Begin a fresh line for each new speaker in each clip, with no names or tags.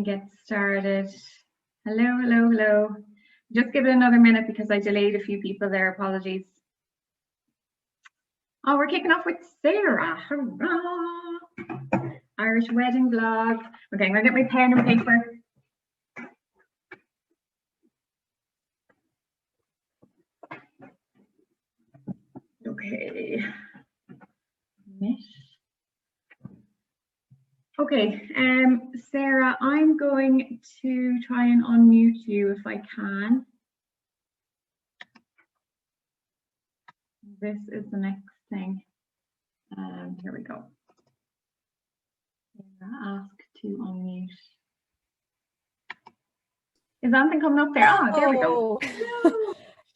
and get started. Hello, hello, hello. Just give it another minute because I delayed a few people there. Apologies. Oh, we're kicking off with Sara. Hurrah! Irish wedding vlog. Okay, I'm gonna get my pen and paper. Okay. Okay, Sara, I'm going to try and unmute you if I can. This is the next thing. Here we go. Ask to unmute. Is anything coming up there? Oh, there we go.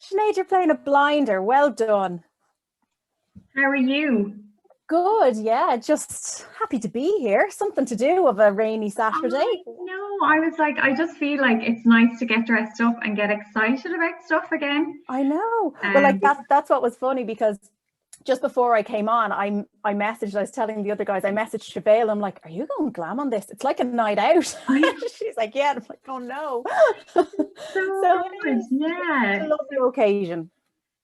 Sinead, you're playing a blinder. Well done.
How are you?
Good, yeah. Just happy to be here. Something to do of a rainy Saturday.
No, I was like, I just feel like it's nice to get dressed up and get excited about stuff again.
I know. Well, like that's what was funny, because just before I came on, I was telling the other guys, I messaged Siobheal, I'm like, are you going glam on this? It's like a night out. She's like, yeah. And I'm like, oh no.
So good. Yeah.
It's a lovely occasion.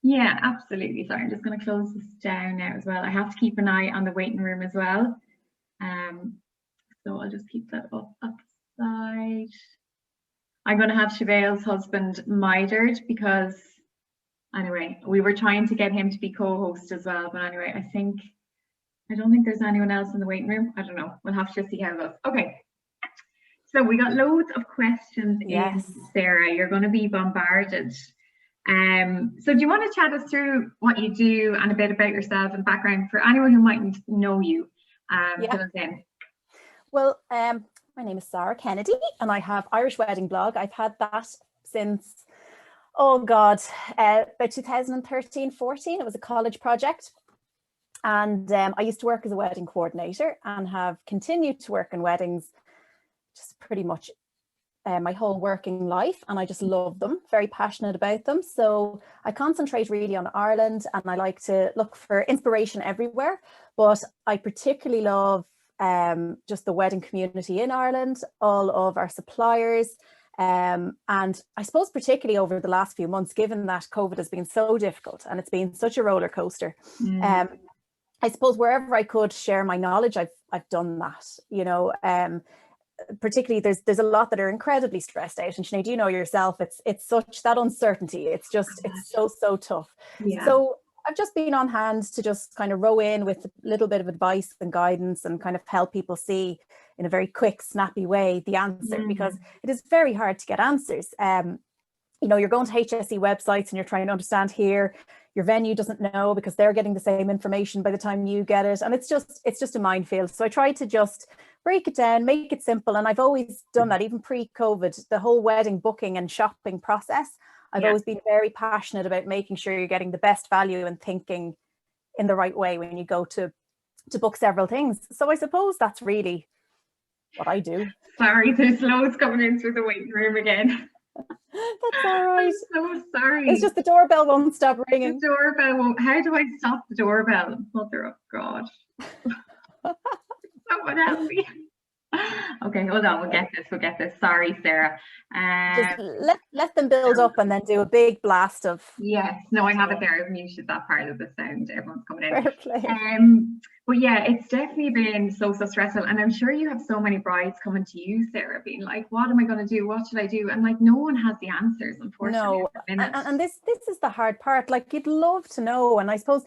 Yeah, absolutely. Sorry, I'm just going to close this down now as well. I have to keep an eye on the waiting room as well. So I'll just keep that up the side. I'm going to have Siobheal's husband mitered because, anyway, we were trying to get him to be co-host as well. But anyway, I don't think there's anyone else in the waiting room. I don't know. We'll have to see how it goes. Okay. So we got loads of questions in, Sara. You're going to be bombarded. So do you want to chat us through what you do and a bit about yourself and background for anyone who mightn't know you?
Well, my name is Sara Kennedy and I have Irish Wedding Blog. I've had that since, oh God, about 2013-14. It was a college project. And I used to work as a wedding coordinator and have continued to work in weddings just pretty much my whole working life, and I just love them, very passionate about them. So I concentrate really on Ireland and I like to look for inspiration everywhere, but I particularly love just the wedding community in Ireland, all of our suppliers, and I suppose particularly over the last few months, given that COVID has been so difficult and it's been such a roller coaster. I suppose wherever I could share my knowledge, I've done that, you know. Particularly there's a lot that are incredibly stressed out, and Sinead, you know yourself, it's such that uncertainty, it's so tough. So I've just been on hand to just kind of row in with a little bit of advice and guidance and kind of help people see in a very quick, snappy way the answer, because it is very hard to get answers. You know, you're going to HSE websites and you're trying to understand here, your venue doesn't know because they're getting the same information by the time you get it, and it's just a minefield. So I try to just break it down, make it simple, and I've always done that, even pre-COVID, the whole wedding booking and shopping process. I've always been very passionate about making sure you're getting the best value and thinking in the right way when you go to book several things. So I suppose that's really what I do.
Sorry, there's loads coming in through the waiting room again.
That's all right.
I'm so sorry.
It's just the doorbell won't stop ringing.
The doorbell won't. How do I stop the doorbell? Mother of God. Someone help me. Okay, hold on. We'll get this. Sorry, Sara.
Just let them build up and then do a big blast of.
Yes. No, I have it there. I've muted that part of the sound. Everyone's coming in.
Fair play.
But yeah, it's definitely been so stressful, and I'm sure you have so many brides coming to you, Sara, being like, "What am I going to do? What should I do?" And like, no one has the answers, unfortunately.
No, and this is the hard part. Like, you'd love to know, and I suppose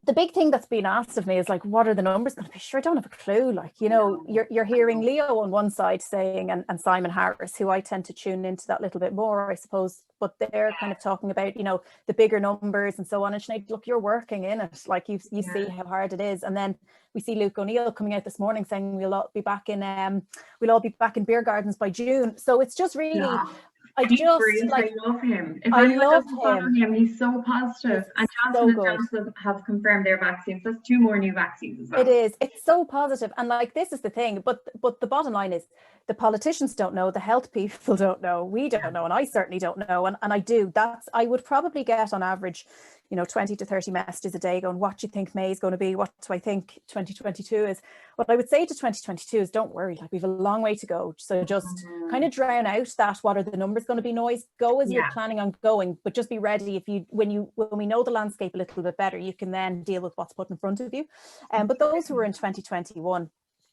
the big thing that's been asked of me is like, what are the numbers going to be? Sure, I don't have a clue. Like, you know, you're hearing Leo on one side saying, and Simon Harris, who I tend to tune into that little bit more, I suppose, but they're kind of talking about, you know, the bigger numbers and so on. And Sinead, look, you're working in it, like you see how hard it is. And then we see Luke O'Neill coming out this morning saying we'll all be back in beer gardens by June. So it's just really. I
love him. If anyone doesn't follow him, he's so positive. And Johnson and Johnson have confirmed their vaccines. That's 2 more new vaccines as well.
It is. It's so positive. And like, this is the thing. But the bottom line is, the politicians don't know, the health people don't know, we don't know, and I certainly don't know. And I do. I would probably get on average you know, 20 to 30 messages a day going, what do you think May is going to be? What do I think 2022 is? What I would say to 2022 is don't worry, like we've a long way to go. So just kind of drown out that what are the numbers going to be noise. Go as you're planning on going, but just be ready if you, when we know the landscape a little bit better, you can then deal with what's put in front of you. But those who are in 2021,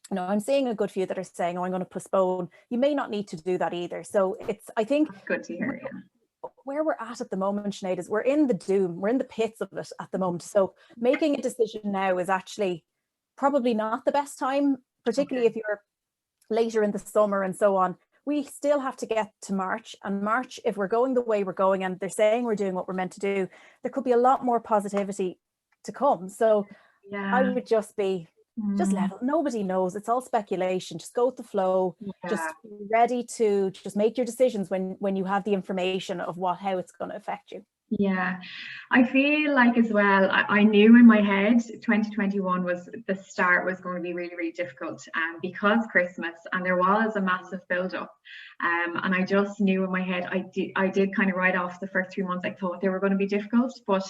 you know, I'm seeing a good few that are saying, oh, I'm going to postpone. You may not need to do that either. So it's, I think,
that's good to hear.
Where we're at the moment, Sinead, is we're in the doom, we're in the pits of it at the moment. So making a decision now is actually probably not the best time, particularly if you're later in the summer and so on. We still have to get to March, and March, if we're going the way we're going and they're saying we're doing what we're meant to do, there could be a lot more positivity to come. So I would just be level. Nobody knows. It's all speculation. Just go with the flow. Just be ready to just make your decisions when you have the information of how it's going to affect you.
Yeah, I feel like as well, I knew in my head 2021 was the start was going to be really, really difficult because Christmas, and there was a massive build up. And I just knew in my head, I did kind of write off the first 3 months. I thought they were going to be difficult, but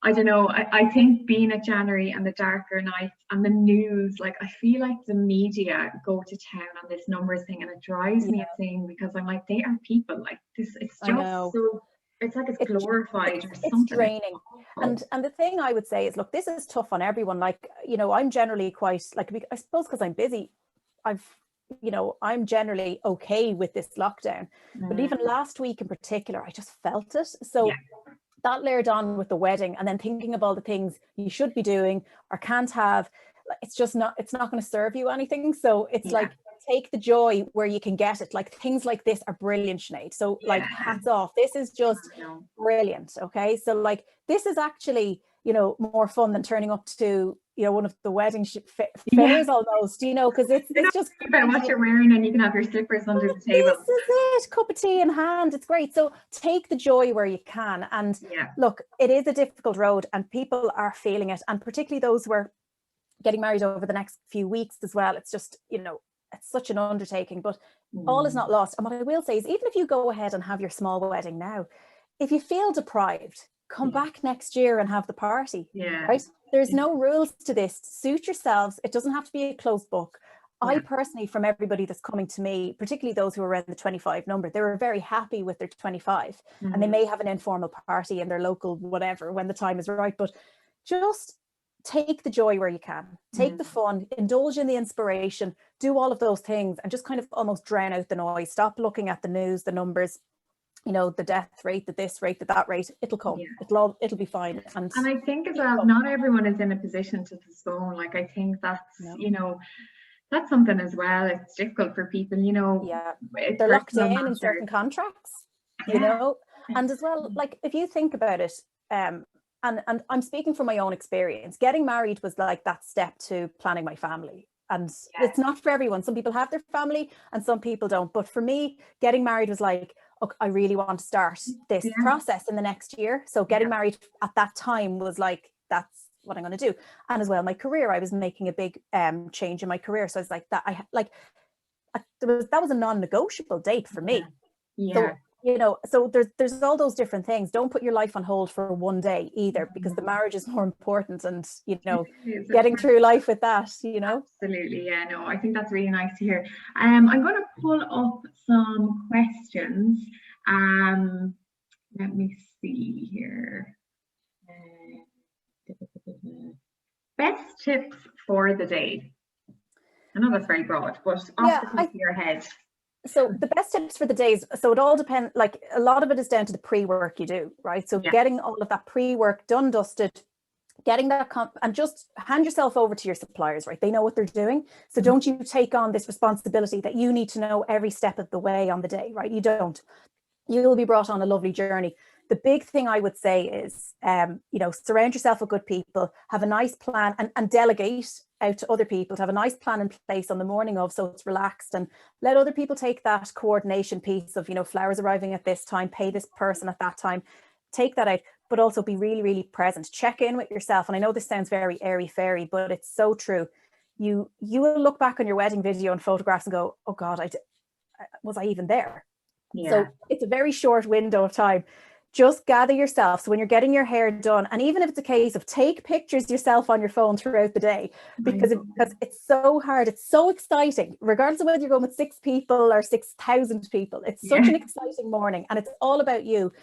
I don't know. I think being at January and the darker nights and the news, like I feel like the media go to town on this numbers thing, and it drives me insane because I'm like, they are people like this. It's just so, it's like it's glorified or something.
It's draining. And the thing I would say is, look, this is tough on everyone. Like, you know, I'm generally quite like, I suppose because I'm busy, I'm generally okay with this lockdown. But even last week in particular, I just felt it. So that layered on with the wedding, and then thinking of all the things you should be doing or can't have, it's not going to serve you anything. So it's like, take the joy where you can get it. Like things like this are brilliant, Sinead. So like hats off. This is just brilliant. Okay. So like this is actually, you know, more fun than turning up to, you know, one of the wedding fairs almost, you know, because it's just
about what you're wearing, and you can have your slippers under the table.
This is it, cup of tea in hand. It's great. So take the joy where you can. And look, it is a difficult road and people are feeling it. And particularly those who are getting married over the next few weeks as well. It's just, you know, it's such an undertaking, but all is not lost. And what I will say is, even if you go ahead and have your small wedding now, if you feel deprived, come back next year and have the party. Right? There's no rules to this. Suit yourselves. It doesn't have to be a closed book. I personally, from everybody that's coming to me, particularly those who are around the 25 number, they were very happy with their 25, and they may have an informal party in their local whatever when the time is right. But just take the joy where you can, take the fun, indulge in the inspiration, do all of those things, and just kind of almost drown out the noise. Stop looking at the news, the numbers, you know, the death rate, the this rate, that rate. It'll come. It'll be fine. And
I think as well, not everyone is in a position to postpone. Like I think that's you know, that's something as well. It's difficult for people, you know.
They're locked in certain contracts, you know, and as well, like if you think about it, and I'm speaking from my own experience, getting married was like that step to planning my family. And it's not for everyone. Some people have their family and some people don't. But for me, getting married was like, okay, I really want to start this process in the next year. So getting married at that time was like, that's what I'm going to do. And as well, my career, I was making a big change in my career. So I was like, that was a non-negotiable date for me. So, you know, so there's all those different things. Don't put your life on hold for one day either, because the marriage is more important, and, you know, getting through life with that, you know.
Absolutely. Yeah, no, I think that's really nice to hear. I'm going to pull up some questions. Let me see here. Best tips for the day. I know that's very broad, but off the top of your head.
So the best tips for the days, so it all depends, like a lot of it is down to the pre-work you do, right? So getting all of that pre-work done, dusted, getting that, and just hand yourself over to your suppliers, right? They know what they're doing. So don't you take on this responsibility that you need to know every step of the way on the day, right? You don't. You will be brought on a lovely journey. The big thing I would say is, you know, surround yourself with good people, have a nice plan, and delegate out to other people to have a nice plan in place on the morning of, so it's relaxed, and let other people take that coordination piece of, you know, flowers arriving at this time, pay this person at that time, take that out, but also be really, really present. Check in with yourself. And I know this sounds very airy-fairy, but it's so true. You will look back on your wedding video and photographs and go, oh God, was I even there? So it's a very short window of time. just gather yourself. So when you're getting your hair done, and even if it's a case of take pictures yourself on your phone throughout the day, because it's so hard, it's so exciting, regardless of whether you're going with 6 people or 6,000 people. It's such an exciting morning, and it's all about you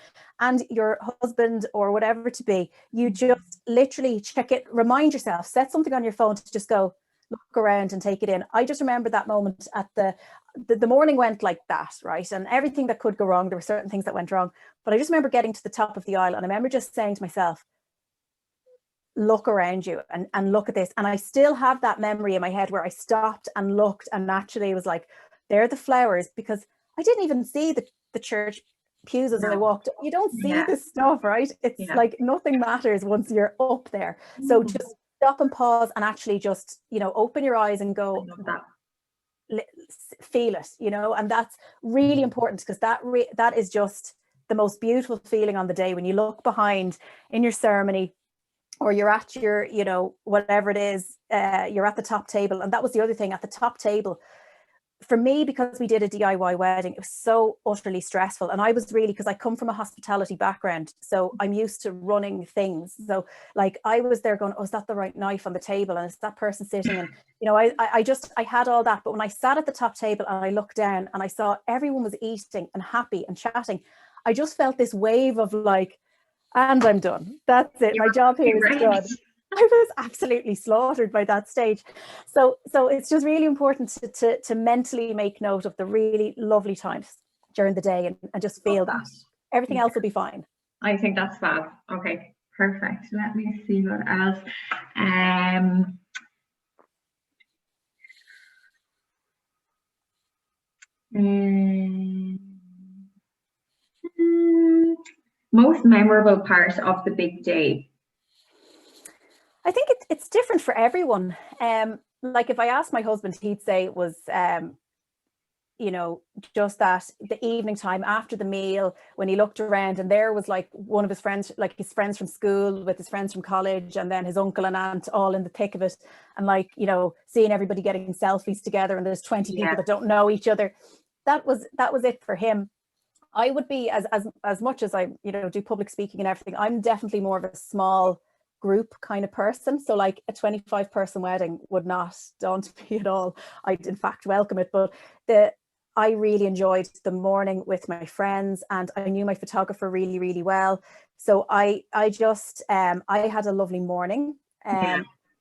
and your husband or whatever to be. You just literally check it, remind yourself, set something on your phone to just go look around and take it in. I just remember that moment at the morning went like that, right? And everything that could go wrong, there were certain things that went wrong. But I just remember getting to the top of the aisle, and I remember just saying to myself, look around you and look at this. And I still have that memory in my head where I stopped and looked, and naturally was like, there are the flowers, because I didn't even see the church pews as I walked. You don't see this stuff, right? It's like nothing matters once you're up there. So just stop and pause and actually just, you know, open your eyes and go, feel it, you know. And that's really important, because that is just the most beautiful feeling on the day, when you look behind in your ceremony, or you're at your, you know, whatever it is, you're at the top table. And that was the other thing, at the top table for me, because we did a DIY wedding, it was so utterly stressful. And I was really, because I come from a hospitality background, so I'm used to running things. So like I was there going, oh, is that the right knife on the table? And is that person sitting? And, you know, I had all that. But when I sat at the top table and I looked down and I saw everyone was eating and happy and chatting, I just felt this wave of like, and I'm done. That's it. My job here is done. I was absolutely slaughtered by that stage. So it's just really important to mentally make note of the really lovely times during the day, and just feel that. Everything else will be fine.
I think that's fab. Okay, perfect. Let me see what else. Most memorable part of the big day?
I think it's different for everyone. Like if I asked my husband, he'd say it was, you know, just that the evening time after the meal, when he looked around and there was like one of his friends, like his friends from school with his friends from college, and then his uncle and aunt all in the thick of it. And like, you know, seeing everybody getting selfies together, and there's 20 people that don't know each other. That was it for him. I would be, as much as I, you know, do public speaking and everything, I'm definitely more of a small group kind of person. So like a 25 person wedding would not daunt me at all. I'd in fact welcome it. But I really enjoyed the morning with my friends, and I knew my photographer really, really well. So I had a lovely morning.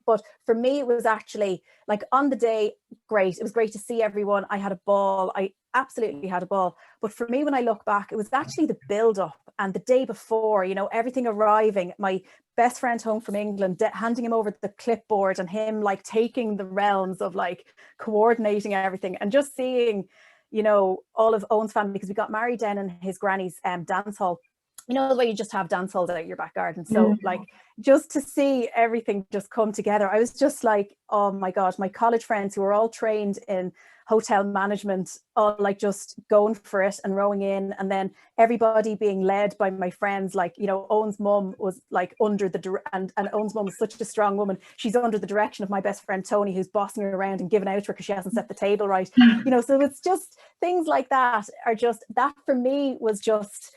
But for me, it was actually like on the day, great. It was great to see everyone. I had a ball. I absolutely had a ball. But for me, when I look back, it was actually the build up and the day before, you know, everything arriving, my best friend home from England, handing him over the clipboard, and him like taking the realms of like coordinating everything, and just seeing, you know, all of Owen's family, because we got married down in his granny's dance hall. You know, the way you just have dance halls out your back garden. So like just to see everything just come together, I was just like, oh my God, my college friends who were all trained in hotel management, all like just going for it and rowing in. And then everybody being led by my friends, like, you know, Owen's mum was like under and Owen's mum is such a strong woman. She's under the direction of my best friend, Tony, who's bossing her around and giving out to her because she hasn't set the table right. You know, so it's just things like that are just, that for me was just,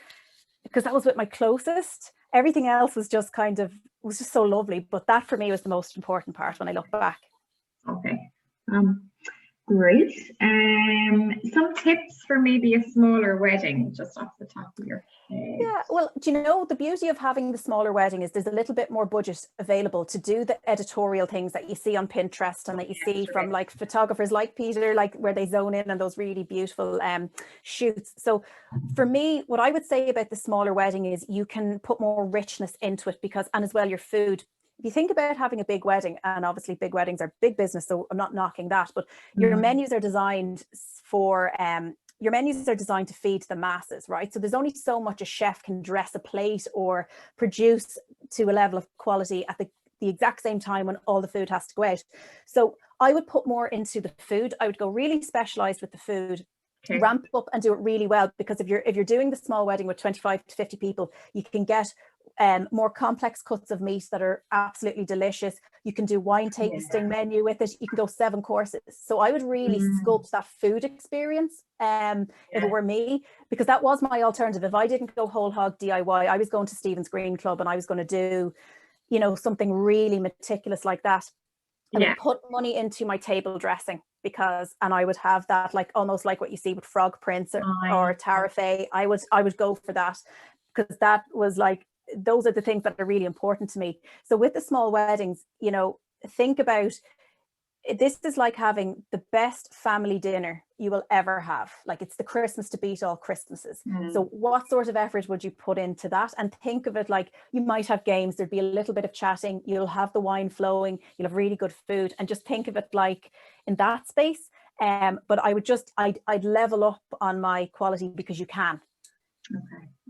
because that was with my closest. Everything else was just kind of, was just so lovely. But that for me was the most important part when I look back.
Okay. Great. Some tips for maybe a smaller wedding, just off the top of your head.
Yeah, well, do you know, the beauty of having the smaller wedding is there's a little bit more budget available to do the editorial things that you see on Pinterest and that you see from like photographers like Peter, like where they zone in on those really beautiful shoots. So for me, what I would say about the smaller wedding is you can put more richness into it, because, and as well your food. If you think about having a big wedding, and obviously big weddings are big business, so I'm not knocking that, but your menus are designed for your menus are designed to feed the masses, right? So there's only so much a chef can dress a plate or produce to a level of quality at the exact same time when all the food has to go out. So I would put more into the food. I would go really specialized with the food. Okay. Ramp up and do it really well, because if you're doing the small wedding with 25 to 50 people, you can get more complex cuts of meat that are absolutely delicious. You can do wine tasting menu with it. You can go 7 courses. So I would really sculpt that food experience if it were me, because that was my alternative. If I didn't go whole hog DIY, I was going to Stephen's Green Club and I was going to do, you know, something really meticulous like that. I would put money into my table dressing and I would have that, like almost like what you see with frog prints or tariffé. I would go for that, because that was like, those are the things that are really important to me. So with the small weddings, you know, think about, this is like having the best family dinner you will ever have. Like, it's the Christmas to beat all Christmases. So what sort of effort would you put into that? And think of it like, you might have games, there'd be a little bit of chatting, you'll have the wine flowing, you'll have really good food, and just think of it like in that space. But I would just, I'd level up on my quality, because you can.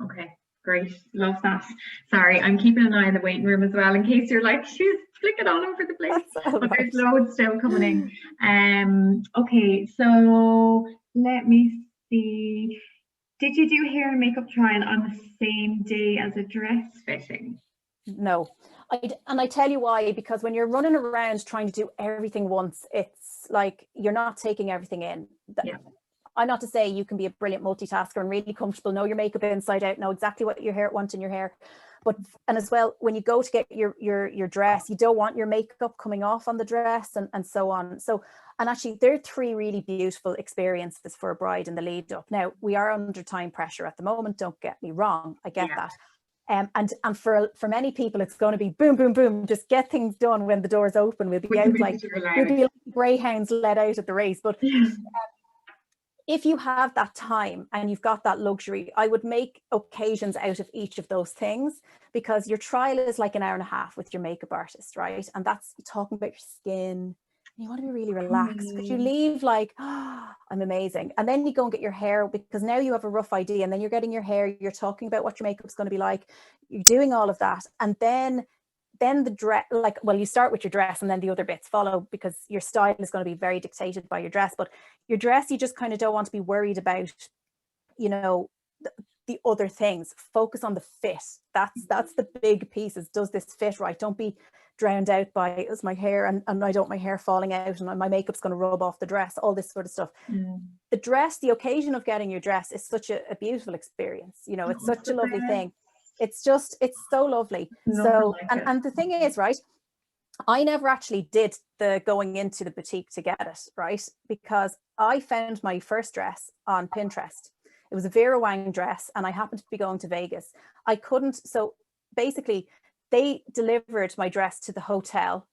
Okay. Great, love that. Sorry, I'm keeping an eye on the waiting room as well, in case you're like, she's flicking all over the place. But there's loads still coming in. Okay, so let me see. Did you do hair and makeup trial on the same day as a dress fitting?
No, and I tell you why, because when you're running around trying to do everything once, it's like you're not taking everything in. I'm not to say you can be a brilliant multitasker and really comfortable, know your makeup inside out, know exactly what your hair want in your hair. But, and as well, when you go to get your dress, you don't want your makeup coming off on the dress and so on. So, and actually there are 3 really beautiful experiences for a bride in the lead up. Now, we are under time pressure at the moment, don't get me wrong, I get that. And for many people, it's going to be boom, boom, boom, just get things done when the doors open. We'll be out like greyhounds let out at the race. But if you have that time and you've got that luxury, I would make occasions out of each of those things, because your trial is like an hour and a half with your makeup artist, right? And that's talking about your skin. You want to be really relaxed, because you leave like, oh, I'm amazing. And then you go and get your hair, because now you have a rough idea, and then you're getting your hair, you're talking about what your makeup's going to be like, you're doing all of that. And then the dress, like, well, you start with your dress and then the other bits follow, because your style is going to be very dictated by your dress. But your dress, you just kind of don't want to be worried about, you know, the other things. Focus on the fit. That's the big pieces. Does this fit right? Don't be drowned out by, is my hair and I don't want my hair falling out and my makeup's going to rub off the dress, all this sort of stuff. The dress, the occasion of getting your dress is such a beautiful experience. You know, it's such a lovely thing. It's so lovely. So, and the thing is, right, I never actually did the going into the boutique to get it, right? Because I found my first dress on Pinterest. It was a Vera Wang dress, and I happened to be going to Vegas. I couldn't, so basically they delivered my dress to the hotel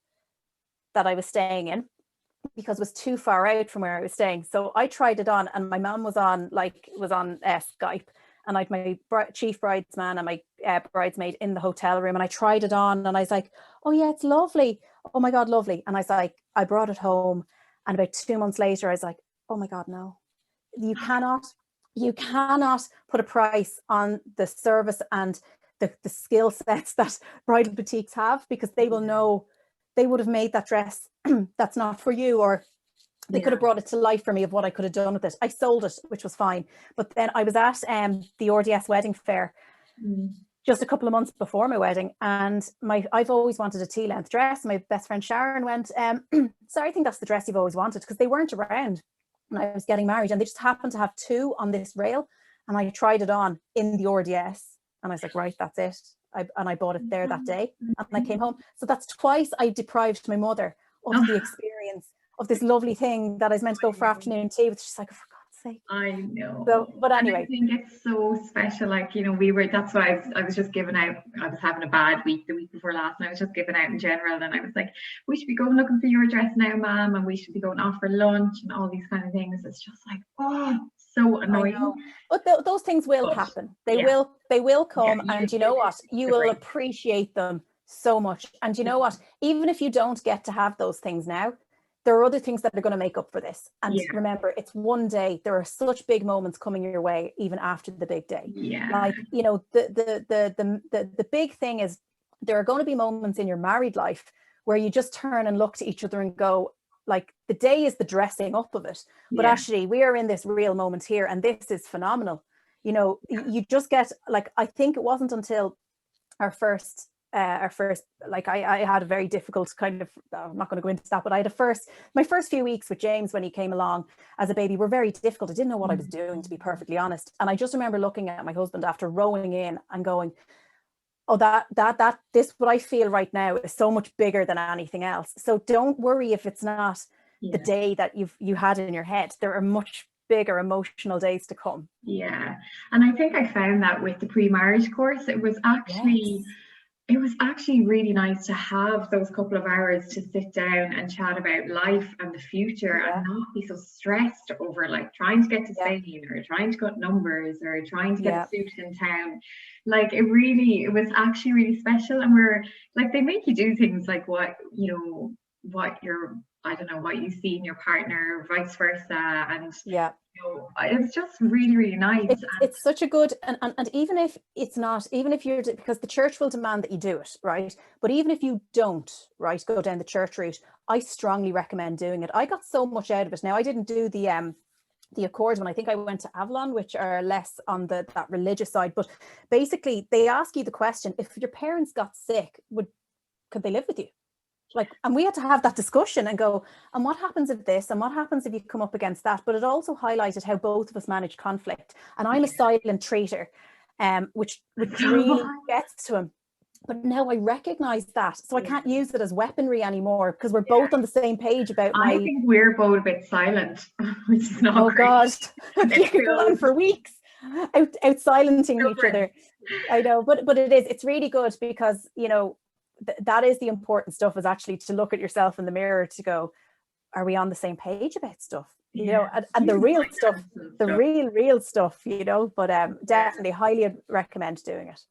that I was staying in, because it was too far out from where I was staying. So I tried it on, and my mum was on Skype, and I'd my chief bridesman and my bridesmaid in the hotel room, and I tried it on, and I was like, oh yeah, it's lovely. Oh my God, lovely. And I was like, I brought it home, and about 2 months later, I was like, oh my God, no, you cannot put a price on the service and the skill sets that bridal boutiques have, because they will know, they would have made that dress that's not for you, or they could have brought it to life for me of what I could have done with it. I sold it, which was fine. But then I was at the RDS wedding fair just a couple of months before my wedding, and I've always wanted a tea-length dress. My best friend Sharon went, sorry, I think that's the dress you've always wanted, because they weren't around when I was getting married, and they just happened to have 2 on this rail, and I tried it on in the RDS, and I was like, right, that's it. I bought it there that day, and I came home. So that's twice I deprived my mother of the experience of this lovely thing that I was meant to go for afternoon tea with. She's like, oh, for God's sake.
I know.
So, but anyway.
And I think it's so special. Like, you know, that's why I was just giving out, I was having a bad week the week before last, and I was just giving out in general. And I was like, we should be going looking for your dress now, ma'am, and we should be going off for lunch and all these kind of things. It's just like, oh, so annoying.
But those things will happen. They will come, and you know what? You will appreciate them so much. And you know what? Even if you don't get to have those things now, there are other things that are going to make up for this. And remember, it's one day. There are such big moments coming your way, even after the big day. Like, you know, the big thing is, there are going to be moments in your married life where you just turn and look to each other and go, like, the day is the dressing up of it, but actually we are in this real moment here, and this is phenomenal. You know, you just get, like, I think it wasn't until our first, like I had a very difficult kind of, I'm not going to go into that, but I had my first few weeks with James when he came along as a baby were very difficult. I didn't know what I was doing, to be perfectly honest. And I just remember looking at my husband after rowing in and going, oh, this, what I feel right now is so much bigger than anything else. So don't worry if it's not the day that you had in your head. There are much bigger emotional days to come.
Yeah. And I think I found that with the pre-marriage course, it was actually really nice to have those couple of hours to sit down and chat about life and the future and not be so stressed over like trying to get to Spain or trying to cut numbers or trying to get a suit in town. Like it was actually really special. And we're like, they make you do things like what you see in your partner, vice versa. And it's just really, really nice.
It's such a good, and even if it's not, even if you're, because the church will demand that you do it, right? But even if you don't, right, go down the church route, I strongly recommend doing it. I got so much out of it. Now, I didn't do the Accord one. I think I went to Avalon, which are less on that religious side. But basically, they ask you the question: if your parents got sick, could they live with you? Like, and we had to have that discussion and go, and what happens if this, and what happens if you come up against that? But it also highlighted how both of us manage conflict. And I'm a silent treater, which really gets to him. But now I recognize that, so I can't use it as weaponry ananymore because we're both on the same page about
I think we're both a bit silent, which is not
oh
great.
God, you could go on for weeks out silencing each other. I know, but it's really good because, you know, that is the important stuff, is actually to look at yourself in the mirror to go, are we on the same page about stuff? You know, and the real stuff, the real stuff, you know, but definitely highly recommend doing it.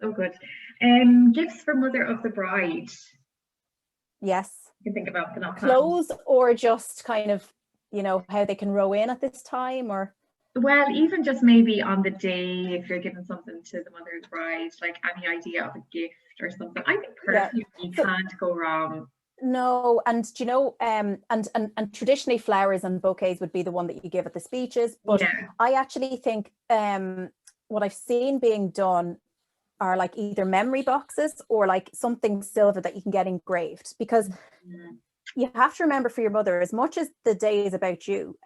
So good. Gifts for mother of the bride.
Yes.
You can think about the
clothes or just kind of, you know, how they can row in at this time, or
well, even just maybe on the day, if you're giving something to the mother of the bride, like any idea of a gift or something. I think personally you can't go wrong.
No, and you know, and traditionally flowers and bouquets would be the one that you give at the speeches. But I actually think what I've seen being done are like either memory boxes or like something silver that you can get engraved, because you have to remember, for your mother, as much as the day is about you,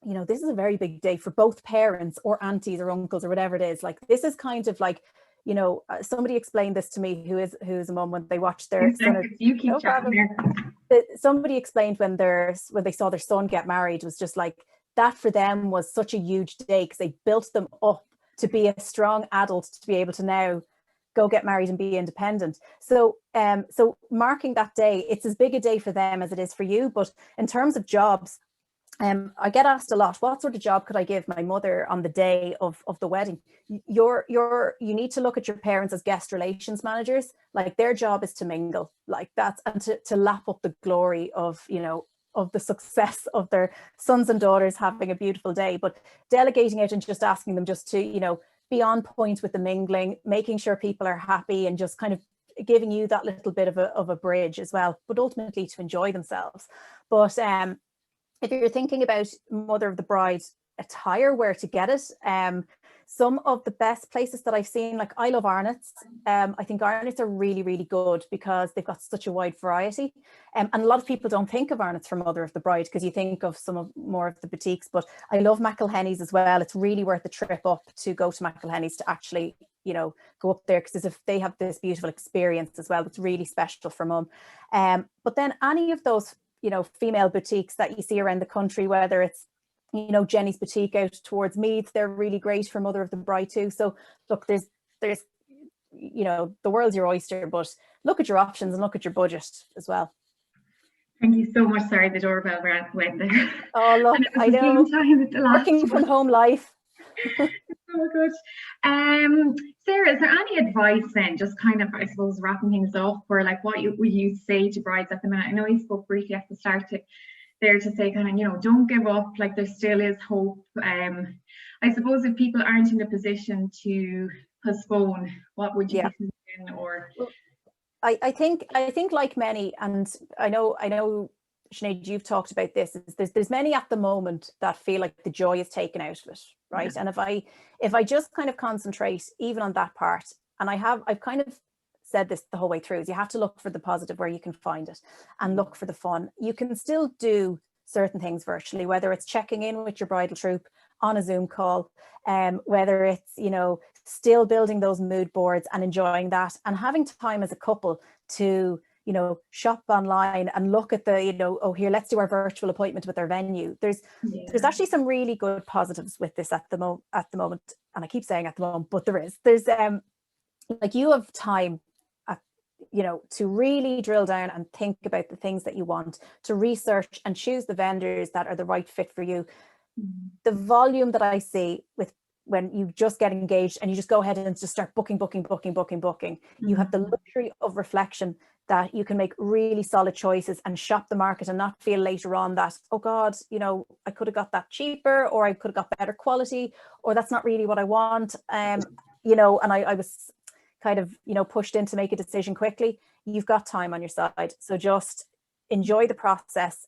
you know, this is a very big day for both parents or aunties or uncles or whatever it is. Like, this is kind of like, you know, somebody explained this to me who's a mum when they watched their son. Somebody explained when they saw their son get married, was just like that for them was such a huge day because they built them up to be a strong adult to be able to now go get married and be independent. So so marking that day, it's as big a day for them as it is for you. But in terms of jobs, I get asked a lot, what sort of job could I give my mother on the day of the wedding? You need to look at your parents as guest relations managers. Like, their job is to mingle, like that's, and to lap up the glory of, you know, of the success of their sons and daughters having a beautiful day. But delegating out and just asking them just to, you know, be on point with the mingling, making sure people are happy, and just kind of giving you that little bit of a bridge as well, but ultimately to enjoy themselves. But if you're thinking about mother of the bride attire, where to get it, some of the best places that I've seen, like, I love Arnott's. I think Arnott's are really, really good because they've got such a wide variety. And a lot of people don't think of Arnott's for mother of the bride because you think of more of the boutiques, but I love McElhenny's as well. It's really worth the trip up to go to McElhenny's to actually, you know, go up there, because if they have this beautiful experience as well, it's really special for mum. But then any of those, you know, female boutiques that you see around the country, whether it's, you know, Jenny's boutique out towards Meath, they're really great for mother of the bride too. So look, there's you know, the world's your oyster, but look at your options and look at your budget as well.
Thank you so much. Sorry, the doorbell went there.
Oh look, I know, working from home life.
So good. Sarah, is there any advice then, just kind of, I suppose, wrapping things up, or like what would you say to brides at the minute? I know you spoke briefly at the start there to say kind of, you know, don't give up, like there still is hope. I suppose if people aren't in a position to postpone, what would you be thinking? Or
I think like many, and I know Sinead, you've talked about this, is there's many at the moment that feel like the joy is taken out of it, right? And if I just kind of concentrate even on that part, and I've kind of said this the whole way through, is you have to look for the positive where you can find it and look for the fun. You can still do certain things virtually, whether it's checking in with your bridal troupe on a Zoom call, whether it's, you know, still building those mood boards and enjoying that, and having time as a couple to, you know, shop online and look at the, you know, oh, here, let's do our virtual appointment with our venue. There's actually some really good positives with this at the moment. And I keep saying at the moment, but there's like, you have time, you know, to really drill down and think about the things that you want, to research and choose the vendors that are the right fit for you. The volume that I see with when you just get engaged and you just go ahead and just start booking, you have the luxury of reflection, that you can make really solid choices and shop the market and not feel later on that, oh God, you know, I could have got that cheaper, or I could have got better quality, or that's not really what I want. You know, and I was kind of, you know, pushed in to make a decision quickly. You've got time on your side. So just enjoy the process,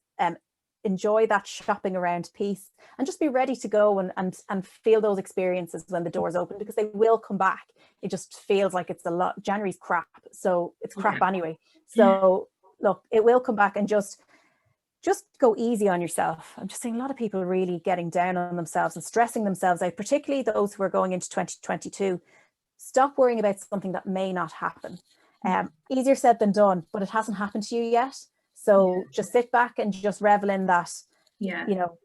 enjoy that shopping around piece, and just be ready to go and feel those experiences when the doors open, because they will come back. It just feels like it's a lot. January's crap, so it's crap anyway. So look, it will come back, and just go easy on yourself. I'm just seeing a lot of people really getting down on themselves and stressing themselves out, particularly those who are going into 2022. Stop worrying about something that may not happen. Easier said than done, but it hasn't happened to you yet. So just sit back and just revel in that, you know,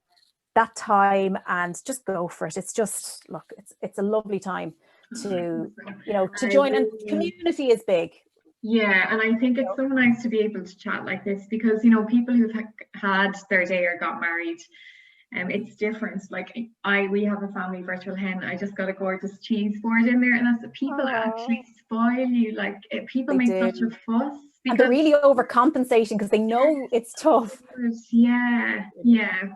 that time, and just go for it. It's just, look, it's a lovely time to, you know, to join, and community is big.
Yeah, and I think it's so nice to be able to chat like this, because, you know, people who've had their day or got married, it's different. Like we have a family virtual hen. I just got a gorgeous cheese board in there, and that's people actually spoil you. Like people make such a fuss.
And they're really overcompensating because they know it's tough.
Yeah.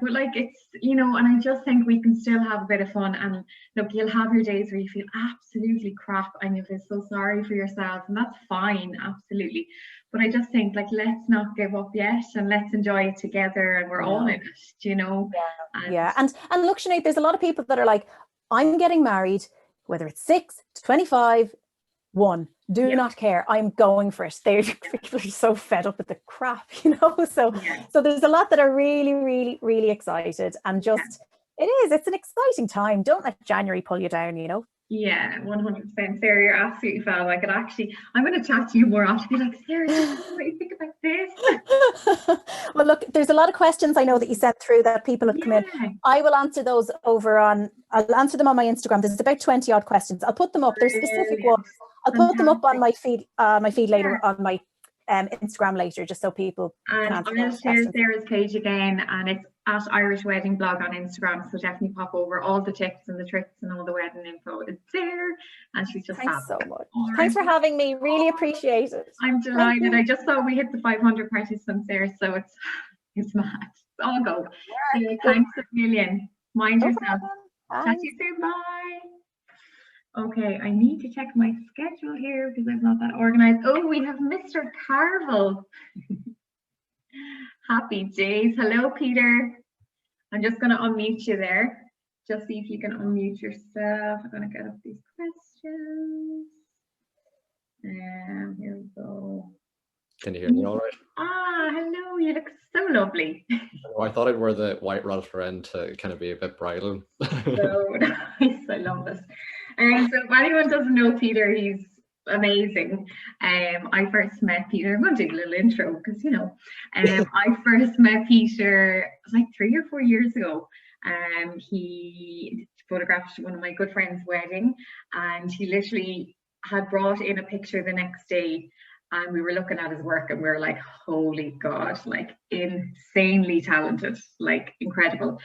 But like, it's, you know, and I just think we can still have a bit of fun. And look, you'll have your days where you feel absolutely crap and you feel so sorry for yourself, and that's fine, absolutely. But I just think, like, let's not give up yet, and let's enjoy it together, and we're all in it, you know.
And look, Sinead, there's a lot of people that are like, I'm getting married, whether it's 6 to 25, 1, do not care, I'm going for it. People are so fed up with the crap, you know. So there's a lot that are really, really, really excited, and just it's an exciting time. Don't let January pull you down, you know.
Yeah, 100%. Sarah, you're absolutely fab. I could actually, I'm going to chat to you more often. Be like, Sarah, what do you think about this?
Well, look, there's a lot of questions I know that you sent through that people have come in. I will answer those I'll answer them on my Instagram. There's about 20 odd questions. I'll put them up. There's specific ones. I'll put them up on my feed later, on my Instagram later, just so people can answer.
I'll share Sarah's page again, and it's at Irish Wedding Blog on Instagram, so definitely pop over. All the tips and the tricks and all the wedding info is there, and she's just
thanks so much. Thanks for having me, really appreciate it.
I'm delighted. I just saw we hit the 500 participants there, so it's mad. I'll go. So thanks a million. Mind yourself. Chat to you soon. Bye. Okay, I need to check my schedule here because I'm not that organized. Oh, we have Mr. Carvill. Happy days. Hello, Peter. I'm just going to unmute you there. Just see if you can unmute yourself. I'm going to get up these questions. And here we go.
Can you hear me all right?
Hello. You look so lovely.
Oh, I thought I'd wear the white rabbit friend to kind of be a bit bridal.
So nice. I love this. So if anyone doesn't know Peter, he's amazing. I first met Peter. I'm going to do a little intro because, you know, I first met Peter like 3 or 4 years ago. He photographed one of my good friend's wedding, and he literally had brought in a picture the next day, and we were looking at his work and we were like, holy God, like insanely talented, like incredible.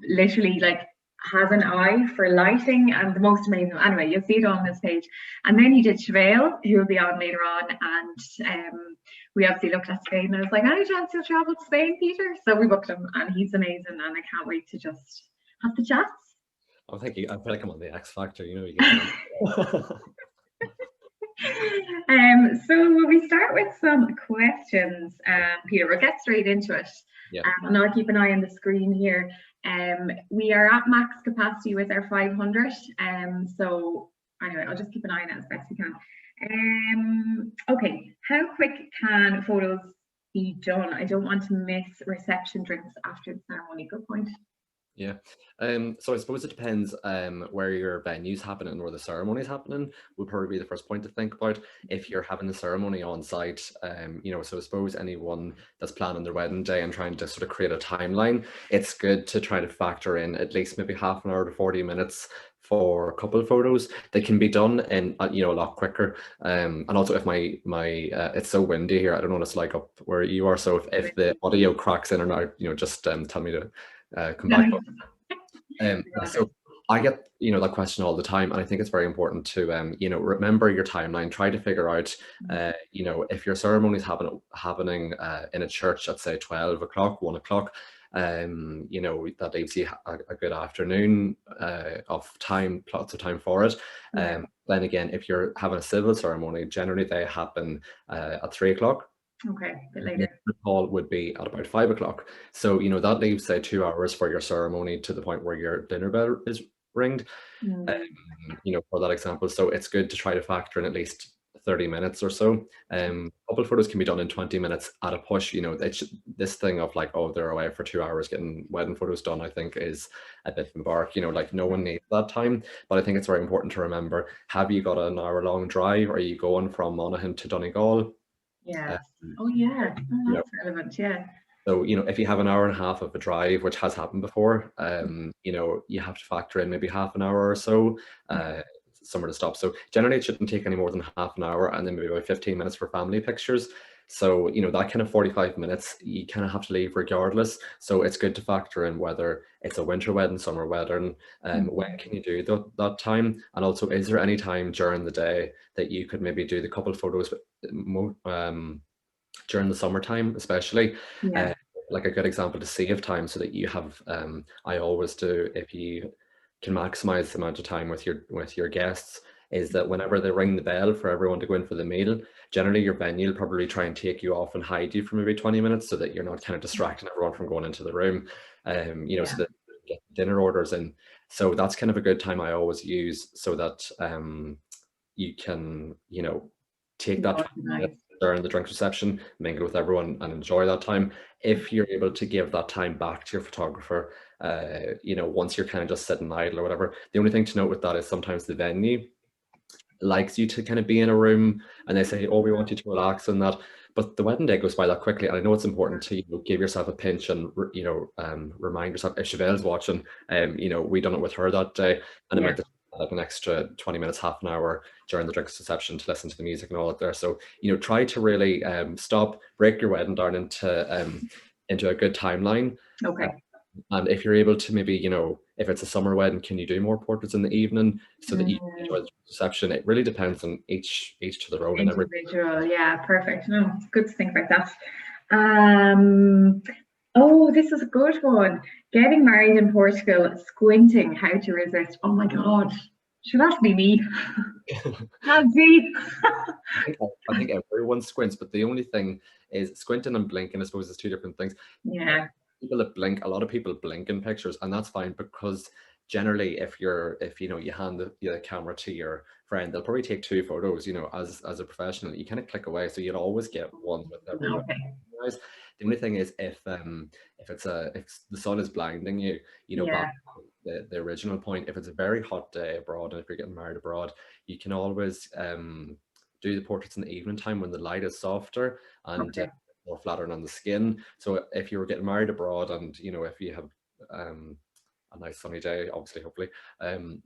Literally, like, has an eye for lighting and the most amazing. Anyway, you'll see it on this page. And then he did Siobheal, who will be on later on, and we obviously looked at Spain, and I was like, any chance you'll travel to Spain, Peter? So we booked him, and he's amazing, and I can't wait to just have the chats.
I feel like I'm on the X Factor, you know. You
So we start with some questions, Peter. We'll get straight into it.
Yeah.
And I'll keep an eye on the screen here. We are at max capacity with our 500. So anyway, I'll just keep an eye on it as best we can. Okay, how quick can photos be done? I don't want to miss reception drinks after the ceremony. Good point.
Yeah. So I suppose it depends where your venue's happening and where the ceremony's happening would probably be the first point to think about. If you're having the ceremony on site, you know, so I suppose anyone that's planning their wedding day and trying to sort of create a timeline, it's good to try to factor in at least maybe half an hour to 40 minutes for couple photos that can be done in you know, a lot quicker. And also if my it's so windy here, I don't know what it's like up where you are, so if the audio cracks in or not, you know, just tell me to come back. So I get, you know, that question all the time, and I think it's very important to you know, remember your timeline. Try to figure out you know, if your ceremony is happening in a church at say 12 o'clock, 1 o'clock, you know, that leaves you a good afternoon of time, lots of time for it. Then again, if you're having a civil ceremony, generally they happen at 3 o'clock.
Okay, a bit later.
The call would be at about 5 o'clock. So, you know, that leaves say 2 hours for your ceremony to the point where your dinner bell is ringed, you know, for that example. So it's good to try to factor in at least 30 minutes or so. Couple photos can be done in 20 minutes at a push. You know, this thing of like, oh, they're away for 2 hours getting wedding photos done, I think is a bit of embark. You know, like no one needs that time. But I think it's very important to remember, have you got an hour-long drive? Are you going from Monaghan to Donegal?
Yeah. Oh yeah, oh, that's relevant. Yeah.
So, you know, if you have an hour and a half of a drive, which has happened before, you know, you have to factor in maybe half an hour or so somewhere to stop. So generally it shouldn't take any more than half an hour, and then maybe about 15 minutes for family pictures. So, you know, that kind of 45 minutes, you kind of have to leave regardless. So it's good to factor in whether it's a winter wedding, summer wedding, when can you do that time? And also, is there any time during the day that you could maybe do the couple photos during the summertime, especially? Like a good example to save time so that you have, I always do, if you can maximize the amount of time with your guests, is that whenever they ring the bell for everyone to go in for the meal, generally your venue will probably try and take you off and hide you for maybe 20 minutes so that you're not kind of distracting everyone from going into the room, you know, so that you get dinner orders in. So that's kind of a good time I always use, so that you can, you know, take that during the drink reception, mingle with everyone and enjoy that time. If you're able to give that time back to your photographer, you know, once you're kind of just sitting idle or whatever, the only thing to note with that is sometimes the venue likes you to kind of be in a room and they say, oh, we want you to relax and that, but the wedding day goes by that quickly. And I know it's important to, you know, give yourself a pinch and, you know, remind yourself, if Siobheal's watching, you know, we done it with her that day, and it meant like an extra 20 minutes, half an hour during the drinks reception to listen to the music and all that there. So, you know, try to really break your wedding down into a good timeline.
Okay.
And if you're able to maybe, you know, if it's a summer wedding, can you do more portraits in the evening so that you enjoy the reception? It really depends on each to their own.
Individual, yeah, perfect. No, it's good to think about that. Oh, this is a good one. Getting married in Portugal, squinting, how to resist. Oh my God, should that be me? How deep?
I think everyone squints, but the only thing is squinting and blinking, I suppose, is two different things.
Yeah.
People that blink, a lot of people blink in pictures, and that's fine, because generally if you know, you hand the camera to your friend, they'll probably take 2 photos. You know, as a professional, you kind of click away, so you'll always get one with everyone. Okay. The only thing is if the sun is blinding you, you know, back to the original point, if it's a very hot day abroad and if you're getting married abroad, you can always do the portraits in the evening time when the light is softer and more flattering on the skin. So if you were getting married abroad, and you know, if you have a nice sunny day, obviously, hopefully, and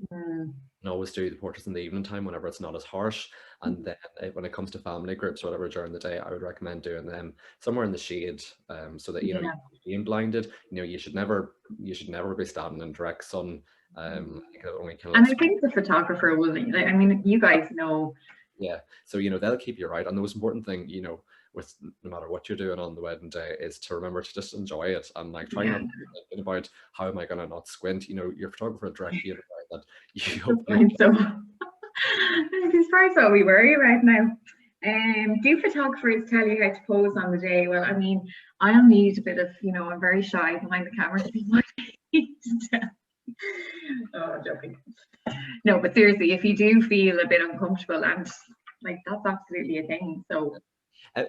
always do the portraits in the evening time whenever it's not as harsh. And then when it comes to family groups or whatever during the day, I would recommend doing them somewhere in the shade, so that, you know, you're being blinded. You know, you should never be standing in direct sun.
And I think the photographer will, I mean, you guys know.
Yeah, so, you know, they'll keep you right. And the most important thing, you know, with no matter what you're doing on the wedding day, is to remember to just enjoy it, and like try not to think about how am I going to not squint. You know, your photographer will direct you that you
find so. I'm surprised what we worry about now. Do photographers tell you how to pose on the day? Well, I mean, I'll need a bit of, you know, I'm very shy behind the camera to be what I need to tell. Oh, joking. No, but seriously, if you do feel a bit uncomfortable, and like that's absolutely a thing. So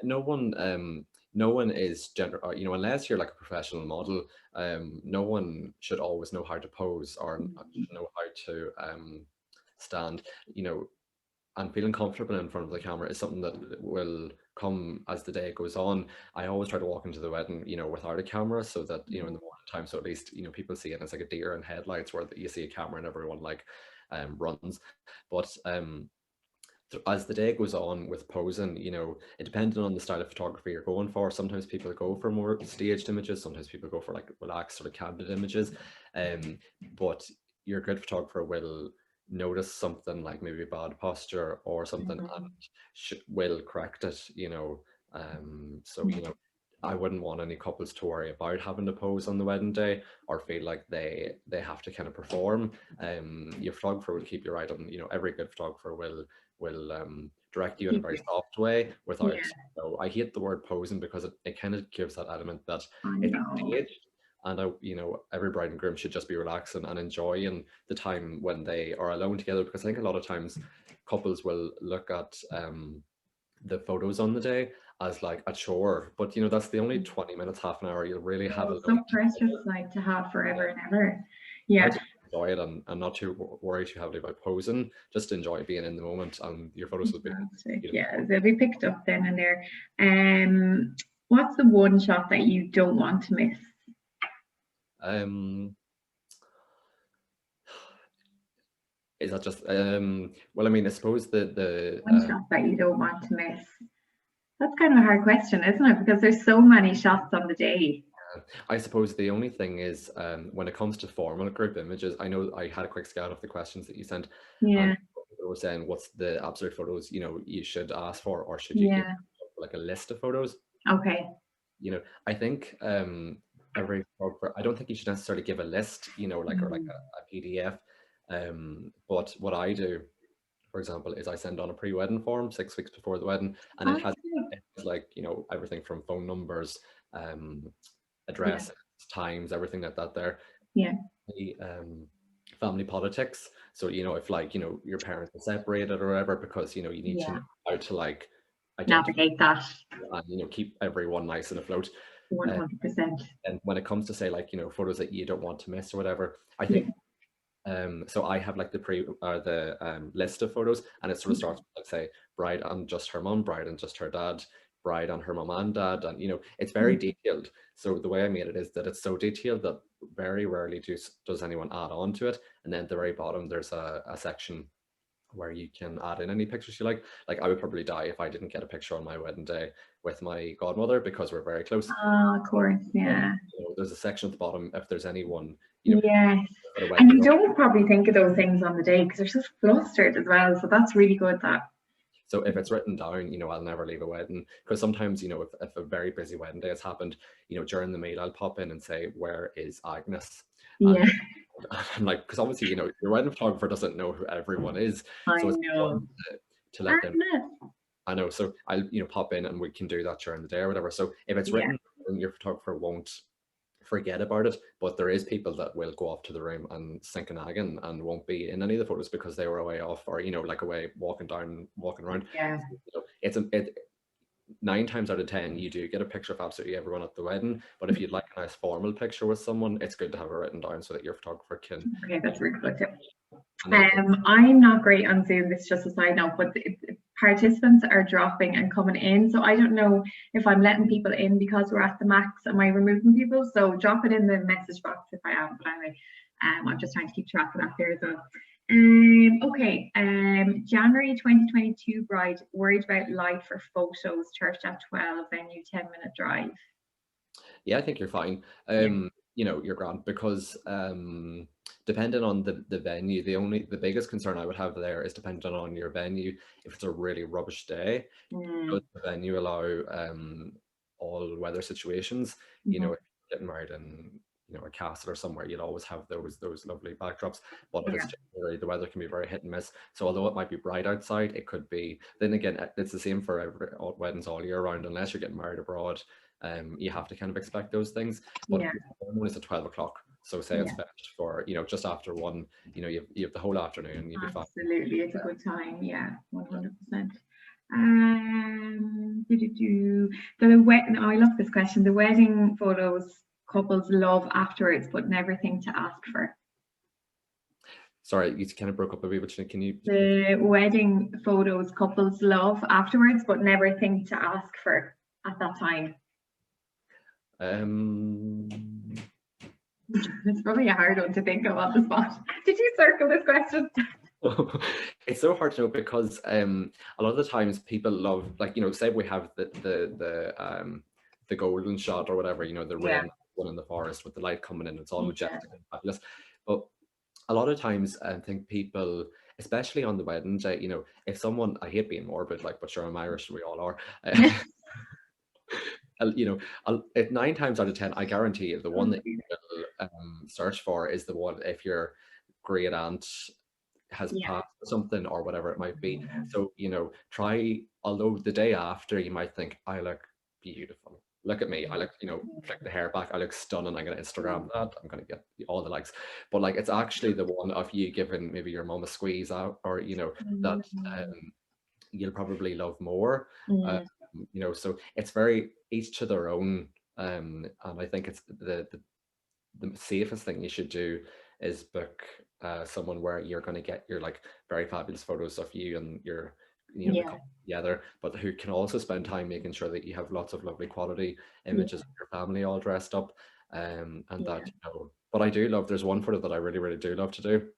no one is gender, you know, unless you're like a professional model. No one should always know how to pose or know how to stand. You know, and feeling comfortable in front of the camera is something that will come as the day goes on. I always try to walk into the wedding, you know, without a camera, so that, you know, in the morning time, so at least, you know, people see it as like a deer in headlights, where you see a camera and everyone like runs. But as the day goes on with posing, you know, it depending on the style of photography you're going for. Sometimes people go for more staged images, sometimes people go for like relaxed sort of candid images, but your good photographer will notice something like maybe bad posture or something and will correct it, you know. So, you know, I wouldn't want any couples to worry about having to pose on the wedding day or feel like they have to kind of perform. Your photographer will keep you right on, you know, every good photographer will direct you in a very soft way without, you know, I hate the word posing because it kind of gives that element that it's staged, and you know, every bride and groom should just be relaxing and enjoying the time when they are alone together, because I think a lot of times couples will look at the photos on the day as like a chore, but you know, that's the only 20 minutes, half an hour you'll really have a
so precious, like to have forever and ever. Yeah,
enjoy it and not too worry too heavily about posing. Just enjoy being in the moment, and your photos will be
yeah, they'll be picked up then and there. What's the one shot that you don't want to miss?
Is that just well, I mean, I suppose the
one shot that you don't want to miss. That's kind of a hard question, isn't it? Because there's so many shots on the day.
I suppose the only thing is, when it comes to formal group images, I know I had a quick scan of the questions that you sent.
Yeah.
People were saying, what's the absolute photos, you know, you should ask for, or should you give like a list of photos?
Okay.
You know, I think every photographer, I don't think you should necessarily give a list, you know, like or like a PDF. But what I do, for example, is I send on a pre-wedding form 6 weeks before the wedding, and it has like, you know, everything from phone numbers, address, times, everything like that there.
Yeah.
The family politics. So, you know, if like, you know, your parents are separated or whatever, because, you know, you need to know how to like
navigate that
and, you know, keep everyone nice and afloat.
100%.
And when it comes to say like, you know, photos that you don't want to miss or whatever, I think so I have like the list of photos, and it sort of starts with, let's say, bride and just her mum, bride and just her dad, bride and her mum and dad, and you know, it's very detailed. So the way I made it is that it's so detailed that very rarely does anyone add on to it. And then at the very bottom there's a section where you can add in any pictures you like. Like I would probably die if I didn't get a picture on my wedding day with my godmother, because we're very close.
Of course, yeah.
You know, there's a section at the bottom if there's anyone, you know,
yes, and you don't probably think of those things on the day because they're so flustered as well. So that's really good. That.
So if it's written down, you know, I'll never leave a wedding, because sometimes, you know, if a very busy wedding day has happened, you know, during the meal I'll pop in and say, where is Agnes?
Yeah.
And I'm like, because obviously, you know, your wedding photographer doesn't know who everyone is. So it's
know.
To let them. I know. So I'll, you know, pop in and we can do that during the day or whatever. So if it's written, your photographer won't forget about it, but there is people that will go off to the room and sink an egg and won't be in any of the photos because they were away off, or you know, like away walking around.
Yeah.
So it's 9 times out of 10 you do get a picture of absolutely everyone at the wedding, but if you'd like a nice formal picture with someone, it's good to have it written down so that your photographer can.
Okay, that's really good tip. I'm not great on Zoom, this is just a side note, but participants are dropping and coming in, so I don't know if I'm letting people in because we're at the max. Am I removing people? So drop it in the message box if I am. But anyway, I'm just trying to keep track of that there as well. Okay, January 2022 bride, worried about light for photos, church at 12, venue 10-minute drive.
Yeah, I think you're fine. You know, you're grand, because depending on the venue, the biggest concern I would have there is depending on your venue. If it's a really rubbish day, does the venue allow all weather situations? You know, if you're getting married in you know, a castle or somewhere, you'll always have those lovely backdrops. But if it's January, the weather can be very hit and miss. So although it might be bright outside, it could be, then again, it's the same for weddings all year round, unless you're getting married abroad. You have to kind of expect those things. But the ceremony is at 12 o'clock. So say it's finished for, you know, just after 1, you know, you have the whole afternoon and you'll be fine.
Absolutely, it's a good time, 100%. I love this question. The wedding photos couples love afterwards, but never think to ask for.
Sorry, you kind of broke up a wee bit. Can you?
The wedding photos couples love afterwards, but never think to ask for at that time. It's probably a hard one to think of on the spot. Did you circle this question?
It's so hard to know, because a lot of the times people love, like, you know, say we have the golden shot or whatever, you know, the rain one in the forest with the light coming in, it's all majestic and fabulous. But a lot of times I think people, especially on the wedding day, you know, if someone, I hate being morbid, like, but sure, I'm Irish, we all are. You know, 9 times out of 10, I guarantee you, the one that you will search for is the one if your great aunt has passed something or whatever it might be. So, you know, although the day after you might think, I look beautiful, look at me, I look, you know, flick the hair back, I look stunning, I'm gonna Instagram that, I'm gonna get all the likes. But like, it's actually the one of you giving maybe your mom a squeeze out, or, you know, that you'll probably love more. You know, so it's very each to their own, and I think it's the safest thing you should do is book someone where you're going to get your like very fabulous photos of you and your, you know, the couple together, but who can also spend time making sure that you have lots of lovely quality images of your family all dressed up, and that, you know. But I do love, there's one photo that I really do love to do,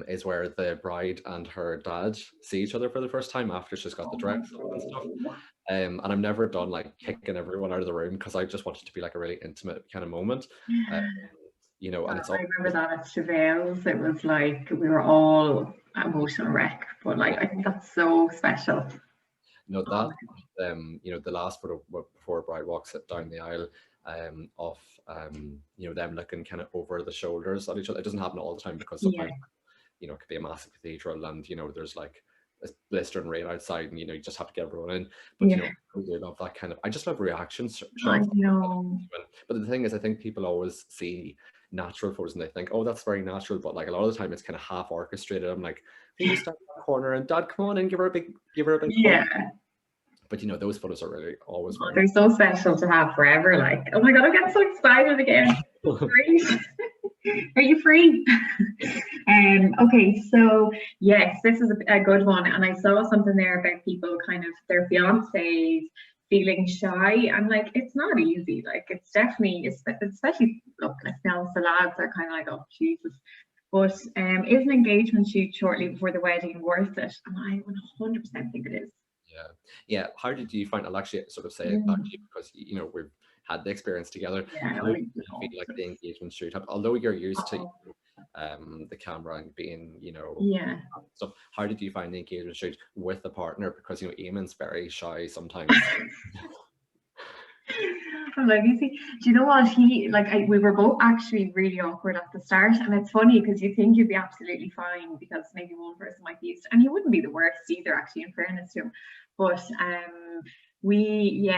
is where the bride and her dad see each other for the first time after she's got the dress on and stuff. And I'm never done like kicking everyone out of the room, because I just want it to be like a really intimate kind of moment. You know, and it's all,
I remember that at Siobheal's, it was like we were all emotional wreck, but like I think that's so special.
You know, that you know, the last photo before a bride walks down the aisle, of you know, them looking kind of over the shoulders at each other. It doesn't happen all the time, because sometimes you know, it could be a massive cathedral and, you know, there's like a blistering rain outside and, you know, you just have to get everyone in. But you know, I really love that kind of, I just love reaction shots.
I know.
But the thing is, I think people always see natural photos and they think, oh, that's very natural, but like a lot of the time it's kind of half orchestrated. I'm like, will you stand in that corner and Dad, come on and give her a big hug. But you know, those photos are really always
they're so special to have forever. Like, oh my god, I'm getting so excited again. Great. Are you free? Okay, so yes, this is a good one, and I saw something there about people kind of their fiancés feeling shy. I'm like, it's not easy. Like, it's definitely, especially look, like now the lads are kind of like, oh Jesus. But is an engagement shoot shortly before the wedding worth it? And I 100% think it is.
Yeah. How did you find? I'll actually sort of say it back to you, because you know, we've had the experience together. How do you feel like the engagement shoot? Although you're used to the camera and being, you know, stuff, how did you find the engagement shoot with a partner? Because you know, Eamon's very shy sometimes.
I'm like, you see, do you know what, we were both actually really awkward at the start, and it's funny because you think you'd be absolutely fine because maybe one person might be used to, and he wouldn't be the worst either, actually, in fairness to him. But we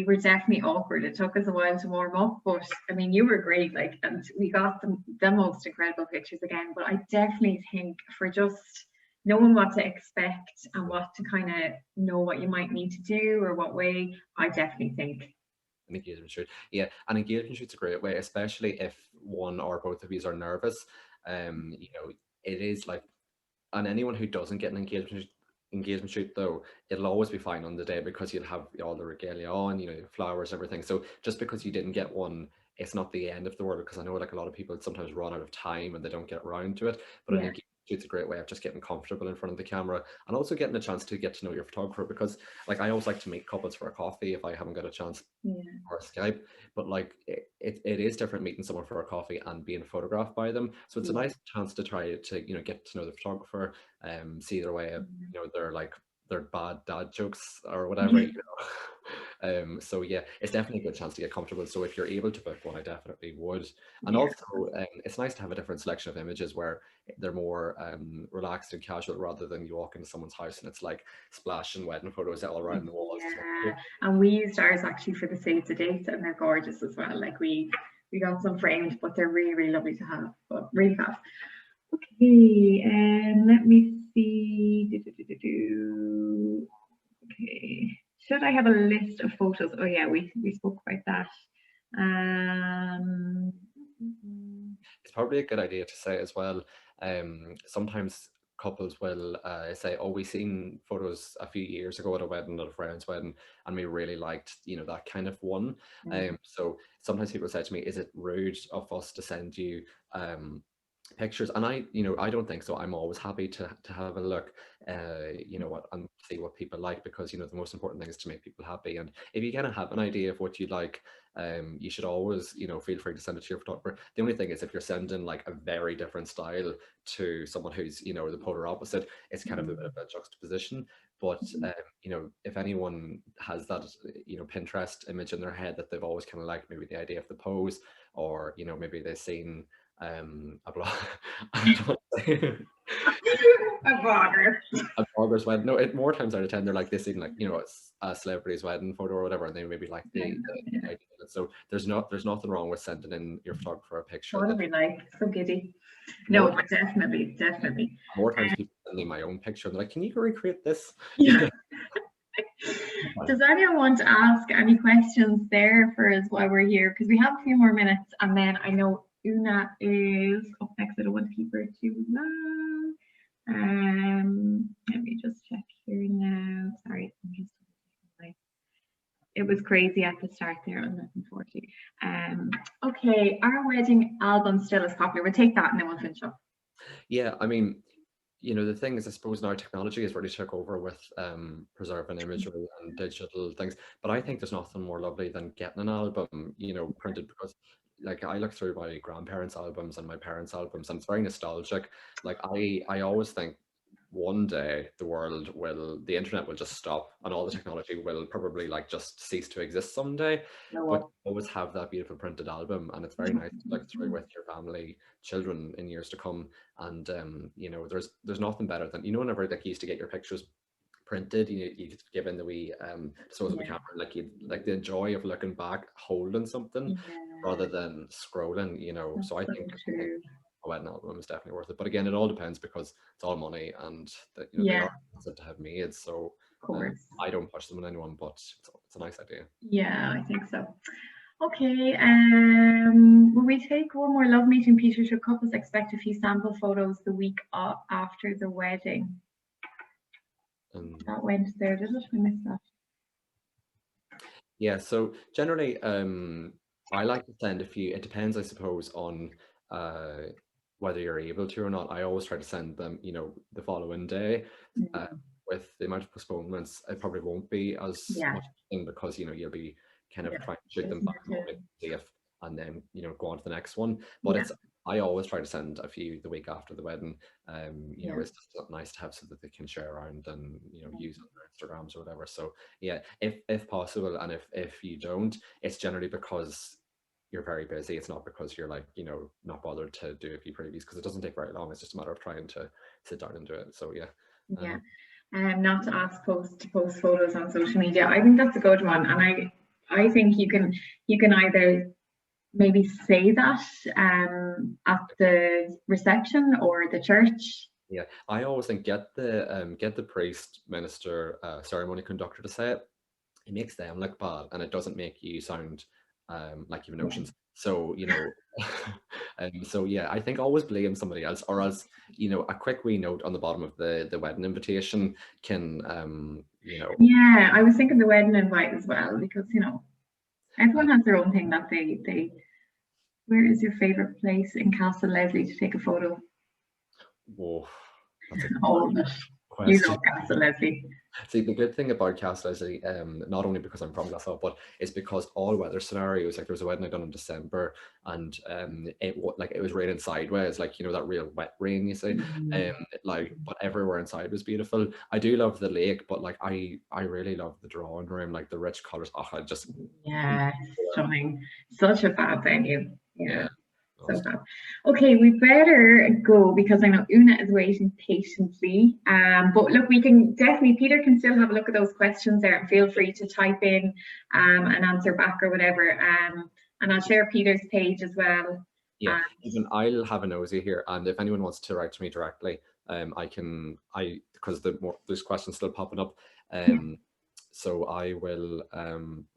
were definitely awkward. It took us a while to warm up, but I mean, you were great, like, and we got the most incredible pictures again. But I definitely think for just knowing what to expect and what to kind of know what you might need to do or what way, I definitely think
an engagement shoot. Yeah, an engagement shoot's a great way, especially if one or both of you are nervous. You know, it is like, and anyone who doesn't get an engagement shoot though, it'll always be fine on the day, because you'll have all the regalia on, you know, flowers, everything. So just because you didn't get one, it's not the end of the world, because I know like a lot of people sometimes run out of time and they don't get around to it. But an engagement shoot's a great way of just getting comfortable in front of the camera, and also getting a chance to get to know your photographer, because like I always like to meet couples for a coffee if I haven't got a chance, or Skype. But like it is different meeting someone for a coffee and being photographed by them. So it's a nice chance to try to, you know, get to know the photographer, see their way of, you know, their like their bad dad jokes or whatever, you know. So yeah, it's definitely a good chance to get comfortable. So if you're able to book one, I definitely would. And also, it's nice to have a different selection of images where they're more relaxed and casual, rather than you walk into someone's house and it's like splash and wedding photos all around the walls.
Yeah, and we used ours actually for the save the dates, and they're gorgeous as well. Like we got some framed, but they're really, really lovely to have, but really fast. Okay, let me see. Okay, should I have a list of photos? Oh yeah, we spoke about that.
It's probably a good idea to say as well, sometimes couples will say, oh, we seen photos a few years ago at a wedding, at a friend's wedding, and we really liked, you know, that kind of one. So sometimes people say to me, is it rude of us to send you pictures? And I, you know, I don't think so. I'm always happy to have a look, you know, what, and see what people like, because, you know, the most important thing is to make people happy. And if you kind of have an idea of what you like, you should always, you know, feel free to send it to your photographer. The only thing is, if you're sending like a very different style to someone who's, you know, the polar opposite, it's kind of a bit of a juxtaposition. But you know, if anyone has that, you know, Pinterest image in their head that they've always kind of liked, maybe the idea of the pose, or, you know, maybe they've seen a blog.
A blogger.
A blogger's wedding. No, more times out of 10, they're like, this even, like, you know, it's a celebrity's wedding photo or whatever, and they maybe like the idea. So there's nothing wrong with sending in your photographer a picture.
What do we like? So giddy. No, but definitely.
More times people send me my own picture and they're like, can you recreate this?
Yeah. Does anyone want to ask any questions there for us while we're here? Because we have a few more minutes, and then I know Una is up next. I don't want to keep her too long. Let me just check here now. Sorry, I'm just. It was crazy at the start there on 1140. Okay, our wedding album still is popular. We'll take that and then we'll finish up.
Yeah, I mean, you know, the thing is, I suppose now technology has really took over with preserving imagery and digital things. But I think there's nothing more lovely than getting an album, you know, printed, because like I look through my grandparents' albums and my parents' albums, and it's very nostalgic. Like I always think one day the internet will just stop, and all the technology will probably like just cease to exist someday. But you always have that beautiful printed album, and it's very nice to look through with your family, children in years to come. And you know, there's nothing better than, you know, whenever like you used to get your pictures printed, you give in the wee disposable camera, like the joy of looking back, holding something rather than scrolling, you know. So I think a wedding album is definitely worth it. But again, it all depends, because it's all money, and you know, they are expensive to have made. So
of course,
I don't push them on anyone, but it's a nice idea.
Yeah, I think so. Okay, will we take one more love meeting, Peter? Should couples expect a few sample photos the week after the wedding? That went there, did it? I missed that.
Yeah, so generally, I like to send a few. It depends, I suppose, on whether you're able to or not. I always try to send them, you know, the following day. With the amount of postponements, it probably won't be as much thing, because, you know, you'll be kind of trying to shoot them back safe, and then, you know, go on to the next one. But I always try to send a few the week after the wedding. You know, it's just nice to have, so that they can share around and, you know, use on their Instagrams or whatever. So yeah, if possible, and if you don't, it's generally because you're very busy. It's not because you're like, you know, not bothered to do a few previews, because it doesn't take very long. It's just a matter of trying to sit down and do it. So yeah.
Not to ask to post photos on social media. I think that's a good one, and I think you can either maybe say that at the reception or the church.
Yeah, I always think get the priest, minister, ceremony conductor to say it. It makes them look bad, and it doesn't make you sound like you have notions. So, you know, so yeah, I think always blame somebody else, or else, you know, a quick wee note on the bottom of the wedding invitation can, you know.
Yeah, I was thinking the wedding invite as well, because, you know, everyone has their own thing that they. Where is your favorite place in Castle Leslie to take a photo?
Whoa,
All of it. You know Castle Leslie.
See, the good thing about Castle is not only because I'm from Glasgow, but it's because all weather scenarios, like there was a wedding I done in December, and it was raining sideways, like, you know, that real wet rain, you see. Like, but everywhere inside was beautiful. I do love the lake, but like I really love the drawing room, like the rich colours. Oh, I just
stunning. Such a fab venue.
yeah.
So fab. Okay, we better go because I know Una is waiting patiently. But look, we can definitely, Peter can still have a look at those questions there, and feel free to type in and answer back or whatever. And I'll share Peter's page as well.
Yeah, even I'll have a nosy here, and if anyone wants to write to me directly, because there's questions still popping up. So I will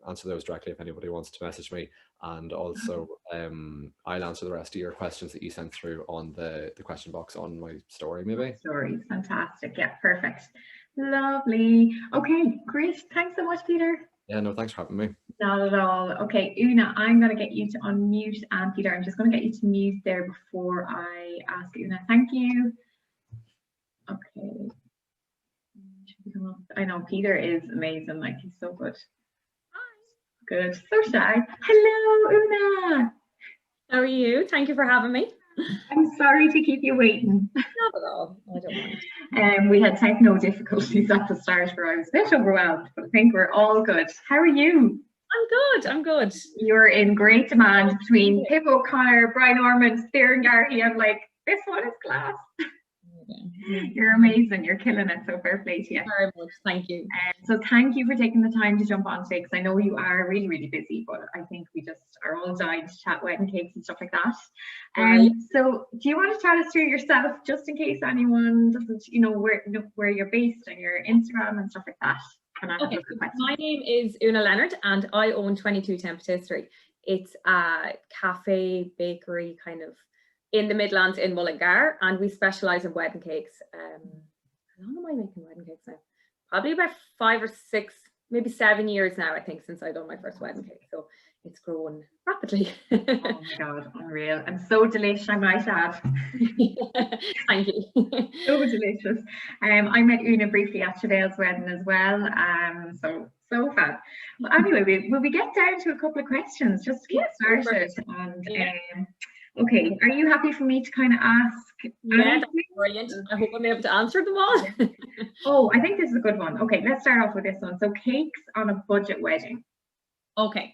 answer those directly if anybody wants to message me, and also I'll answer the rest of your questions that you sent through on the question box on my story, maybe.
Stories, fantastic. Yeah, perfect. Lovely. Okay, great. Thanks so much, Peter.
Yeah, no, thanks for having me.
Not at all. Okay, Una, I'm going to get you to unmute, and Peter, I'm just going to get you to mute there before I ask Una. Thank you. Okay. I know Peter is amazing, like he's so good. Good, so shy. Hello, Una.
How are you? Thank you for having me.
I'm sorry to keep you waiting.
Not at all. I don't mind.
We had techno difficulties at the start where I was a bit overwhelmed, but I think we're all good. How are you?
I'm good.
You're in great demand between Pip O'Connor, Brian Ormond, Spear and Garty. I'm like, this one is class. You're amazing. You're killing it. So fair play to you.
Very much. Thank you.
So thank you for taking the time to jump on today, because I know you are really, really busy, but I think we just are all dying to chat wedding cakes and stuff like that. So do you want to chat us through yourself, just in case anyone doesn't, where you're based and your Instagram and stuff like that?
Okay, so my name is Una Lenoard, and I own 2210 Patesserie. It's a cafe, bakery, kind of in the Midlands in Mullingar, and we specialise in wedding cakes. How long am I making wedding cakes now? Probably about 5 or 6, maybe 7 years now, I think, since I done my first wedding cake. So it's grown rapidly.
Oh my God, unreal. And so delicious, I might add.
Thank you.
So delicious. I met Una briefly at Siobheal's wedding as well. So fun. Well, anyway, will we get down to a couple of questions just to get started? And okay, are you happy for me to kind of ask?
Yeah, that's brilliant. I hope I'm able to answer them all.
Oh, I think this is a good one. Okay, let's start off with this one. So cakes on a budget wedding.
Okay,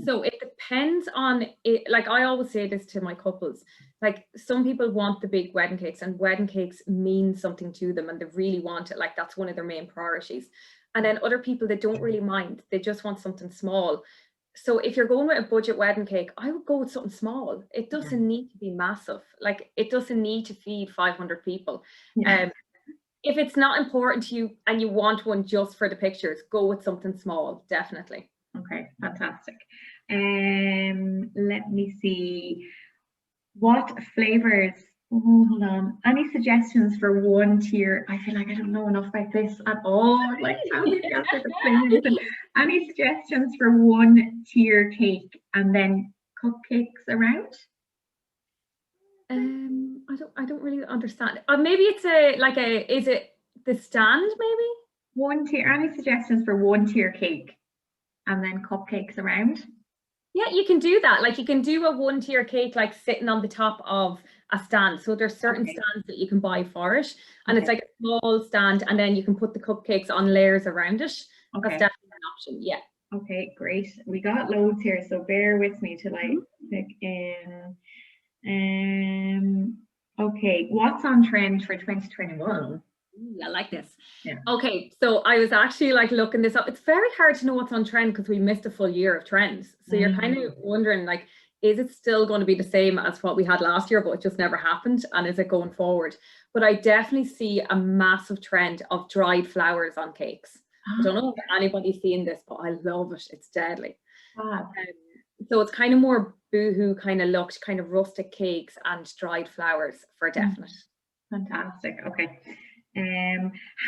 so it depends on it. Like I always say this to my couples, like some people want the big wedding cakes, and wedding cakes mean something to them and they really want it. Like that's one of their main priorities. And then other people, they don't really mind. They just want something small. So if you're going with a budget wedding cake, I would go with something small. It doesn't need to be massive. Like it doesn't need to feed 500 people. If it's not important to you and you want one just for the pictures, go with something small, definitely.
Okay, fantastic. Let me see. What flavors? Oh, hold on. Any suggestions for one tier? I feel like I don't know enough about this at all. Like, tell me any suggestions for one tier cake and then cupcakes around?
I don't really understand. Maybe it's is it the stand maybe?
One tier. Any suggestions for one tier cake and then cupcakes around?
Yeah, you can do that. Like you can do a one tier cake like sitting on the top of a stand. So there's certain stands that you can buy for it, and it's like a small stand, and then you can put the cupcakes on layers around it. That's definitely an option. Yeah.
Okay, great. We got loads here, so bear with me till I pick in. Okay, what's on trend for 2021?
I like this.
Yeah.
Okay, so I was actually like looking this up. It's very hard to know what's on trend because we missed a full year of trends. So you're kind of wondering, like, is it still going to be the same as what we had last year, but it just never happened? And is it going forward? But I definitely see a massive trend of dried flowers on cakes. I don't know if anybody's seen this, but I love it. It's deadly. So it's kind of more boohoo kind of looked, kind of rustic cakes and dried flowers for definite.
Fantastic. Okay.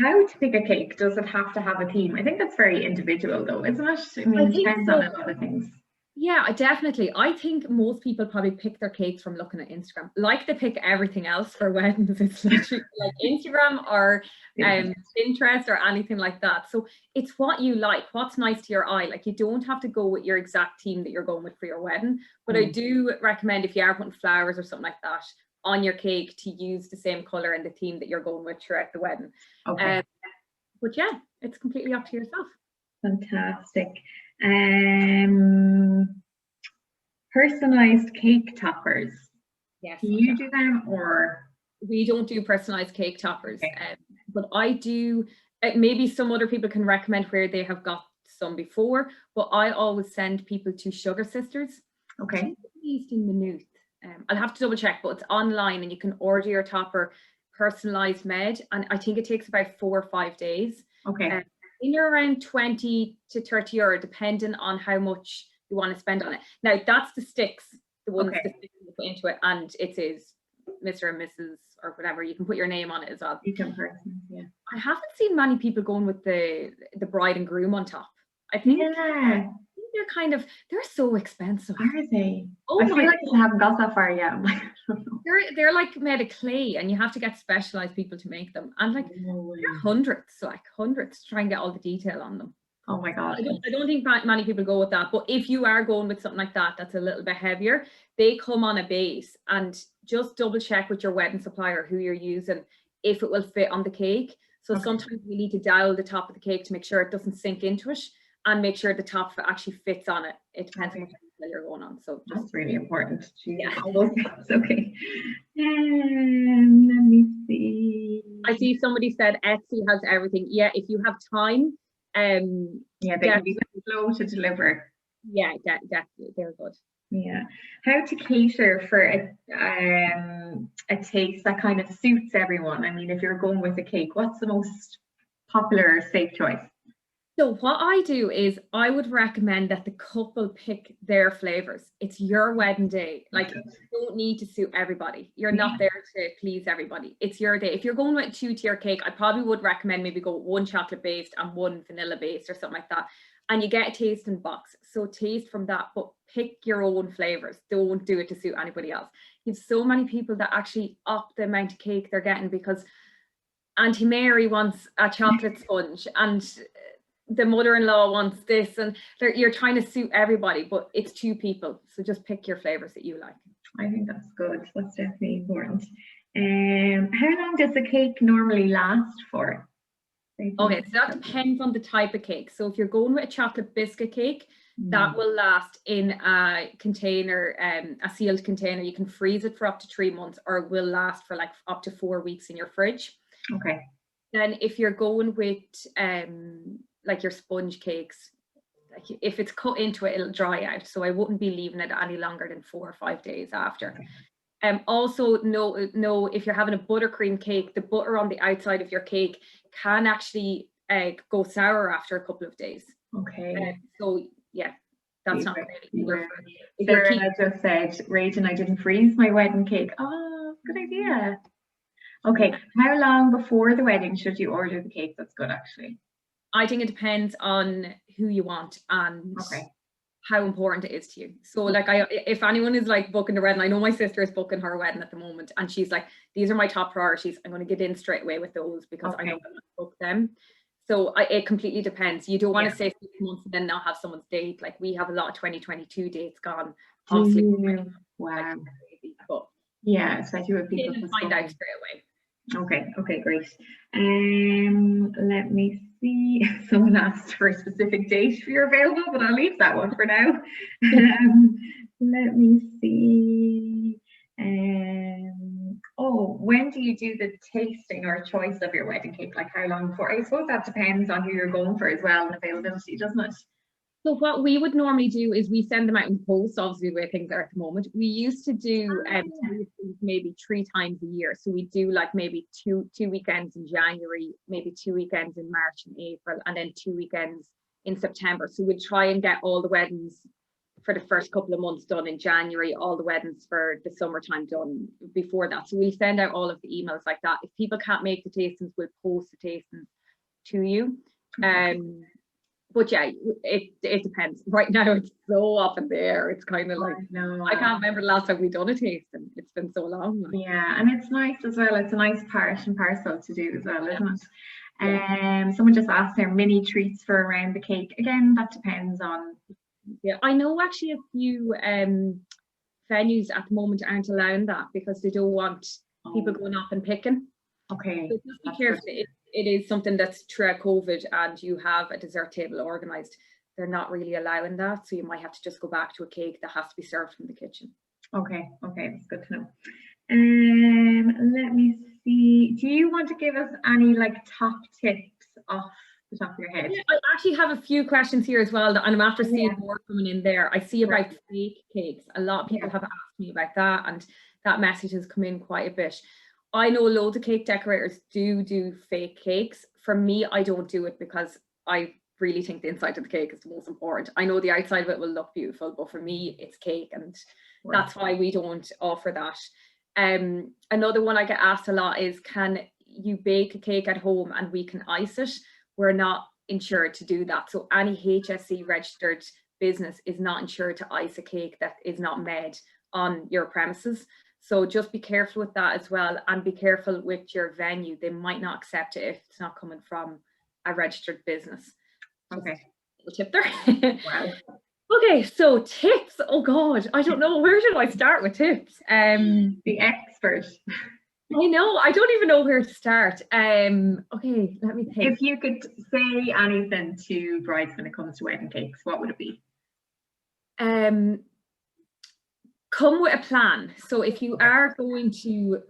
How to pick a cake? Does it have to have a theme? I think that's very individual though, isn't it? I mean, it depends on a lot of things.
Yeah, definitely. I think most people probably pick their cakes from looking at Instagram. Like they pick everything else for weddings. It's literally like Instagram or Pinterest or anything like that. So it's what you like, what's nice to your eye. Like you don't have to go with your exact theme that you're going with for your wedding. But I do recommend if you are putting flowers or something like that on your cake to use the same color and the theme that you're going with throughout the wedding.
Okay.
But yeah, it's completely up to yourself.
Fantastic. Personalized cake toppers.
Yes.
Do you do them or?
We don't do personalized cake toppers,
Okay.
but I do. Maybe some other people can recommend where they have got some before, but I always send people to Sugar Sisters.
Okay.
Based in Maynooth. I'll have to double check, but it's online and you can order your topper personalized made, and I think it takes about 4 or 5 days.
Okay.
In around 20 to 30 euro, depending on how much you want to spend on it. Now that's the sticks, the ones that you put into it, and it is Mr. and Mrs. or whatever. You can put your name on it as well.
You can personalize, yeah.
I haven't seen many people going with the bride and groom on top. I think they're so expensive.
Are they?
Oh,
I feel like I haven't got that far yet. I'm like, I don't know.
They're like made of clay, and you have to get specialized people to make them, and like they're hundreds to try and get all the detail on them.
Oh my god.
I don't think many people go with that, but if you are going with something like that that's a little bit heavier, they come on a base, and just double check with your wedding supplier who you're using if it will fit on the cake. So sometimes we need to dial the top of the cake to make sure it doesn't sink into it, and make sure the top actually fits on it. It depends on what detail you're going on. So
that's really important.
Yeah.
All those things. Okay. Let me see.
I see somebody said Etsy has everything. Yeah, if you have time.
Yeah, they can be slow to deliver.
Yeah, definitely, they're good.
Yeah. How to cater for a taste that kind of suits everyone? I mean, if you're going with a cake, what's the most popular or safe choice?
So what I do is I would recommend that the couple pick their flavors. It's your wedding day. Like you don't need to suit everybody. You're not there to please everybody. It's your day. If you're going with a 2-tier cake, I probably would recommend maybe go with 1 chocolate based and 1 vanilla based or something like that. And you get a tasting box. So taste from that, but pick your own flavors. Don't do it to suit anybody else. You have so many people that actually up the amount of cake they're getting because Auntie Mary wants a chocolate sponge and the mother-in-law wants this, and you're trying to suit everybody, but it's 2 people, so just pick your flavors that you like.
I think that's good. That's definitely important. How long does the cake normally last for?
Okay, so that depends on the type of cake. So if you're going with a chocolate biscuit cake, that will last in a container, a sealed container. You can freeze it for up to 3 months, or it will last for like up to 4 weeks in your fridge.
Okay.
Then if you're going with like your sponge cakes, like if it's cut into it, it'll dry out. So I wouldn't be leaving it any longer than 4 or 5 days after. Also know if you're having a buttercream cake, the butter on the outside of your cake can actually go sour after a couple of days.
Okay.
So yeah, that's not great either.
Sarah just said, Rachel, I didn't freeze my wedding cake. Oh, good idea. Okay, how long before the wedding should you order the cake? That's good, actually.
I think it depends on who you want and how important it is to you. So like if anyone is like booking the wedding, I know my sister is booking her wedding at the moment, and she's like, these are my top priorities. I'm going to get in straight away with those because I know I'm going to book them. So it completely depends. You don't want to say 6 months and then not have someone's date. Like we have a lot of 2022 dates gone. Obviously,
wow.
But
yeah, especially with people
find out straight away.
Okay, great. Let me see. Someone asked for a specific date if you're available, but I'll leave that one for now. Let me see. Oh, when do you do the tasting or choice of your wedding cake? Like how long before? I suppose that depends on who you're going for as well and availability, doesn't it?
So what we would normally do is we send them out in post, obviously the way things are at the moment. We used to do maybe 3 times a year. So we do like maybe two weekends in January, maybe 2 weekends in March and April, and then 2 weekends in September. So we'd try and get all the weddings for the first couple of months done in January, all the weddings for the summertime done before that. So we send out all of the emails like that. If people can't make the tastings, we'll post the tastings to you. But yeah, it depends. Right now it's so up in the air. It's kind of like,
no,
I can't remember the last time we done a tasting. It's been so long. Like.
Yeah, and it's nice as well. It's a nice part and parcel to do as well, isn't it?
Yeah.
Someone just asked there, mini treats for around the cake. Again, that depends on.
Yeah, I know actually a few venues at the moment aren't allowing that because they don't want people going off and picking.
Okay.
So just be careful. It is something that's throughout COVID, and you have a dessert table organised. They're not really allowing that, so you might have to just go back to a cake that has to be served from the kitchen.
Okay, that's good to know. Let me see. Do you want to give us any like top tips off the top of your head?
Yeah, I actually have a few questions here as well, and I'm after seeing more coming in there. I see about fake cakes. A lot of people have asked me about that, and that message has come in quite a bit. I know loads of cake decorators do fake cakes. For me, I don't do it because I really think the inside of the cake is the most important. I know the outside of it will look beautiful, but for me, it's cake, and that's why we don't offer that. Another one I get asked a lot is, can you bake a cake at home and we can ice it? We're not insured to do that. So any HSE registered business is not insured to ice a cake that is not made on your premises. So just be careful with that as well, and be careful with your venue. They might not accept it if it's not coming from a registered business.
Okay.
Little tip there.
Wow.
Okay, so tips. Oh God, I don't know. Where should I start with tips?
The expert.
I know. I don't even know where to start. Okay, let me think.
If you could say anything to brides when it comes to wedding cakes, what would it be?
Come with a plan. So if you are going to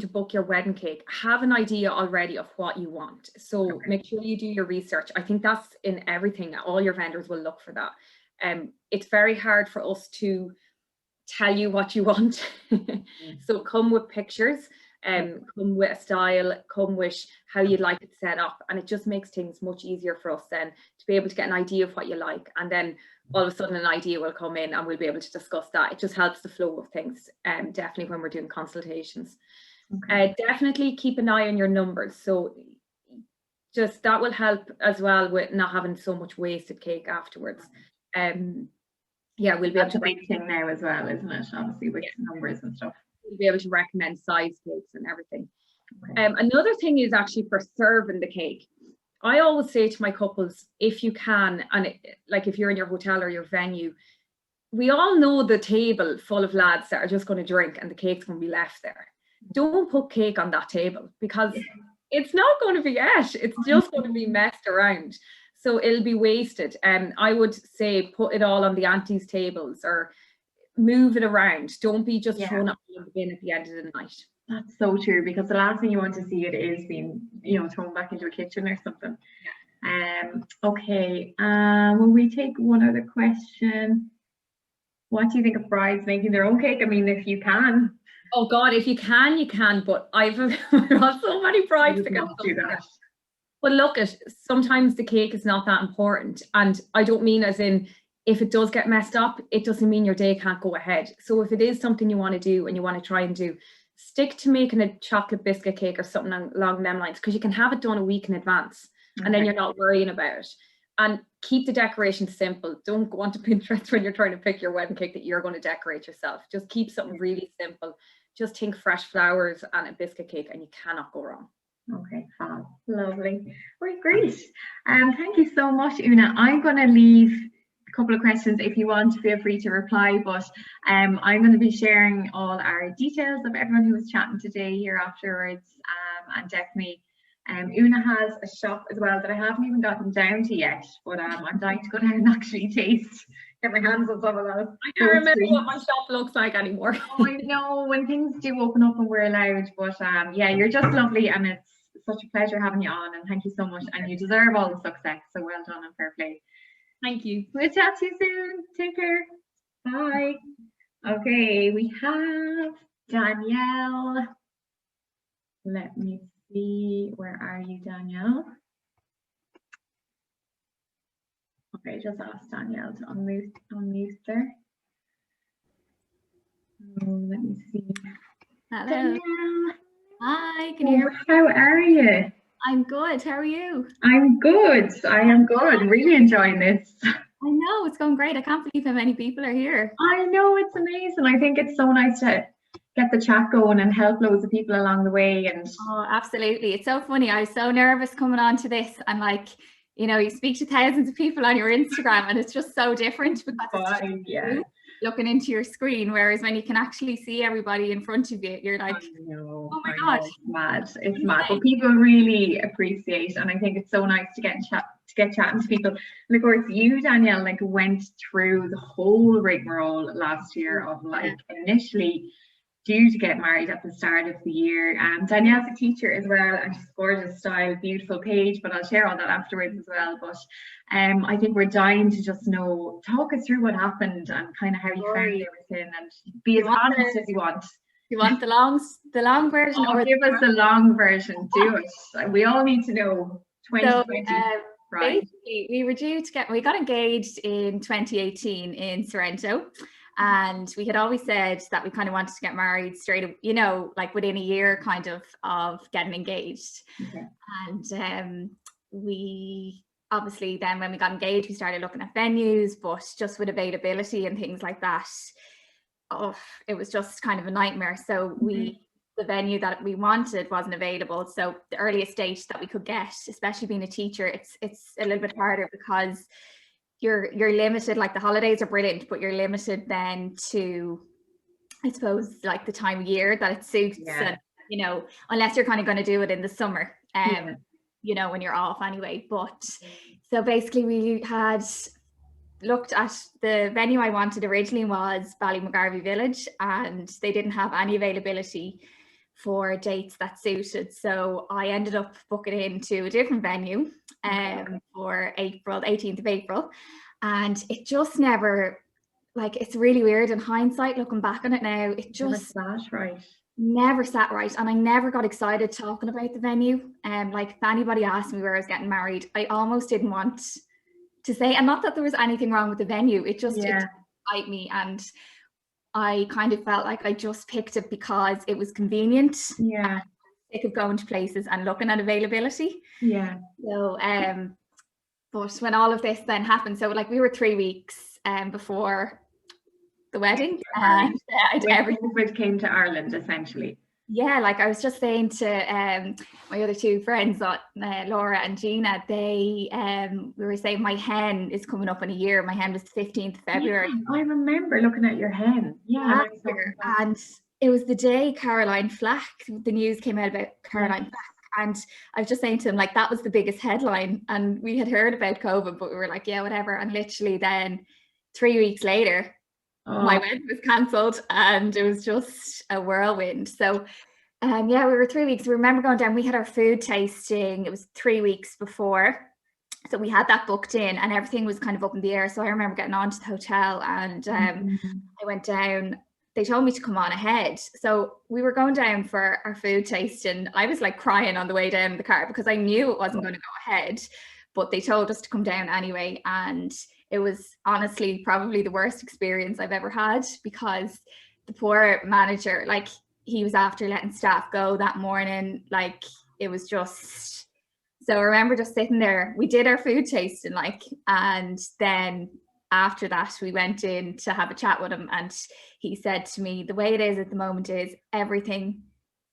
book your wedding cake, have an idea already of what you want. So make sure you do your research. I think that's in everything. All your vendors will look for that. It's very hard for us to tell you what you want. So come with pictures, come with a style, come with how you'd like it set up, and it just makes things much easier for us then to be able to get an idea of what you like, and then all of a sudden an idea will come in and we'll be able to discuss that. It just helps the flow of things, definitely when we're doing consultations. Definitely keep an eye on your numbers. So just that will help as well with not having so much wasted cake afterwards. Yeah, we'll be able to.
That's a big thing now as well, isn't it? Obviously with numbers and stuff.
We'll be able to recommend size cakes and everything. Another thing is actually for serving the cake. I always say to my couples, if you can, and like if you're in your hotel or your venue, we all know the table full of lads that are just going to drink and the cake's going to be left there. Don't put cake on that table because it's not going to be it. It's just going to be messed around. So it'll be wasted. I would say put it all on the aunties' tables or move it around. Don't be just throwing it in the bin at the end of the night.
That's so true, because the last thing you want to see it is being, thrown back into a kitchen or something. Okay, will we take one other question? What do you think of brides making their own cake? I mean, if you can.
Oh God, if you can, you can. But I've got so many brides that can do that. But look, sometimes the cake is not that important, and I don't mean as in if it does get messed up, it doesn't mean your day can't go ahead. So if it is something you want to do and you want to try and do, stick to making a chocolate biscuit cake or something along them lines, because you can have it done a week in advance and then you're not worrying about it. And keep the decoration simple. Don't go onto Pinterest when you're trying to pick your wedding cake that you're going to decorate yourself. Just keep something really simple. Just think fresh flowers and a biscuit cake and you cannot go wrong.
Okay, fab. Lovely. Right, great. Thank you so much, Una. I'm going to leave a couple of questions. If you want, feel free to reply, but I'm going to be sharing all our details of everyone who was chatting today here afterwards, and definitely Una has a shop as well that I haven't even gotten down to yet, but I'm dying to go down and actually taste, get my hands on some of those.
I can't remember what my shop looks like anymore.
Oh, I know, when things do open up and we're allowed, but yeah, you're just lovely, and it's such a pleasure having you on, and thank you so much, and you deserve all the success, so well done and fair play.
Thank you.
We'll chat to you soon. Take care. Bye. Okay, we have Danielle. Let me see. Where are you, Danielle? Okay, just ask Danielle to unmute there. Oh, let me see.
Hello.
Danielle.
Hi, can you hear me?
How are you?
I'm good. How are you?
I'm good. I am good. Really enjoying this.
I know, it's going great. I can't believe how many people are here.
I know, it's amazing. I think it's so nice to get the chat going and help loads of people along the way. And
Oh, absolutely. It's so funny. I was so nervous coming on to this, and like, you know, you speak to thousands of people on your Instagram and it's just so different because it's just you looking into your screen, whereas when you can actually see everybody in front of you, you're like, oh my God.
It's mad. It's mad. But people really appreciate, and I think it's so nice to get chatting to people. And of course you, Danielle, like went through the whole rigmarole last year of like initially due to get married at the start of the year. Danielle's a teacher as well, and she's gorgeous style, beautiful page, but I'll share all that afterwards as well. But I think we're dying to just know, talk us through what happened and kind of how you found everything, and be as honest as you want.
You want the long version?
Or give us the long version. Do it. We all need to know. 2020. Right.
Basically, we got engaged in 2018 in Sorrento. And we had always said that we kind of wanted to get married straight, you know, like within a year kind of getting engaged.
Okay.
And we obviously then when we got engaged, we started looking at venues, but just with availability and things like that, it was just kind of a nightmare. So the venue that we wanted wasn't available. So the earliest date that we could get, especially being a teacher, it's a little bit harder because you're limited. Like the holidays are brilliant, but you're limited then to, I suppose, like the time of year that it suits. And, you know, unless you're kind of going to do it in the summer, you know, when you're off anyway. But so basically we had looked at the venue I wanted originally was Ballymacarbhy Village, and they didn't have any availability for dates that suited. So I ended up booking into a different venue for April, 18th of April. And it just never, like, it's really weird in hindsight, looking back on it now, it just never sat right. And I never got excited talking about the venue. Like if anybody asked me where I was getting married, I almost didn't want to say, and not that there was anything wrong with the venue, it just it didn't excite me. And I kind of felt like I just picked it because it was convenient. Sick of going to places and looking at availability. So but when all of this then happened, so like we were 3 weeks before the wedding, and
everything came to Ireland essentially.
Yeah, like I was just saying to my other two friends, Laura and Gina, we were saying my hen is coming up in a year. My hen was the 15th of February.
I remember looking at your hen.
And it was the day Caroline Flack, the news came out about Caroline Flack. And I was just saying to him, like, that was the biggest headline. And we had heard about COVID, but we were like, yeah, whatever. And literally then 3 weeks later, my wedding was cancelled, and it was just a whirlwind. So we were 3 weeks. We remember going down, we had our food tasting. It was 3 weeks before. So we had that booked in and everything was kind of up in the air. So I remember getting on to the hotel and I went down. They told me to come on ahead. So we were going down for our food tasting. I was like crying on the way down in the car because I knew it wasn't going to go ahead, but they told us to come down anyway. And it was honestly probably the worst experience I've ever had, because the poor manager, like, he was after letting staff go that morning. Like, it was just, so I remember just sitting there. We did our food tasting, like, and then after that we went in to have a chat with him, and he said to me, the way it is at the moment is everything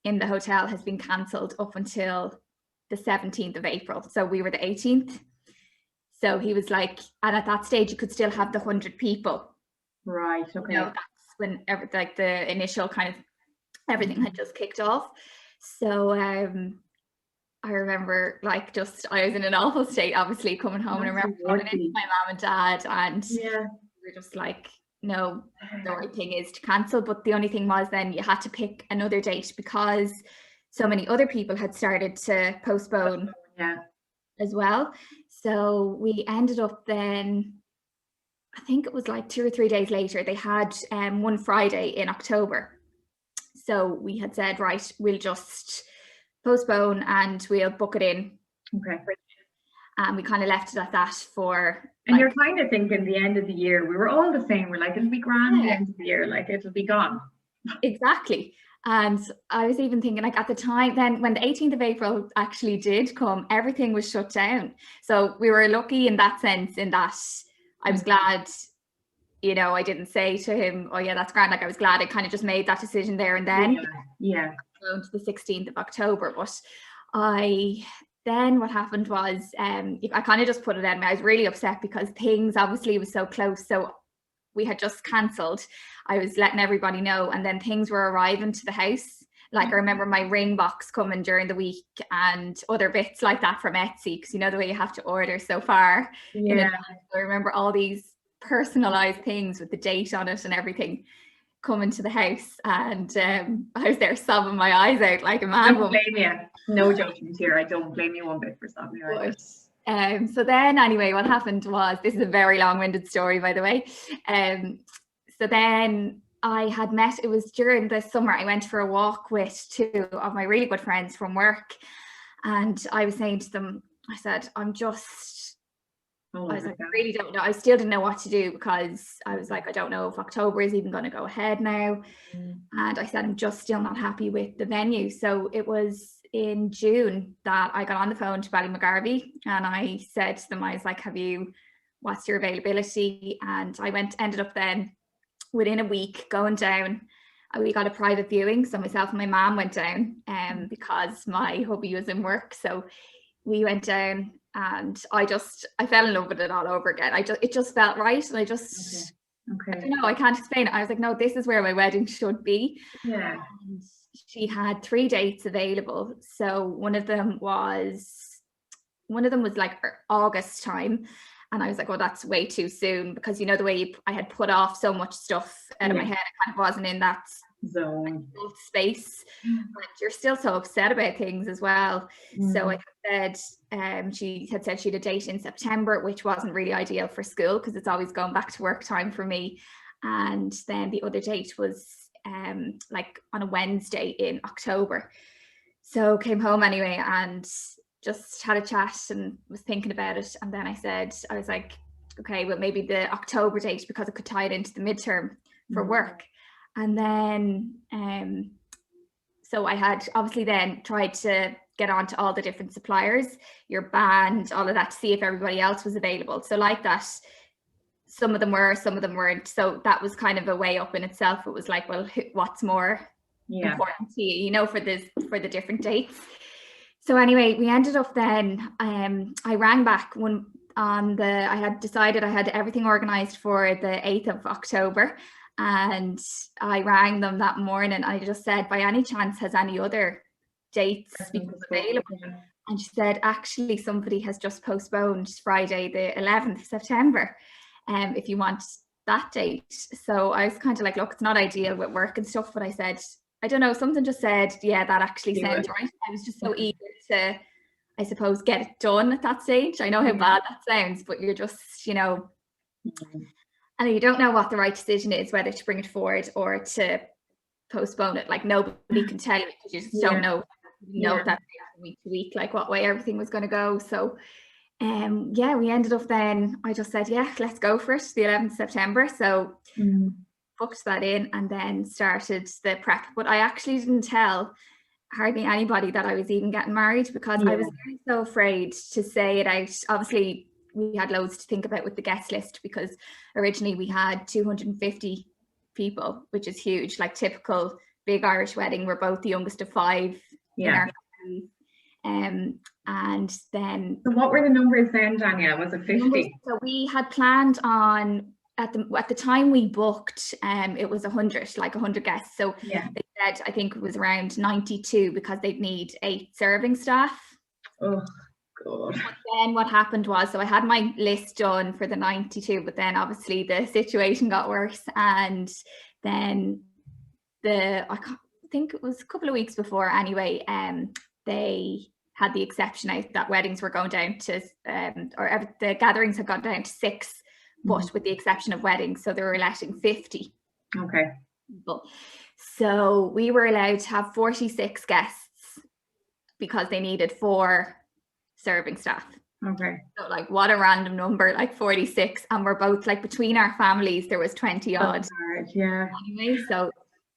in the hotel has been cancelled up until the 17th of April. So we were the 18th. So he was like, and at that stage you could still have the 100 people.
Right, okay.
You know, that's when like the initial kind of everything had just kicked off. So I remember, like, just I was in an awful state, obviously, coming home, and I remember calling in my mom and dad, and we were just like, no, the right thing is to cancel. But the only thing was then you had to pick another date because so many other people had started to postpone as well. So we ended up then, I think it was like 2 or 3 days later, they had one Friday in October. So we had said, right, we'll just postpone and we'll book it in.
Okay.
And we kind of left it at that for.
And like, you're kind of thinking the end of the year, we were all the same. We're like, it'll be grand the end of the year, like it'll be gone.
Exactly. And I was even thinking, like, at the time then, when the 18th of April actually did come, everything was shut down. So we were lucky in that sense, in that I was glad, you know, I didn't say to him, oh yeah, that's grand. Like, I was glad I kind of just made that decision there and then.
Yeah.
To the 16th of October. But then what happened was, I kind of just put it in. I was really upset because things obviously was so close. So we had just cancelled. I was letting everybody know, and then things were arriving to the house. Like, I remember my ring box coming during the week and other bits like that from Etsy, because you know the way you have to order so far in advance. I remember all these personalized things with the date on it and everything coming to the house, and I was there sobbing my eyes out like a mad
I don't
woman.
blame you. No judgment here. I don't blame you one bit for sobbing your eyes out.
So then anyway, what happened was, this is a very long-winded story, by the way. So then I had met, it was during the summer, I went for a walk with two of my really good friends from work, and I was saying to them, I said, I was like, I really don't know. I still didn't know what to do, because I was like, I don't know if October is even going to go ahead now. And I said, I'm just still not happy with the venue. So it was in June that I got on the phone to Bellamianta, and I said to them, I was like, what's your availability? And I ended up then within a week going down. We got a private viewing. So myself and my mom went down because my hubby was in work. So we went down, and I fell in love with it all over again. It just felt right. And I just, I don't know, I can't explain it. I was like, no, this is where my wedding should be.
Yeah.
And she had 3 dates available. So one of them was like August time. And I was like, oh, that's way too soon, because you know the way I had put off so much stuff out of my head, I kind of wasn't in that zone space. And you're still so upset about things as well. So I said, she had said she had a date in September, which wasn't really ideal for school, because it's always going back to work time for me. And then the other date was like on a Wednesday in October. So came home anyway and just had a chat and was thinking about it. And then I was like, okay, well, maybe the October date, because it could tie it into the midterm for work. And then so I had obviously then tried to get on to all the different suppliers, your band, all of that, to see if everybody else was available. So like that, some of them were, some of them weren't. So that was kind of a way up in itself. It was like, well, what's more important to you, you know, for the different dates. So anyway, we ended up then, I rang back I had decided I had everything organized for the 8th of October. And I rang them that morning, and I just said, by any chance, has any other dates become available? And she said, actually, somebody has just postponed Friday the 11th of September, if you want that date. So I was kind of like, look, it's not ideal with work and stuff, but I said, I don't know, something just said, yeah, that actually sounds right. I was just so eager to, I suppose, get it done at that stage. I know how bad that sounds, but you're just, you know, and you don't know what the right decision is, whether to bring it forward or to postpone it. Like, nobody can tell you, because you just don't know, that week to week, like what way everything was going to go. So we ended up then, I just said, yeah, let's go for it, the 11th of September. So booked that in and then started the prep. But I actually didn't tell hardly anybody that I was even getting married, because I was so afraid to say it out. Obviously, we had loads to think about with the guest list, because originally we had 250 people, which is huge, like typical big Irish wedding. We're both the youngest of 5 in our family. And then, so
what were the numbers then, Danielle? Was it 50?
So we had planned on, at the time we booked, it was 100 guests. So they said, I think it was around 92, because they'd need 8 serving staff.
Oh God.
But then what happened was, so I had my list done for the 92, but then obviously the situation got worse, and then I think it was a couple of weeks before anyway, they had the exception out that weddings were going down to the gatherings had gone down to 6, but with the exception of weddings, so they were letting 50 people. So we were allowed to have 46 guests, because they needed 4 serving staff. So like, what a random number, like 46, and we're both like, between our families there was 20 odd. Anyway, so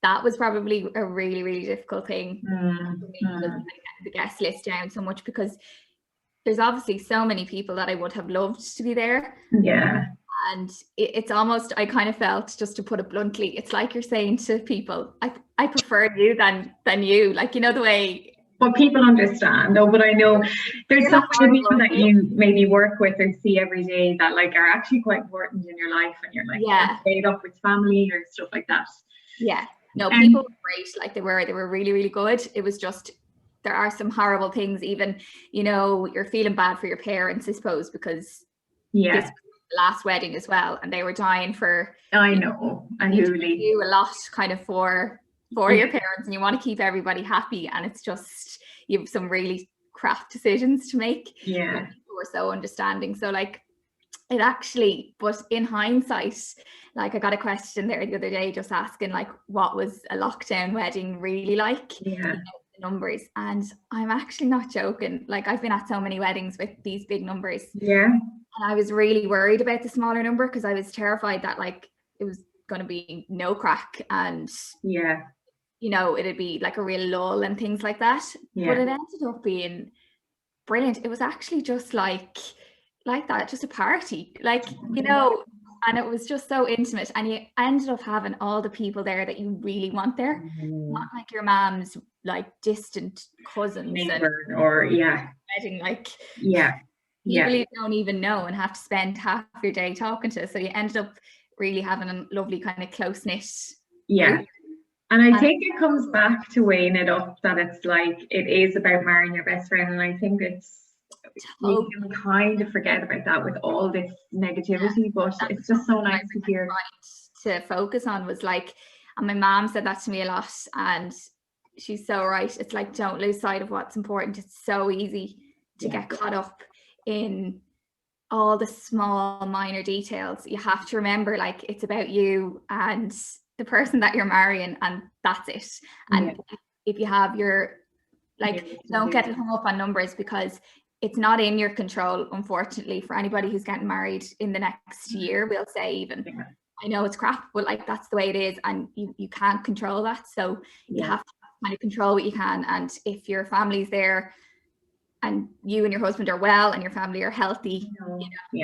that was probably a really, really difficult thing for me, was
mm.
getting the guest list down so much, because there's obviously so many people that I would have loved to be there.
Yeah.
And it's almost, I kind of felt, just to put it bluntly, it's like you're saying to people, I prefer you than you, like, you know, the way.
But people understand though, but I know there's so many people that you maybe work with or see every day that like are actually quite important in your life, and you're like,
yeah,
stayed up with family or stuff like that.
Yeah, no, people were great, like they were really, really good. It was just, there are some horrible things, even, you know, you're feeling bad for your parents, I suppose, because this was the last wedding as well, and they were dying for,
I know, and
you do a lot kind of for your parents, and you want to keep everybody happy, and it's just, you have some really crap decisions to make.
Yeah.
People were so understanding, so like it actually, but in hindsight, like I got a question there the other day just asking like what was a lockdown wedding really like,
yeah,
you know, the numbers, and I'm actually not joking, like I've been at so many weddings with these big numbers,
yeah,
and I was really worried about the smaller number, because I was terrified that like it was going to be no crack, and
yeah,
you know, it'd be like a real lull and things like that.
yeah.
But it ended up being brilliant. It was actually just like that, just a party, like, you know, and it was just so intimate, and you ended up having all the people there that you really want there, not like your mom's like distant cousins
neighbor,
and
or
wedding, like
yeah,
people you don't even know and have to spend half your day talking to. So you ended up really having a lovely kind of close-knit group.
And I think it comes back to weighing it up, that it's like, it is about marrying your best friend, and I think it's, we can kind of forget about that with all this negativity, but it's just so nice to hear.
To focus on was like, and my mom said that to me a lot, and she's so right. It's like, don't lose sight of what's important. It's so easy to get caught up in all the small minor details. You have to remember, like, it's about you and the person that you're marrying, and that's it. And if you have your, like, don't get hung up on numbers, because it's not in your control, unfortunately, for anybody who's getting married in the next year, we'll say even. I know it's crap, but like, that's the way it is, and you can't control that. So you have to kind of control what you can. And if your family's there and you and your husband are well and your family are healthy, you know,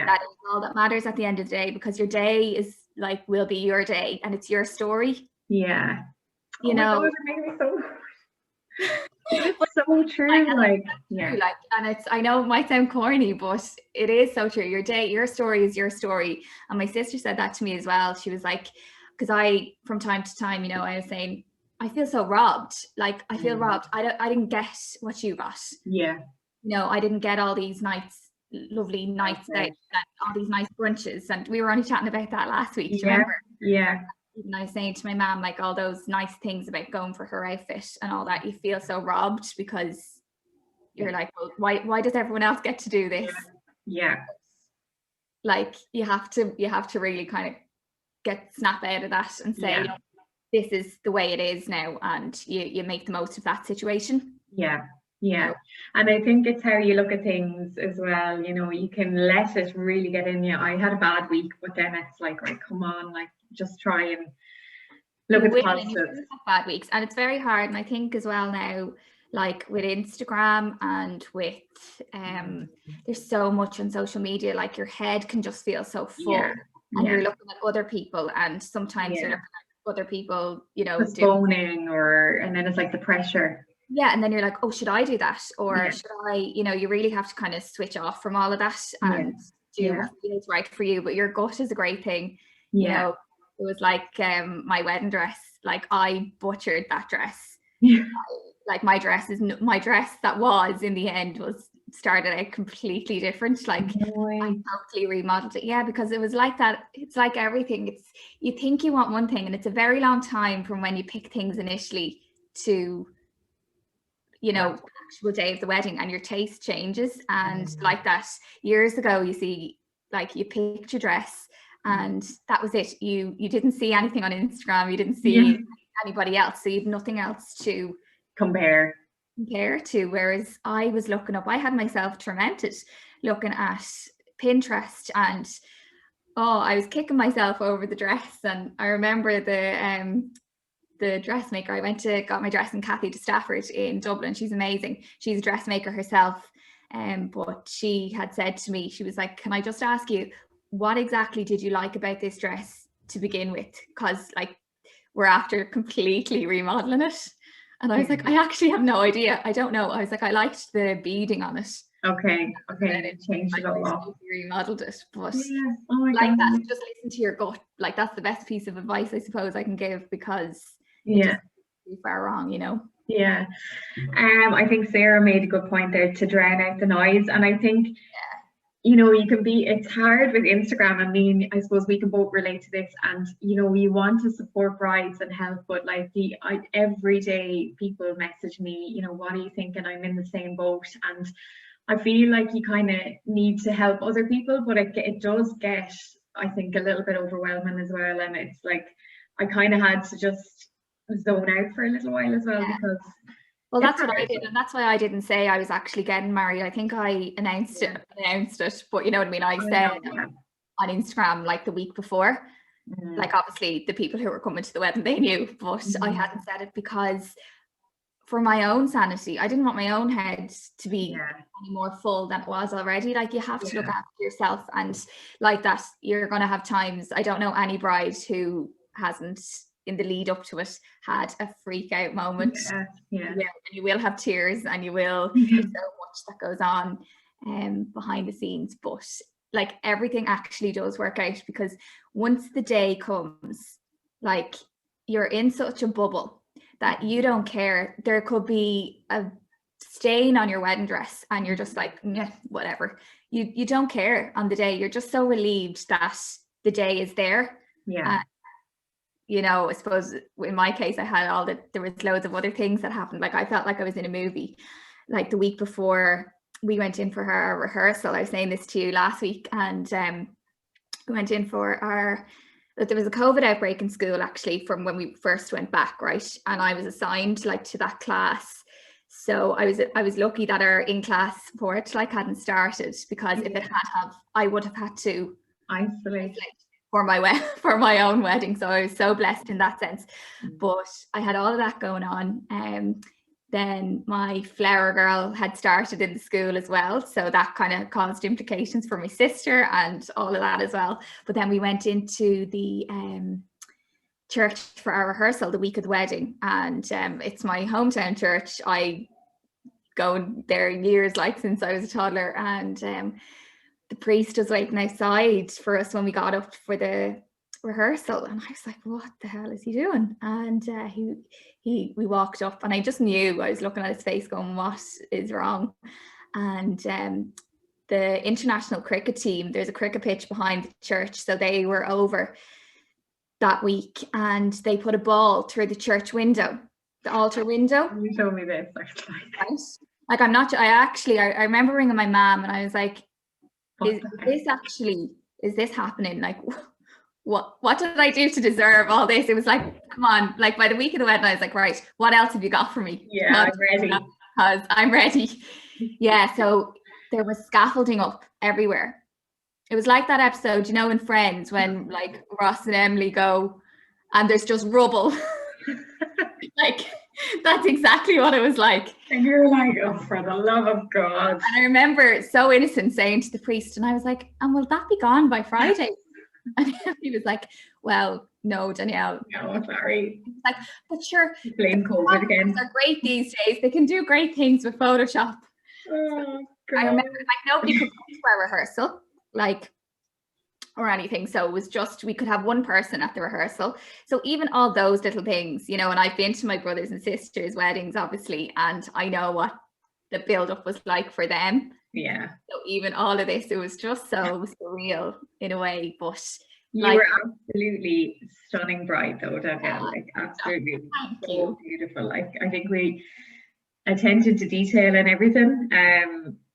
that is all that matters at the end of the day, because your day is like, will be your day, and it's your story.
You know, God, it made me so it's so true, like,
and it's, I know it might sound corny, but it is so true. Your day, your story is your story. And my sister said that to me as well. She was like, because I, from time to time, you know, I was saying, I feel so robbed. Like, I feel robbed. I didn't get what you got.
You
know, I didn't get all these nights, lovely nights out, and all these nice brunches. And we were only chatting about that last week. Do you remember? Even I was saying to my mom, like, all those nice things about going for her outfit and all that, you feel so robbed, because you're like, well, why does everyone else get to do this? Like, you have to really kind of snap out of that and say, this is the way it is now, and you make the most of that situation.
And I think it's how you look at things as well. You know, you can let it really get in you. I had a bad week, but then it's like, right, come on, like, just try and look at the positives.
Bad weeks, and it's very hard. And I think as well now, like with Instagram and with there's so much on social media, like your head can just feel so full, and you're looking at other people, and sometimes you're looking at other people, you know,
postponing, and then it's like the pressure.
And then you're like, oh, should I do that, or should I, you know, you really have to kind of switch off from all of that and do what feels right for you. But your gut is a great thing. You know, it was like my wedding dress, like I butchered that dress. Like my dress that was in the end started out completely different. Like I totally remodeled it. Because it was like that. It's like everything. You think you want one thing, and it's a very long time from when you pick things initially to, you know, actual day of the wedding, and your taste changes. And like that, years ago, you see, like, you picked your dress and that was it. You didn't see anything on Instagram, you didn't see anybody else, so you had nothing else to compare to. Whereas I was looking up, I had myself tormented looking at Pinterest, and I was kicking myself over the dress. And I remember the the dressmaker. I got my dress in Kathy de Stafford in Dublin. She's amazing. She's a dressmaker herself. But she had said to me, she was like, can I just ask you, what exactly did you like about this dress to begin with? Because like we're after completely remodeling it. And I was like, I actually have no idea. I don't know. I was like, I liked the beading on it.
Okay. It changed it all up.
Remodeled it, but
yeah. Oh my
like
God.
that, just listen to your gut. Like that's the best piece of advice I suppose I can give, because
yeah,
too far wrong, you know.
Yeah. I think Sarah made a good point there, to drown out the noise. And I think, you know, it's hard with Instagram. I mean, I suppose we can both relate to this, and you know, we want to support brides and help, but like every day people message me, you know, what are you thinking? I'm in the same boat. And I feel like you kind of need to help other people, but it does get, I think, a little bit overwhelming as well. And it's like, I kind of had to just zone out for a little while as well, because
well, that's what I did, and that's why I didn't say I was actually getting married. I think I announced it, but you know what I mean? I said on Instagram like the week before, like obviously the people who were coming to the wedding, they knew, but I hadn't said it because for my own sanity, I didn't want my own head to be any more full than it was already. Like you have to look after yourself, and like that, you're going to have times. I don't know any bride who hasn't, in the lead up to it, had a freak out moment. And you will have tears, and you will, there's so much that goes on behind the scenes, but like everything actually does work out, because once the day comes, like you're in such a bubble that you don't care. There could be a stain on your wedding dress and you're just like, whatever. You don't care on the day. You're just so relieved that the day is there. You know, I suppose in my case, I had there was loads of other things that happened. Like I felt like I was in a movie. Like the week before we went in for our rehearsal, I was saying this to you last week, and we went in for there was a COVID outbreak in school actually from when we first went back, right? And I was assigned like to that class. So I was lucky that our in-class support like hadn't started, because if it had I would have had to isolate for my own wedding. So I was so blessed in that sense. But I had all of that going on. Then my flower girl had started in the school as well, so that kind of caused implications for my sister and all of that as well. But then we went into the church for our rehearsal the week of the wedding, and it's my hometown church. I go there years, like since I was a toddler, and the priest was waiting outside for us when we got up for the rehearsal, and I was like, what the hell is he doing? And we walked up, and I just knew, I was looking at his face going, what is wrong? And the international cricket team, there's a cricket pitch behind the church, so they were over that week, and they put a ball through the church window, the altar window.
You told me this,
like I'm not, I remember ringing my mom, and I was like, is this happening? Like, what did I do to deserve all this? It was like, come on, like by the week of the wedding, I was like, right, what else have you got for me?
I'm ready.
Because I'm ready. So there was scaffolding up everywhere. It was like that episode, you know, in Friends, when like Ross and Emily go and there's just rubble. Like, that's exactly what it was like.
And you're like, oh, for the love of God.
And I remember so innocent saying to the priest, and I was like, and will that be gone by Friday? And he was like, well, no, Danielle.
No, sorry.
Like, but sure,
blame COVID again.
They're great these days. They can do great things with Photoshop.
Oh, God.
I remember, like, nobody could come to our rehearsal, like, or anything. So it was just, we could have one person at the rehearsal. So even all those little things, you know, and I've been to my brothers and sisters' weddings, obviously, and I know what the build-up was like for them.
Yeah.
So even all of this, it was just so surreal in a way. But
you were absolutely stunning bride though, Danielle. Like absolutely so beautiful. Like I think we attention to detail and everything.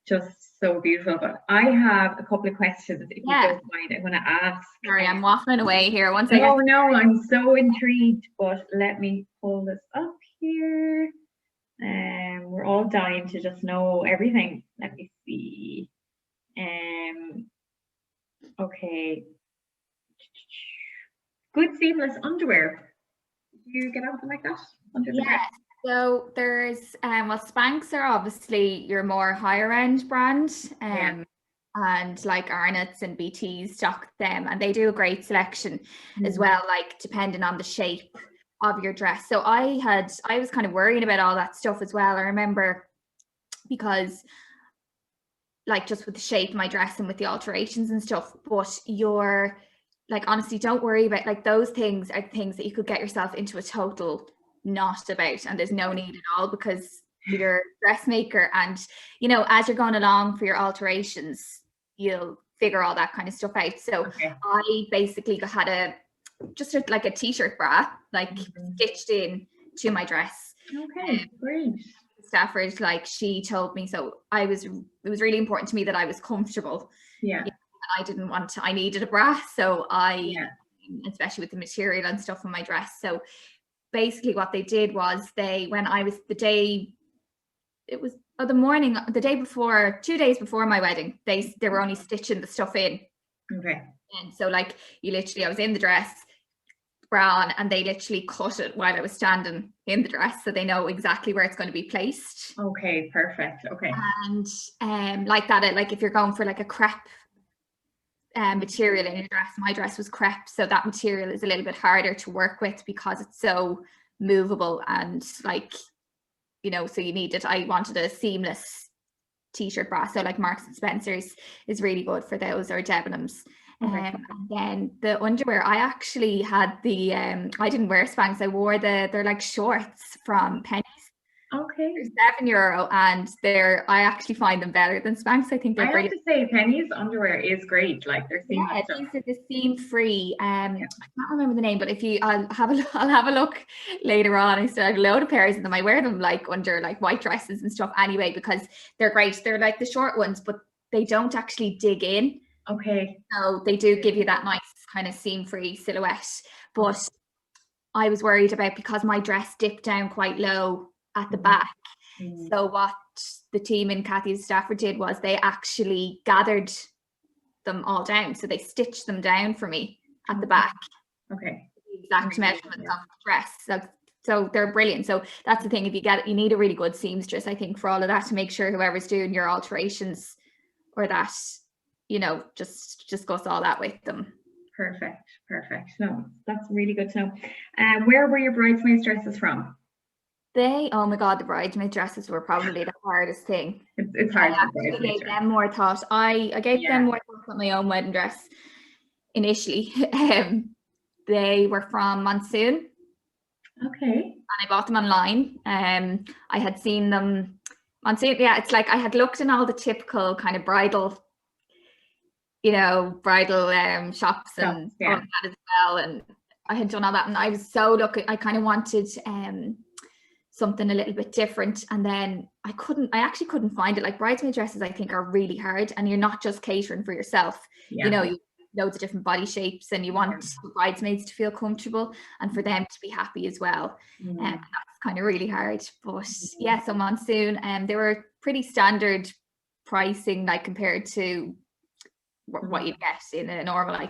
Just so beautiful. But I have a couple of questions if you don't mind. I'm gonna ask.
Sorry, I'm waffling away here. Once
no, I'm so intrigued, but let me pull this up here. We're all dying to just know everything. Let me see. Okay. Good seamless underwear. you get anything like that under the
Yeah,
dress?
so there's well, Spanx are obviously your more higher end brand, and like Arnott's and BT's stock them, and they do a great selection as well, like depending on the shape of your dress. So I was kind of worrying about all that stuff as well. I remember, because like just with the shape of my dress and with the alterations and stuff, but you're like, honestly, don't worry about, like, those things are things that you could get yourself into a total knot about, and there's no need at all, because you're a dressmaker, and you know, as you're going along for your alterations, you'll figure all that kind of stuff out. So I basically had just like a t-shirt bra, like stitched in to my dress.
Okay, great.
Stafford, like, she told me, so it was really important to me that I was comfortable.
Yeah.
I needed a bra, so especially with the material and stuff on my dress. So basically what they did was, the day before, 2 days before my wedding, they were only stitching the stuff in.
Okay.
And so like, I was in the dress, bra on, and they literally cut it while I was standing in the dress, so they know exactly where it's going to be placed.
Okay, perfect. Okay.
And like that, like if you're going for like a crepe material in your dress, my dress was crepe, so that material is a little bit harder to work with because it's so movable, and like, you know, so I wanted a seamless t-shirt bra, so like Marks and Spencer's is really good for those, or Debenhams. And then the underwear, I actually had I didn't wear Spanx, I wore they're like shorts from Pennies.
Okay.
They're €7, and I actually find them better than Spanx. I think they're brilliant.
I have to say, Penny's underwear is great. Like, they're seamless.
Yeah, these are the seam-free. I can't remember the name, but I'll have a look later on. I still have a load of pairs of them. I wear them like under like white dresses and stuff anyway, because they're great. They're like the short ones, but they don't actually dig in.
Okay.
So they do give you that nice kind of seam-free silhouette. But I was worried about, because my dress dipped down quite low at the back. So what the team in Kathy's Stafford did was, they actually gathered them all down. So they stitched them down for me at the back.
Okay.
The exact measurements of the dress. So they're brilliant. So that's the thing, if you need a really good seamstress, I think, for all of that, to make sure whoever's doing your alterations or that, you know, just goes all that with them.
Perfect. No, that's really good to know. Where were your bridesmaids dresses from?
Oh my God, the bridesmaid dresses were probably the hardest thing.
It's hard.
I gave them more thought. I gave them more thought on my own wedding dress initially. They were from Monsoon.
Okay.
And I bought them online. I had seen them Monsoon. Yeah, it's like I had looked in all the typical kind of bridal shops and all that as well. And I had done all that, and I was so lucky. I kind of wanted something a little bit different, and then I actually couldn't find it. Like, bridesmaid dresses, I think, are really hard, and you're not just catering for yourself. You know, you loads of different body shapes, and you want the bridesmaids to feel comfortable and for them to be happy as well. And that's kind of really hard. But yeah, so Monsoon, they were pretty standard pricing, like compared to what you get in a normal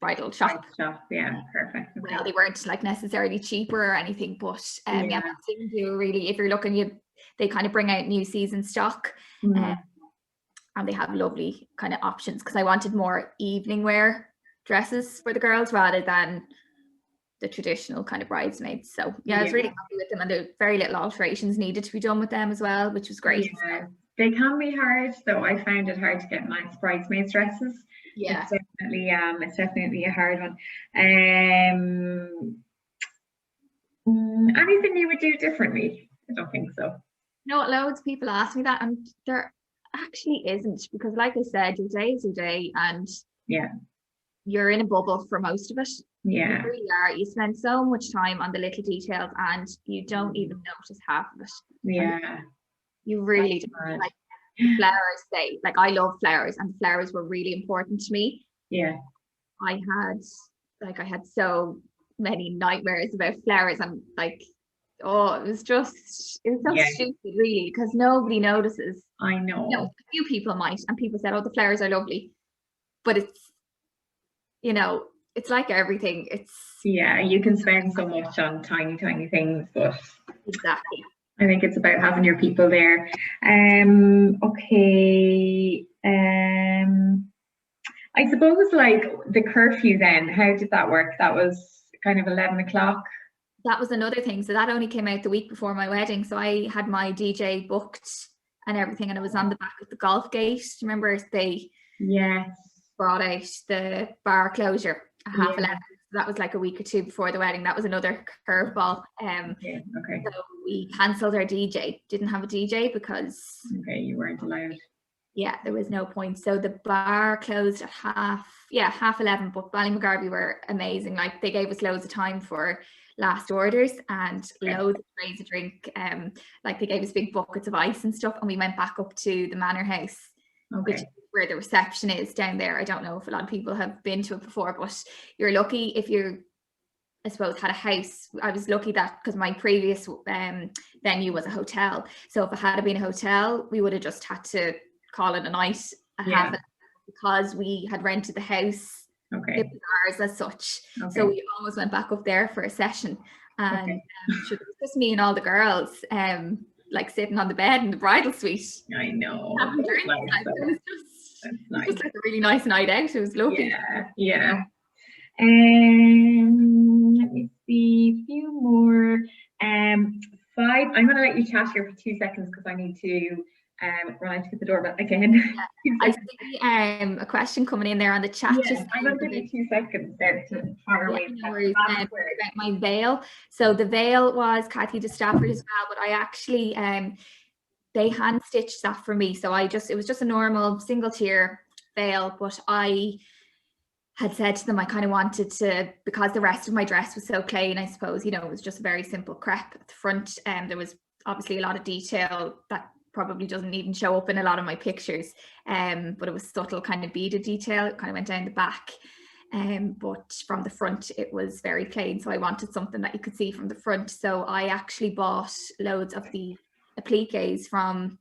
bridal shop.
Perfect. Okay.
Well, they weren't like necessarily cheaper or anything, but Monsoon do really, if you're looking, they kind of bring out new season stock, and they have lovely kind of options, because I wanted more evening wear dresses for the girls rather than the traditional kind of bridesmaids. So I was really happy with them, and there were very little alterations needed to be done with them as well, which was great.
They can be hard, though. I found it hard to get nice bridesmaids dresses. It's definitely a hard one. Anything you would do differently? I don't think so.
No, loads of people ask me that, and there actually isn't, because like I said, your day is your day, and you're in a bubble for most of it. You really are. You spend so much time on the little details, and you don't even notice half of it. You really do. Like flowers, I love flowers, and flowers were really important to me. I had so many nightmares about flowers, and like, it was so stupid, really, because nobody notices.
I know.
A few people might, and people said, oh, the flowers are lovely, but it's it's like everything. It's
Yeah, you can spend so much on tiny things, but
exactly.
I think it's about having your people there. Okay. I suppose like the curfew then, how did that work? That was kind of 11 o'clock.
That was another thing. So that only came out the week before my wedding. So I had my DJ booked and everything, and it was on the back of the golf gate. Remember they brought out the bar closure at 11:30. So that was like a week or two before the wedding. That was another curveball.
Okay.
So we cancelled our DJ. Didn't have a DJ because
you weren't allowed.
Yeah, there was no point. So the bar closed at half 11, but Ballymacarbie were amazing. Like they gave us loads of time for last orders and loads of trays of drink. Like they gave us big buckets of ice and stuff, and we went back up to the Manor House, which is where the reception is down there. I don't know if a lot of people have been to it before, but you're lucky if you, I suppose, had a house. I was lucky that because my previous venue was a hotel. So if it had been a hotel, we would have just had to call it a night at half, because we had rented the house. It was ours as such. So we always went back up there for a session, and it was just me and all the girls, like sitting on the bed in the bridal suite.
I know.
Having drinks. Like, it was just like a really nice night out. It was lovely.
Yeah. Let me see, a few more. 5. I'm going to let you chat here for 2 seconds because I need to run out to get the doorbell again.
I see a question coming in there on the chat.
Yes, I'm going to give you 2 seconds there to fire away.
About my veil. So the veil was Kathy de Stafford as well, but I actually they hand stitched that for me. So it was just a normal single tier veil, but I had said to them I kind of wanted to, because the rest of my dress was so plain, I suppose, it was just a very simple crepe at the front, and there was obviously a lot of detail that probably doesn't even show up in a lot of my pictures, but it was subtle kind of beaded detail. It kind of went down the back, but from the front it was very plain, so I wanted something that you could see from the front. So I actually bought loads of the appliques from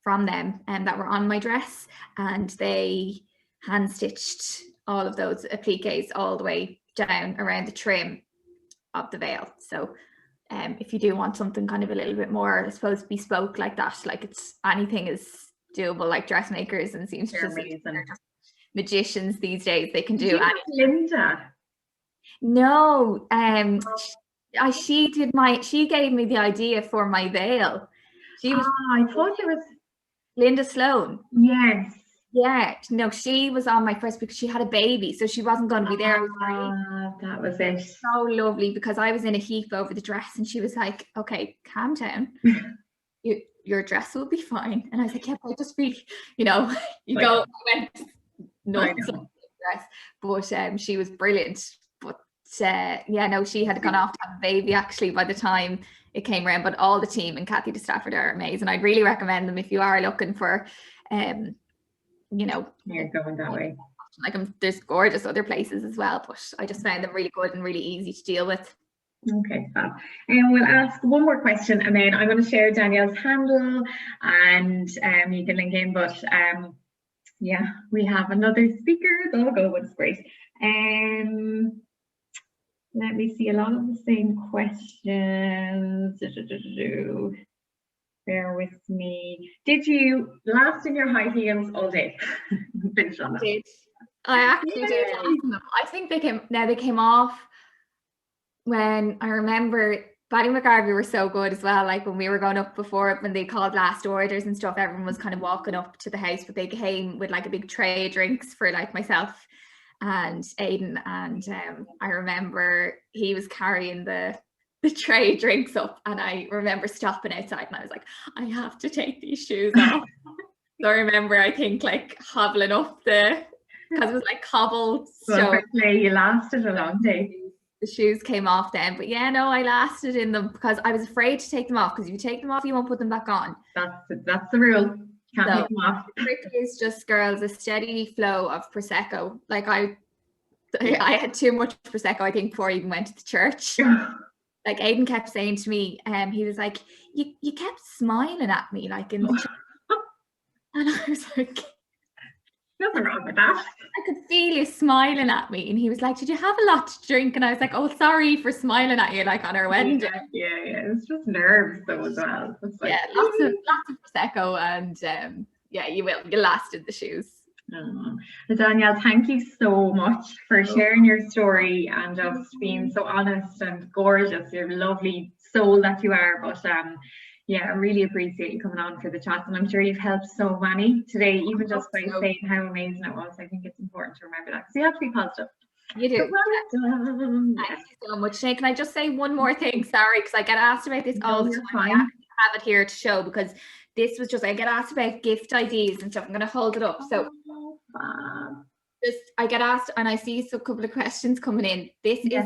them that were on my dress, and they hand stitched all of those appliques all the way down around the trim of the veil. So if you do want something kind of a little bit more, I suppose, bespoke like that, like it's anything is doable, like dressmakers and seamstresses, they're just magicians these days. They can do anything.
Linda?
No, she gave me the idea for my veil. She was.
I thought it was
Linda Sloan.
Yes.
Yeah, no, she was on my first because she had a baby, so she wasn't going to be there.
That was it.
So lovely, because I was in a heap over the dress, and she was like, "Okay, calm down. Your dress will be fine." And I was like, "Yeah, but I just really, I went nuts on the dress." But she was brilliant. But she had gone off to have a baby actually by the time it came around. But all the team and Kathy de Stafford are amazing. I'd really recommend them if you are looking for
you're going that way.
Like there's gorgeous other places as well, but I just found them really good and really easy to deal with.
Okay, fab. And we'll ask one more question, and then I'm going to share Danielle's handle, and you can link in. But we have another speaker. Oh God, it's great. Let me see, a lot of the same questions. Bear with me. Did you last in your high heels all day? Finish on that.
I actually did. I think they came off when, I remember Ballymacarbie were so good as well. Like when we were going up before, when they called last orders and stuff, everyone was kind of walking up to the house, but they came with like a big tray of drinks for like myself and Aidan, and I remember he was carrying the tray of drinks up, and I remember stopping outside and I was like, I have to take these shoes off. So I remember, I think, like hobbling up because it was like cobbled.
So you lasted a long day.
The shoes came off then, but I lasted in them because I was afraid to take them off, because if you take them off you won't put them back on.
That's the rule. Can't take them off.
The trick is just, girls, a steady flow of Prosecco. Like I had too much Prosecco, I think, before I even went to the church. Like Aidan kept saying to me, he was like, you kept smiling at me, like in the church. And I was like,
Nothing wrong with that.
I could feel you smiling at me, and he was like, "Did you have a lot to drink?" And I was like, "Oh, sorry for smiling at you, like on our wedding day."
Yeah. It's just nerves though as well. It's like,
Yeah, lots of prosecco, and yeah, you last in the shoes.
Well, Danielle, thank you so much for sharing your story and just being so honest and gorgeous. You're a lovely soul that you are. But yeah, I really appreciate you coming on for the chat, and I'm sure you've helped so many today, even just by saying how amazing it was. I think it's important to remember that, because you have to be positive.
You do.
So well done.
Thank you so much, Sinead. Can I just say one more thing? Sorry, because I get asked about this all the time. I actually have it here to show, because this was just, I get asked about gift ideas and stuff. I'm going to hold it up. So just, I get asked, and I see a couple of questions coming in. This is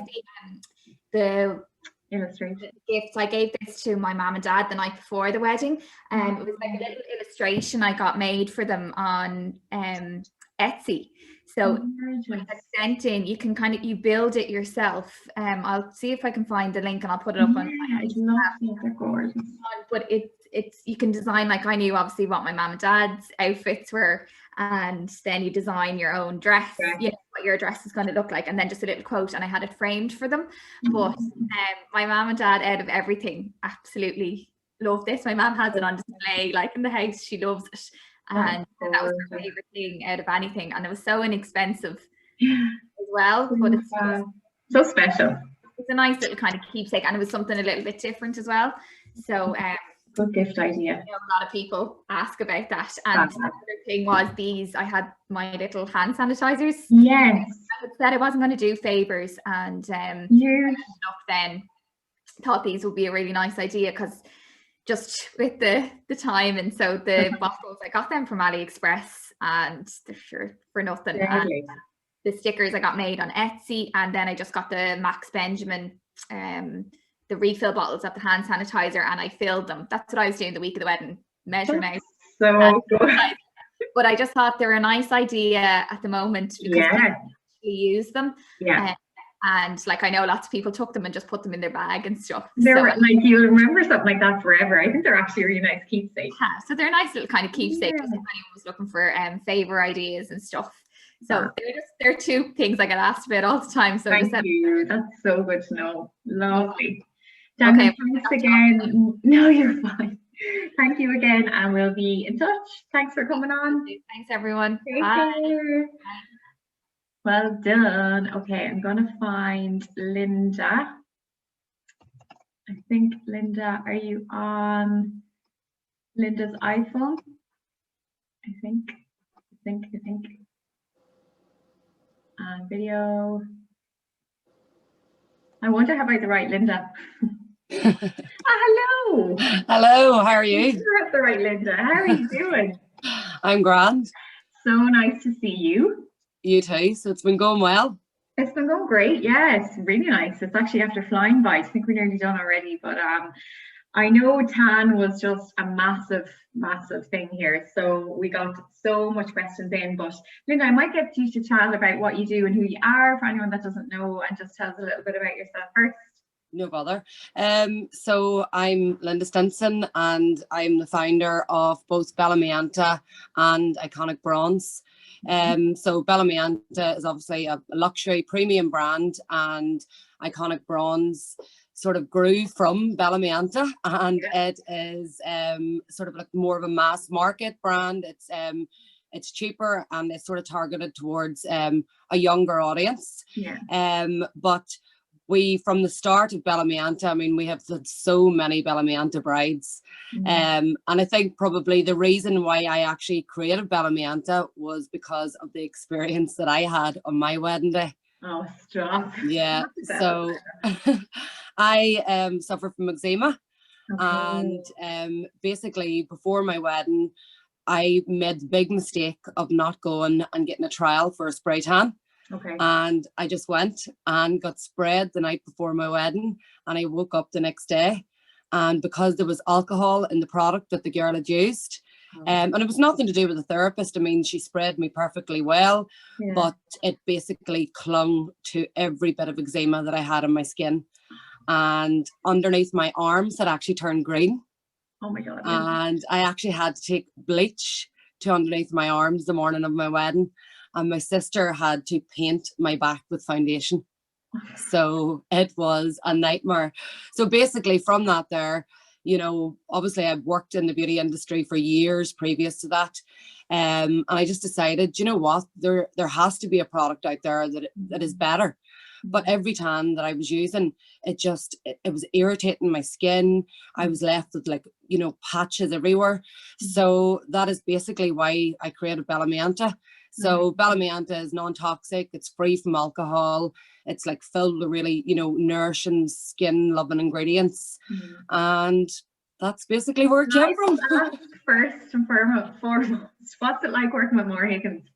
the
illustration
gifts. I gave this to my mom and dad the night before the wedding. It was like a little illustration I got made for them on Etsy. So I sent in, you can you build it yourself. I'll see if I can find the link, and I'll put it up on.
I'd love to see it, gorgeous.
But it's you can design, like, I knew obviously what my mom and dad's outfits were, and then you design your own dress, you know, what your dress is going to look like, and then just a little quote, and I had it framed for them. But my mom and dad, out of everything, absolutely love this. My mom has it on display, like, in the house. She loves it, and that was her favorite thing out of anything, and it was so inexpensive as well. But it's
so special.
It's a nice little kind of keepsake, and it was something a little bit different as well. So
good gift idea.
I know a lot of people ask about that. And the other thing was these, I had my little hand sanitizers.
Yes.
I had said I wasn't going to do favors, and then thought these would be a really nice idea, because just with the time. And so the bottles, I got them from AliExpress, and they're sure for nothing. And the stickers I got made on Etsy, and then I just got the Max Benjamin the refill bottles of the hand sanitizer, and I filled them. That's what I was doing the week of the wedding, measuring out.
So good.
But I just thought they're a nice idea at the moment, because people actually use them. And like, I know lots of people took them and just put them in their bag and stuff.
They're like, you'll remember something like that forever. I think they're actually a really nice keepsake.
So they're a nice little kind of keepsake, if anyone was looking for favor ideas and stuff. So they're two things I get asked about all the time. So
thank you. That's so good to know. Lovely. Danielle, thanks again. No, you're fine. Thank you again, and we'll be in touch. Thanks for coming on.
Thanks, everyone.
Take
Bye.
care. Well done. Okay, I'm gonna find Linda. I think, Linda, are you on Linda's iPhone? I think. Video. I wonder, have I the right Linda? Hello.
Hello, how are you?
You're at the right Linda. How are you doing?
I'm grand.
So nice to see you.
You too. So it's been going well.
It's been going great. Yeah, it's really nice. It's actually after flying by. I think we're nearly done already, but I know tan was just a massive thing here. So we got so much questions in, but Linda, I might get you to chat about what you do and who you are for anyone that doesn't know, and just tell us a little bit about yourself first.
No bother. So I'm Linda Stinson, and I'm the founder of both Bellamianta and Iconic Bronze. So Bellamianta is obviously a luxury premium brand, and Iconic Bronze sort of grew from Bellamianta, and it is sort of like more of a mass market brand. It's cheaper, and it's sort of targeted towards a younger audience. But we, from the start of Bellamianta, I mean, we have so many Bellamianta brides. And I think probably the reason why I actually created Bellamianta was because of the experience that I had on my wedding day.
Oh, stop.
Yeah. So I suffer from eczema. And basically before my wedding, I made the big mistake of not going and getting a trial for a spray tan. And I just went and got sprayed the night before my wedding, and I woke up the next day, and because there was alcohol in the product that the girl had used, and it was nothing to do with the therapist. I mean, she sprayed me perfectly well, but it basically clung to every bit of eczema that I had on my skin, and underneath my arms had actually turned green.
Oh my God.
And I actually had to take bleach to underneath my arms the morning of my wedding, and my sister had to paint my back with foundation. So it was a nightmare. So basically from that there, you know, obviously I've worked in the beauty industry for years previous to that. And I just decided, you know what, there has to be a product out there that is better. But every tan that I was using, it was irritating my skin. I was left with, like, you know, patches everywhere. So that is basically why I created Bellamianta. So Bellamianta is non-toxic, it's free from alcohol, it's like filled with really, you know, nourishing, skin loving ingredients. And that's basically where it came from.
First and foremost, what's it like working with Maura Higgins?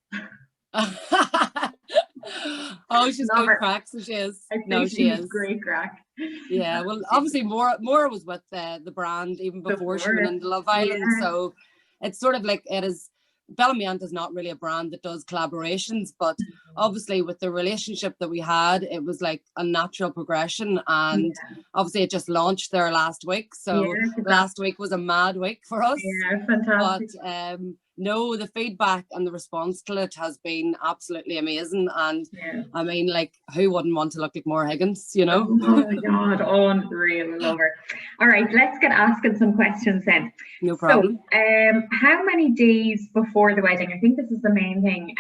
Oh, she's good crack, so she is. No, she is
great crack.
Yeah, well, obviously Maura was with the brand even before she went into Love Island. So it's sort of like, it is, Bellamianta is not really a brand that does collaborations, but obviously with the relationship that we had, it was like a natural progression. And obviously it just launched there last week, so last week was a mad week for us.
Yeah, fantastic.
But no, the feedback and the response to it has been absolutely amazing. And I mean, like, who wouldn't want to look like Maura Higgins, you know?
Oh my God, unreal, love her. All right, let's get asking some questions then.
No problem.
So, how many days before the wedding, I think this is the main thing,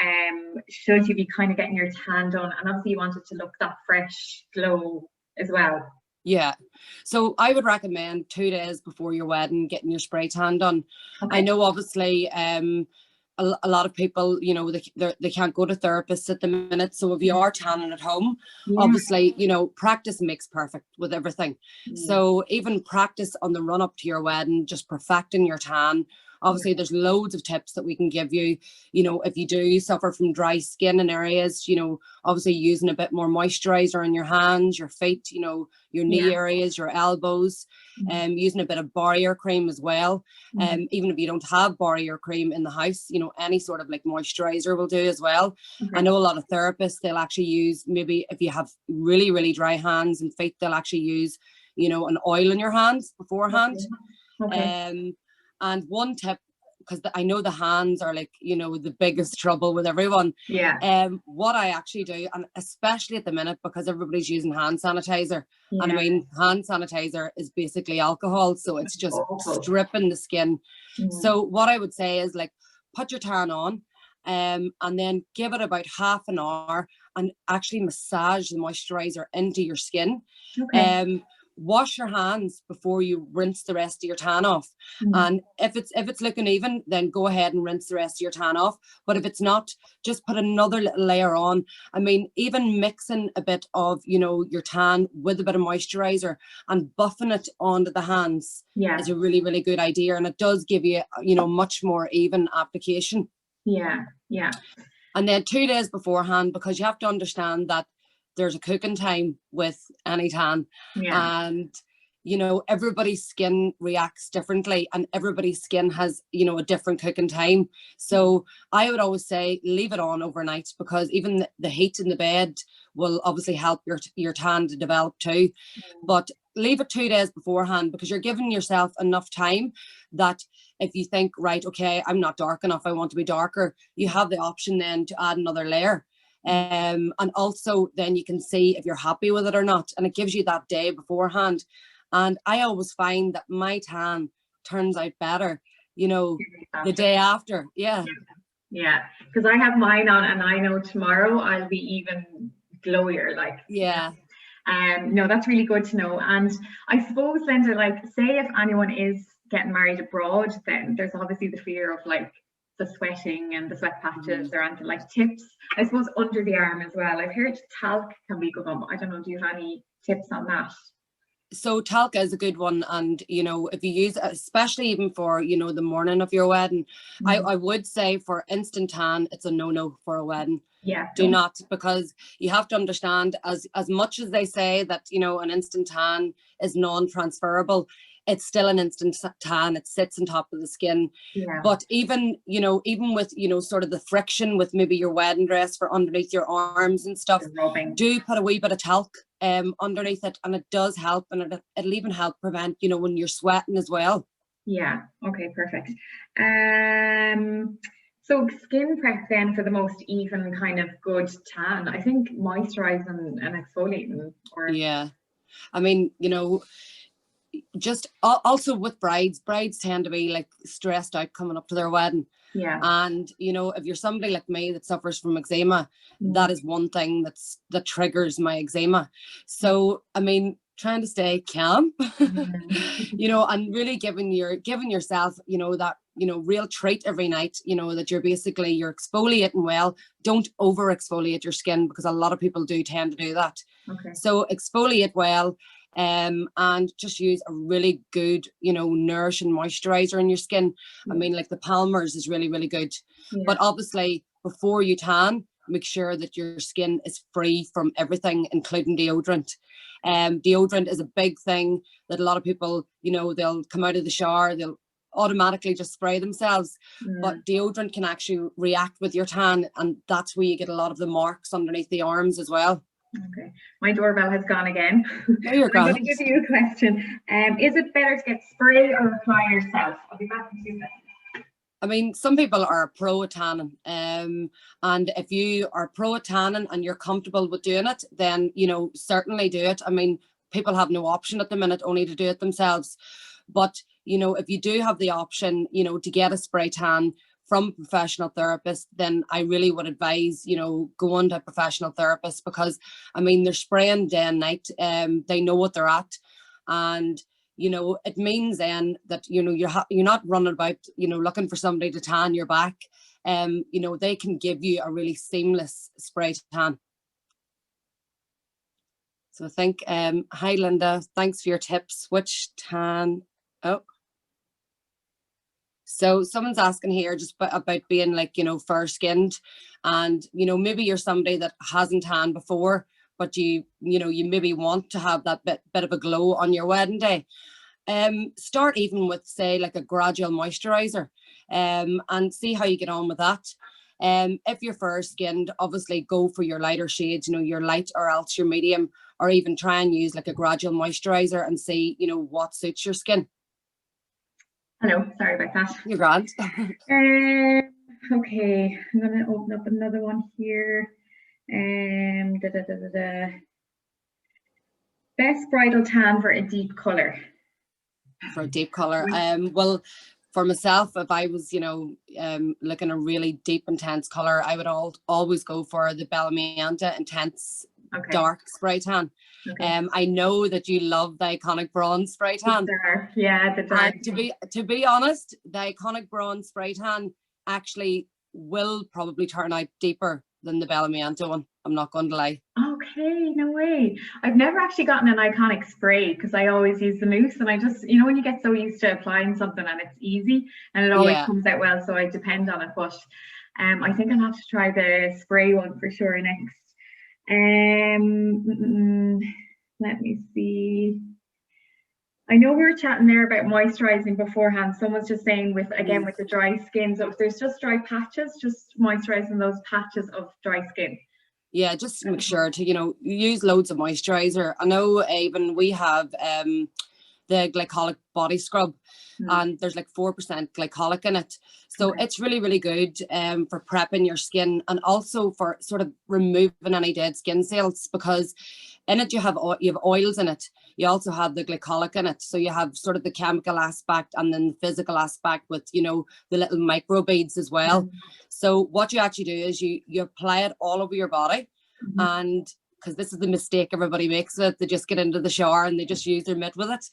should you be kind of getting your tan done? And obviously you want it to look that fresh glow as well.
Yeah, so I would recommend 2 days before your wedding getting your spray tan done. I know obviously a lot of people, you know, they can't go to therapists at the minute. So if you are tanning at home, obviously, you know, practice makes perfect with everything. So even practice on the run up to your wedding, just perfecting your tan. Obviously, there's loads of tips that we can give you, you know, if you do suffer from dry skin in areas, you know, obviously using a bit more moisturizer on your hands, your feet, you know, your knee areas, your elbows, using a bit of barrier cream as well. Even if you don't have barrier cream in the house, you know, any sort of like moisturizer will do as well. I know a lot of therapists, they'll actually use, maybe if you have really, really dry hands and feet, they'll actually use, you know, an oil in your hands beforehand. And one tip, because I know the hands are like, you know, the biggest trouble with everyone. What I actually do, and especially at the minute, because everybody's using hand sanitizer, and I mean, hand sanitizer is basically alcohol, so it's just stripping the skin. So what I would say is, like, put your tan on, and then give it about half an hour and actually massage the moisturizer into your skin. Wash your hands before you rinse the rest of your tan off. And if it's looking even, then go ahead and rinse the rest of your tan off. But if it's not, just put another little layer on. I mean, even mixing a bit of, you know, your tan with a bit of moisturizer and buffing it onto the hands is a really, really good idea. And it does give you, you know, much more even application. And then 2 days beforehand, because you have to understand that there's a cooking time with any tan, and you know, everybody's skin reacts differently, and everybody's skin has, you know, a different cooking time. So I would always say leave it on overnight, because even the heat in the bed will obviously help your tan to develop too. But leave it 2 days beforehand, because you're giving yourself enough time that if you think, right, okay, I'm not dark enough, I want to be darker, you have the option then to add another layer. And also then you can see if you're happy with it or not, and it gives you that day beforehand. And I always find that my tan turns out better, you know, the day after.
Because I have mine on, and I know tomorrow I'll be even glowier, like. No, that's really good to know. And I suppose, Linda, like, say if anyone is getting married abroad, then there's obviously the fear of like the sweating and the sweat patches or anything, like tips, I suppose, under the arm as well. I've heard talc can be good one. I don't know, do you have any tips on that?
So talc is a good one, and you know, if you use it, especially even for, you know, the morning of your wedding, I would say for instant tan, it's a no for a wedding. Do not, because you have to understand, as much as they say that, you know, an instant tan is non-transferable, it's still an instant tan. It sits on top of the skin. But even, you know, even with, you know, sort of the friction with maybe your wedding dress for underneath your arms and stuff, do put a wee bit of talc underneath it, and it does help, and it'll even help prevent, you know, when you're sweating as well.
Yeah, okay, perfect. So skin prep then for the most even kind of good tan. I think moisturising and exfoliating, or
Yeah, I mean, you know, just also with brides tend to be like stressed out coming up to their wedding.
yeah,
And you know, if you're somebody like me that suffers from eczema, that is one thing that triggers my eczema. So I mean, trying to stay calm, you know, and really giving yourself, you know, that, you know, real treat every night, you know, that you're exfoliating well. Don't over exfoliate your skin, because a lot of people do tend to do that.
okay,
So exfoliate well, and just use a really good, you know, nourishing moisturizer in your skin. I mean, like the Palmer's is really, really good.
yeah,
But obviously before you tan, make sure that your skin is free from everything, including deodorant. Deodorant is a big thing that a lot of people, you know, they'll come out of the shower, they'll automatically just spray themselves, but deodorant can actually react with your tan, and that's where you get a lot of the marks underneath the arms as well.
okay. My doorbell has gone again.
No, you're
I'm
grand.
going to give you a question. Is it better to get spray or apply yourself? I'll be back in 2 seconds.
I mean, some people are pro at tanning, and if you are pro at tanning and you're comfortable with doing it, then, you know, certainly do it. I mean, people have no option at the minute only to do it themselves. But, you know, if you do have the option, you know, to get a spray tan from a professional therapist, then I really would advise, you know, going to a professional therapist, because, I mean, they're spraying day and night. They know what they're at. And you know, it means then that, you know, you're not running about, you know, looking for somebody to tan your back. You know, they can give you a really seamless spray tan. So I think, hi Linda, thanks for your tips. Which tan? Oh, so someone's asking here just about being like, you know, fair skinned, and, you know, maybe you're somebody that hasn't tanned before, but you know, you maybe want to have that bit of a glow on your wedding day. Start even with, say, like a gradual moisturizer, and see how you get on with that. If you're fair skinned, obviously go for your lighter shades, you know, your light or else your medium, or even try and use like a gradual moisturizer and see, you know, what suits your skin.
Hello, sorry about that.
You're grand.
Okay, I'm going to open up another one here. Best bridal tan for a deep colour.
For a deep colour, well, for myself, if I was, you know, looking a really deep intense colour, I would always go for the Bellamianta Intense Dark Spray Tan.
Okay.
I know that you love the Iconic Bronze Spray Tan.
Yeah, the dark.
And to be honest, the Iconic Bronze Spray Tan actually will probably turn out deeper than the Bellamianta one. I'm not going to lie.
Okay, no way. I've never actually gotten an Iconic spray, because I always use the mousse, and I just, you know, when you get so used to applying something and it's easy and it always comes out well, so I depend on it. But I think I'll have to try the spray one for sure next. Let me see. I know we were chatting there about moisturizing beforehand. Someone's just saying with the dry skin, so if there's just dry patches, just moisturizing those patches of dry skin. Yeah,
just make sure to, you know, use loads of moisturizer. I know even we have the glycolic body scrub, and there's like 4% glycolic in it, so it's really, really good for prepping your skin, and also for sort of removing any dead skin cells, because in it you have oils in it. You also have the glycolic in it, so you have sort of the chemical aspect and then the physical aspect with, you know, the little microbeads as well. So what you actually do is you apply it all over your body, and because this is the mistake everybody makes, it they just get into the shower and they just use their mitt with it.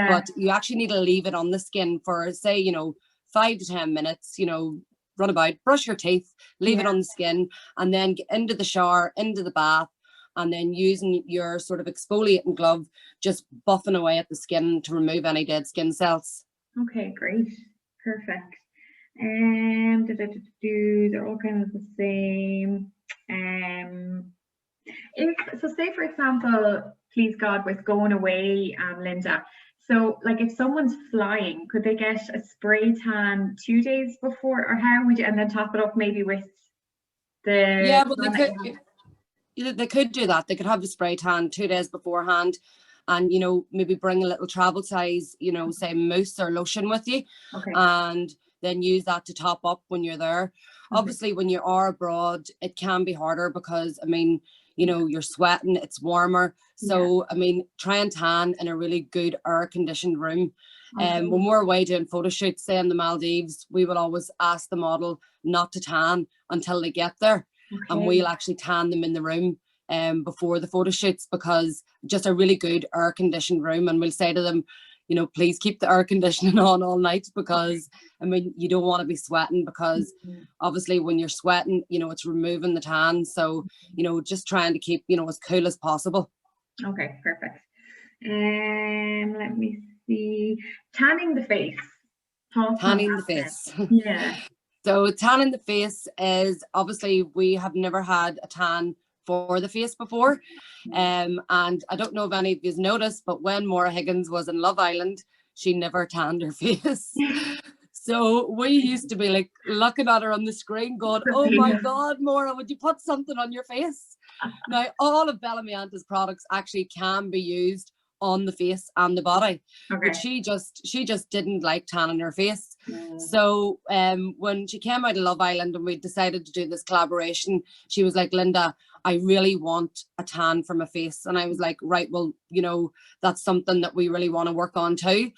But you actually need to leave it on the skin for, say, you know, 5 to 10 minutes, you know, run about, brush your teeth, leave it on the skin, and then get into the shower, into the bath, and then using your sort of exfoliating glove, just buffing away at the skin to remove any dead skin cells.
Okay, great, perfect. And they're all kind of the same. So say for example, please God, with going away, Linda, so like if someone's flying, could they get a spray tan 2 days before, or how would you, and then top it up maybe with the
they could do that. They could have the spray tan 2 days beforehand, and, you know, maybe bring a little travel size, you know, say mousse or lotion with you,
Okay.
and then use that to top up when you're there. Obviously, when you are abroad, it can be harder because, I mean, you know, you're sweating, it's warmer. So, I mean, try and tan in a really good air-conditioned room. When we're away doing photo shoots, say in the Maldives, we will always ask the model not to tan until they get there. And we'll actually tan them in the room before the photo shoots, because just a really good air-conditioned room. And we'll say to them, you know, please keep the air conditioning on all night, because I mean, you don't want to be sweating, because obviously when you're sweating, you know, it's removing the tan. So, you know, just trying to keep, you know, as cool as possible.
Okay, perfect. Let me see. Tanning the face.
Tanning the face.
Yeah.
So tanning the face is, obviously we have never had a tan for the face before. And I don't know if any of you noticed, but when Maura Higgins was in Love Island, she never tanned her face. So we used to be like looking at her on the screen going, oh my God, Maura, would you put something on your face? Now, all of Bellamianta's products actually can be used on the face and the body, but she just didn't like tanning her face. So when she came out of Love Island and we decided to do this collaboration, she was like, Linda, I really want a tan for my face. And I was like, right, well, you know, that's something that we really want to work on too.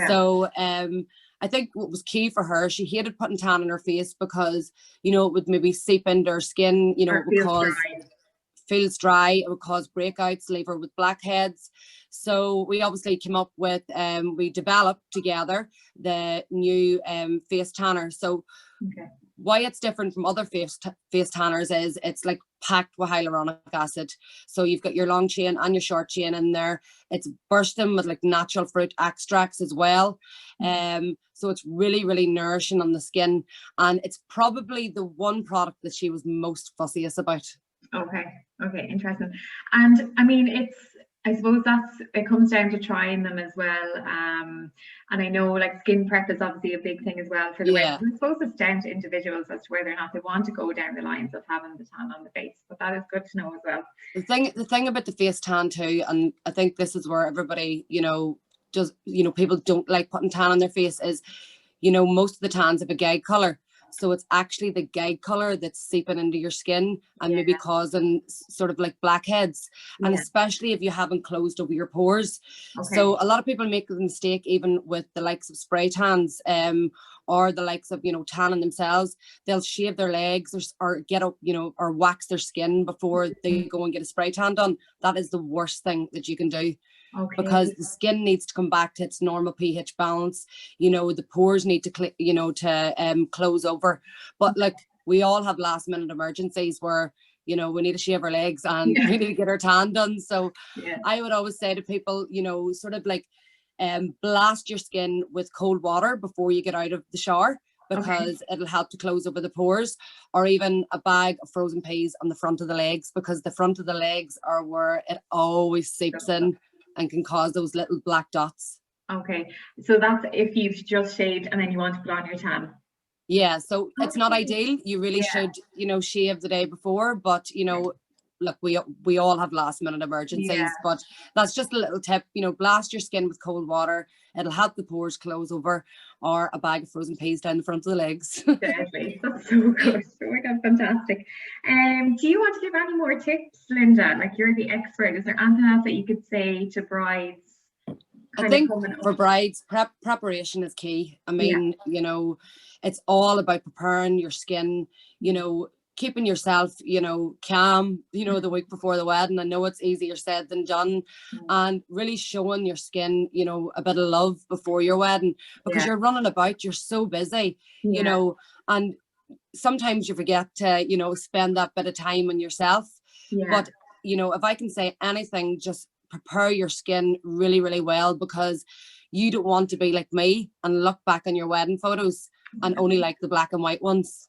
So I think what was key for her, she hated putting tan on her face because, you know, it would maybe seep into her skin, you know, it would cause feels dry, it would cause breakouts, leave her with blackheads. So we obviously came up with, we developed together the new face tanner. So why it's different from other face tanners is it's like packed with hyaluronic acid. So you've got your long chain and your short chain in there. It's bursting with like natural fruit extracts as well. So it's really, really nourishing on the skin. And it's probably the one product that she was most fussiest about.
Okay, interesting. And I mean, I suppose it comes down to trying them as well. And I know like skin prep is obviously a big thing as well for the women. I suppose it's down to individuals as to whether or not they want to go down the lines of having the tan on the face, but that is good to know as well.
The thing about the face tan too, and I think this is where everybody, you know, just, you know, people don't like putting tan on their face, is, you know, most of the tans have a guide color. So it's actually the guide color that's seeping into your skin and maybe causing sort of like blackheads. And especially if you haven't closed over your pores. So a lot of people make the mistake, even with the likes of spray tans, or the likes of, you know, tanning themselves, they'll shave their legs or get up, you know, or wax their skin before they go and get a spray tan done. That is the worst thing that you can do. Because the skin needs to come back to its normal pH balance. You know, the pores need to close over. But like, we all have last minute emergencies where, you know, we need to shave our legs and we need to get our tan done. So I would always say to people, you know, sort of like blast your skin with cold water before you get out of the shower, because it'll help to close over the pores, or even a bag of frozen peas on the front of the legs, because the front of the legs are where it always seeps in and can cause those little black dots. Okay,
so that's if you've just shaved and then you want to put on your tan.
Yeah, so it's not ideal. You really should, you know, shave the day before, but, you know, look, we all have last minute emergencies, but that's just a little tip, you know, blast your skin with cold water. It'll help the pores close over, or a bag of frozen peas down the front of the legs.
Definitely, that's so good. Oh my God, fantastic. Do you want to give any more tips, Linda? Like, you're the expert. Is there anything else that you could say to brides?
I think for brides, preparation is key. I mean, you know, it's all about preparing your skin, you know, keeping yourself, you know, calm, you know, the week before the wedding. I know it's easier said than done, and really showing your skin, you know, a bit of love before your wedding, because you're running about, you're so busy, you know, and sometimes you forget to, you know, spend that bit of time on yourself. But, you know, if I can say anything, just prepare your skin really, really well, because you don't want to be like me and look back on your wedding photos and only like the black and white ones.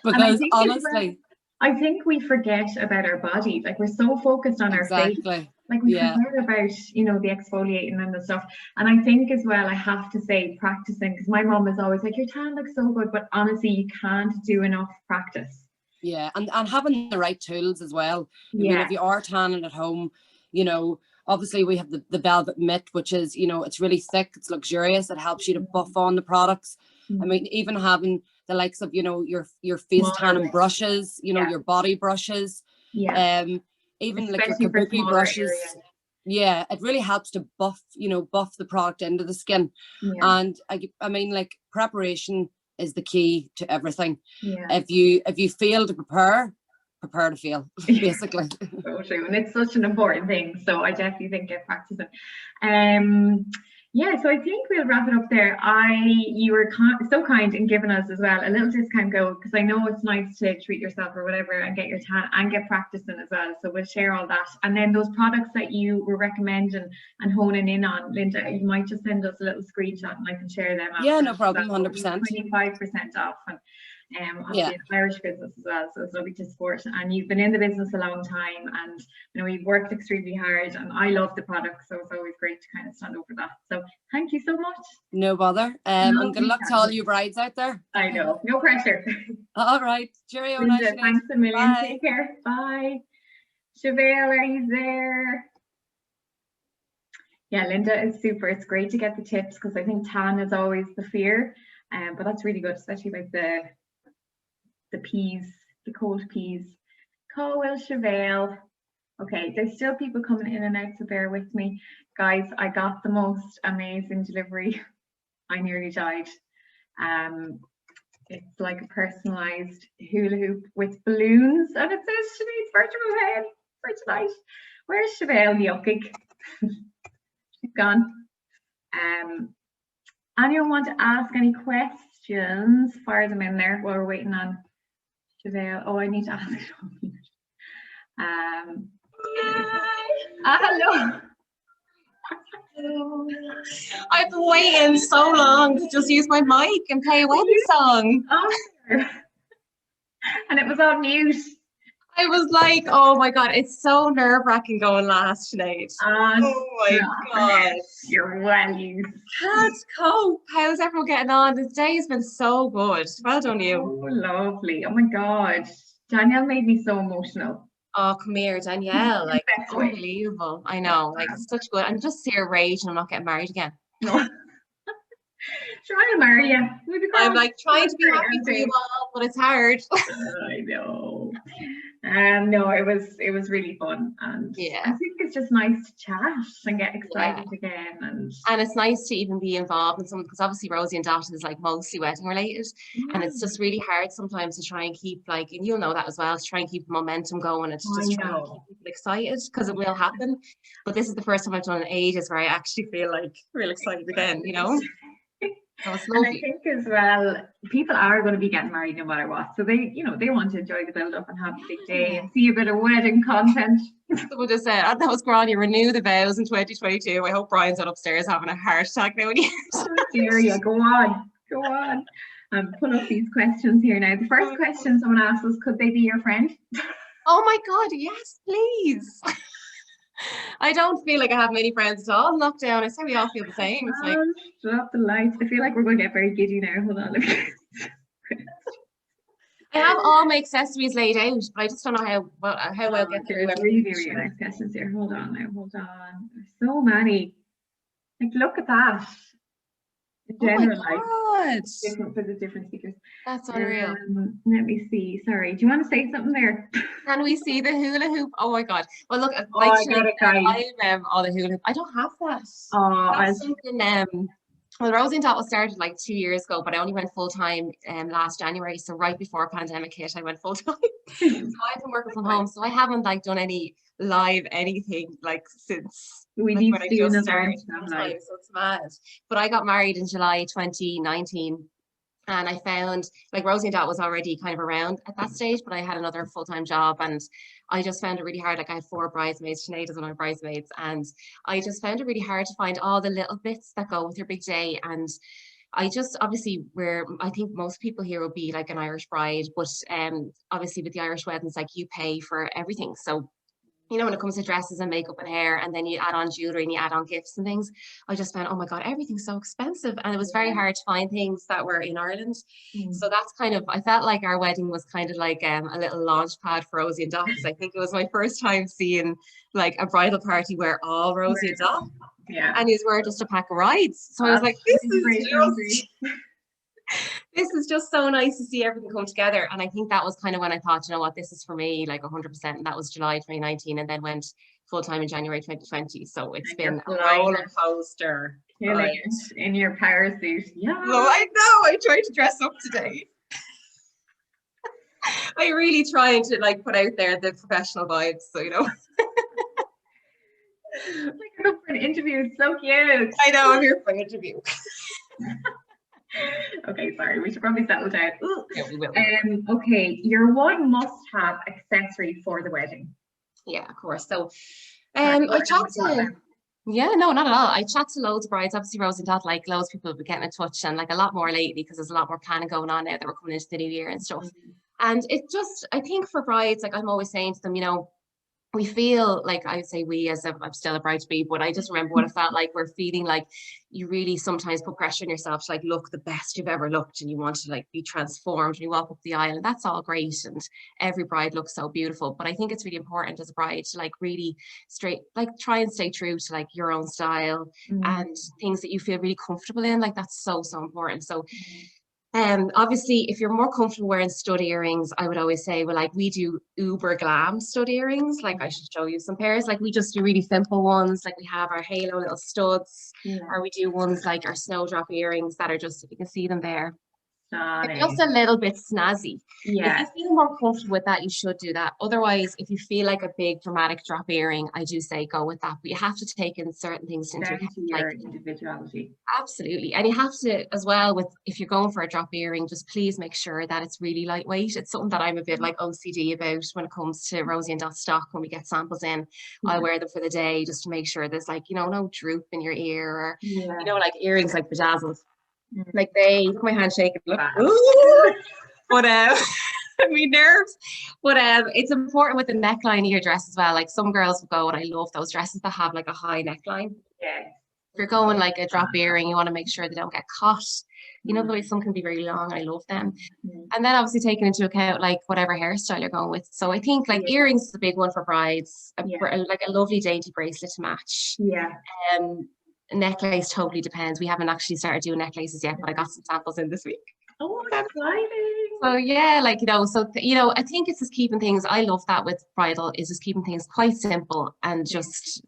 Because honestly,
I think we forget about our body. Like, we're so focused on our face. Like, we forget about, you know, the exfoliating and the stuff. And I think as well, I have to say, practicing, because my mom is always like, your tan looks so good, but honestly, you can't do enough practice.
Yeah, and having the right tools as well. I mean, if you are tanning at home, you know, obviously we have the velvet mitt, which is, you know, it's really thick, it's luxurious, it helps you to buff on the products. I mean, even having the likes of, you know, your face tanning brushes, you know, your body brushes, even like your kabuki brushes. Yeah, it really helps to buff, you know, buff the product into the skin. And I mean, like, preparation is the key to everything. If you fail to prepare to fail, basically.
So true, and it's such an important thing. So I definitely think get practicing. Yeah, so I think we'll wrap it up there. You were so kind in giving us as well a little discount code, because I know it's nice to treat yourself or whatever and get your tan and get practicing as well. So we'll share all that. And then those products that you were recommending and honing in on, Linda, you might just send us a little screenshot and I can share them.
Yeah, no problem, 100%.
25% off. And obviously it's Irish business as well, so it's lovely to support. And you've been in the business a long time, and you know, you've worked extremely hard, and I love the product, so it's always great to kind of stand over that. So thank you so much.
No bother. And good luck to all you brides out there.
I know, no pressure.
All right, cheerio.
Linda, thanks a million. Bye. Take care. Bye. Siobheal, are you there? Yeah, Linda is super. It's great to get the tips, because I think tan is always the fear, but that's really good, especially like the peas, the cold peas. Call Siobheal. Okay, there's still people coming in and out, so bear with me. Guys, I got the most amazing delivery. I nearly died. It's like a personalized hula hoop with balloons, and it says Sinead's virtual head for tonight. Where's Siobheal Nic Eocaidh? She's gone. Anyone want to ask any questions? Fire them in there while we're waiting on Siobheal. Oh, I need to ask. Hello.
I've been waiting so long to just use my mic and play a wedding song.
Oh, and it was on mute.
I was like, oh my God, it's so nerve-wracking going last tonight. Oh my God.
You're well used.
Can't cope. How's everyone getting on? This day has been so good. Well done, you.
Oh, lovely. Oh my God. Danielle made me so emotional.
Oh, come here, Danielle. Like, unbelievable. I know. Like, it's such good. I'm just here raging I'm not getting married again.
No. Try to marry you.
I'm like trying to be happy for you all, but it's hard.
I know. No, it was really fun, and I think it's just nice to chat and get excited again, and
it's nice to even be involved in something, because obviously Rosie and Dott is like mostly wedding related, and it's just really hard sometimes to try and keep, like, and you'll know that as well, to try and keep the momentum going and to just try and keep people excited, because it will happen. But this is the first time I've done it in ages where I actually feel like real excited again, you know.
And I think as well, people are going to be getting married no matter what, so they, you know, they want to enjoy the build up and have a big day and see a bit of wedding content.
Someone just said, that was grand, you renew the vows in 2022. I hope Brian's not upstairs having a heart attack now.
There you go on. Pull up these questions here now. The first question someone asked was, could they be your friend?
Oh my God, yes, please. I don't feel like I have many friends at all in lockdown. It's how we all feel the same. It's like,
drop the lights. I feel like we're going to get very giddy now. Hold on.
I have all my accessories laid out, but I just don't know how I'll get through it.
Really nice questions here. Hold on. There's so many. Like, look at that.
General, like,
different for the different speakers.
That's unreal.
Let me see. Sorry, do you want to say something there?
Can we see the hula hoop? Oh my God! Well, look, like I all the hula hoop. I don't have that.
Oh,
that's something. Well, Rosie and Dott was started like 2 years ago, but I only went full time last January. So right before pandemic hit, I went full time. So I've been working from home, so I haven't like done any live anything like since
we need
when I just started. So it's mad. But I got married in July 2019. And I found, like, Rosie and Dott was already kind of around at that stage, but I had another full-time job, and I just found it really hard. Like, I had 4 bridesmaids, Sinead is one of my bridesmaids, and I just found it really hard to find all the little bits that go with your big day. And I just, obviously, I think most people here will be like an Irish bride, but obviously with the Irish weddings, like, you pay for everything. So you know, when it comes to dresses and makeup and hair, and then you add on jewelry and you add on gifts and things, I just found, oh my God, everything's so expensive. And it was very hard to find things that were in Ireland. So that's kind of, I felt like our wedding was kind of like a little launch pad for Rosie and Dott. I think it was my first time seeing like a bridal party where all Rosie and Dott, and these were just a pack of rides. So I was like, this is just so nice to see everything come together. And I think that was kind of when I thought, you know what, this is for me, like 100%. And that was July 2019, and then went full time in January 2020. So it's been a roller coaster.
In your power suit. Yeah.
Well, I know. I tried to dress up today. I really trying to like put out there the professional vibes. So, you know.
Like up for an interview. It's so cute.
I know. I'm here for an interview.
Okay, sorry, we should probably settle down.
Yeah, we will.
Okay, your one must-have accessory for the wedding.
Yeah, of course. So, I chat to. Yeah, no, not at all. I chat to loads of brides. Obviously, Rosie and Dott, like loads of people have been getting in touch, and like a lot more lately because there's a lot more planning going on now that we're coming into the new year and stuff. And it just, I think for brides, like I'm always saying to them, you know, we feel like, I say we as I'm still a bride to be, but I just remember what it felt like. We're feeling like you really sometimes put pressure on yourself to like look the best you've ever looked, and you want to like be transformed when you walk up the aisle, and that's all great, and every bride looks so beautiful. But I think it's really important as a bride to like really try and stay true to like your own style and things that you feel really comfortable in. Like that's so important. So obviously, if you're more comfortable wearing stud earrings, I would always say, well, like we do uber glam stud earrings. Like I should show you some pairs. Like we just do really simple ones. Like we have our halo little studs, or we do ones like our snowdrop earrings that are just, you can see them there. They're just a little bit snazzy. If you feel more comfortable with that, you should do that. Otherwise, if you feel like a big dramatic drop earring, I do say go with that. But you have to take in certain things into account,
like individuality.
Absolutely. And you have to as well with, if you're going for a drop earring, just please make sure that it's really lightweight. It's something that I'm a bit like OCD about when it comes to Rosie and Dott stock. When we get samples in, I wear them for the day just to make sure there's like, you know, no droop in your ear, or you know, like earrings like bedazzled. Like my hand shaking. Look. But I mean nerves. But it's important with the neckline of your dress as well. Like some girls will go, and I love those dresses that have like a high neckline. If you're going like a drop earring, you want to make sure they don't get caught. You know, the way some can be very long, and I love them. And then obviously taking into account like whatever hairstyle you're going with. So I think like earrings is a big one for brides. Like a lovely dainty bracelet to match. Necklace totally depends. We haven't actually started doing necklaces yet, but I got some samples in this week.
Oh, exciting.
So yeah, like, you know, I think it's just keeping things, I love that with bridal, is just keeping things quite simple and just